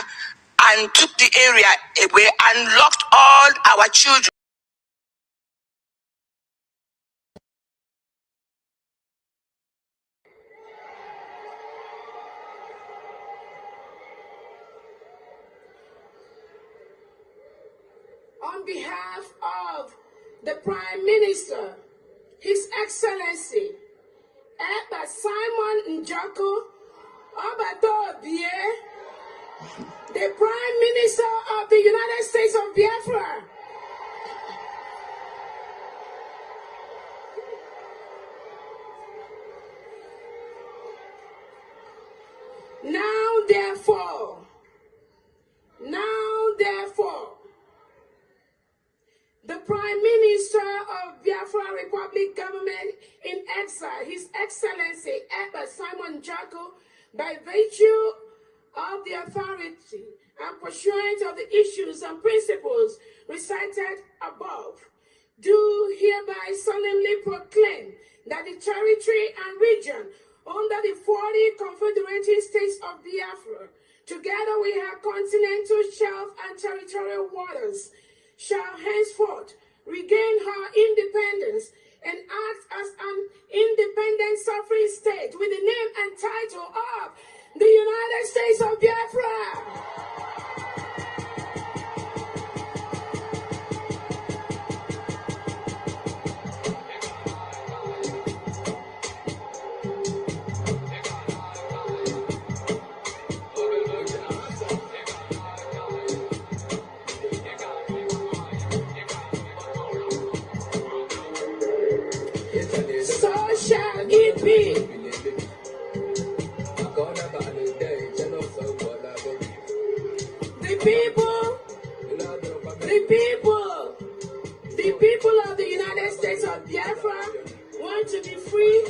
and took the area away and locked all our children. On behalf of the Prime Minister, His Excellency, Eba Simon Njoko Obadobie, the Prime Minister of the United States of Biafra, now therefore, the Prime Minister of Biafra Republic Government in exile, His Excellency Eba Simon Njoko, by virtue of the authority and pursuant of the issues and principles recited above, do hereby solemnly proclaim that the territory and region under the 40 Confederated States of Biafra, together with her continental shelf and territorial waters, shall henceforth regain her independence and act as an independent sovereign state with the name and title of the United States of Biafra. So shall it be. The people of the United States of Biafra want to be free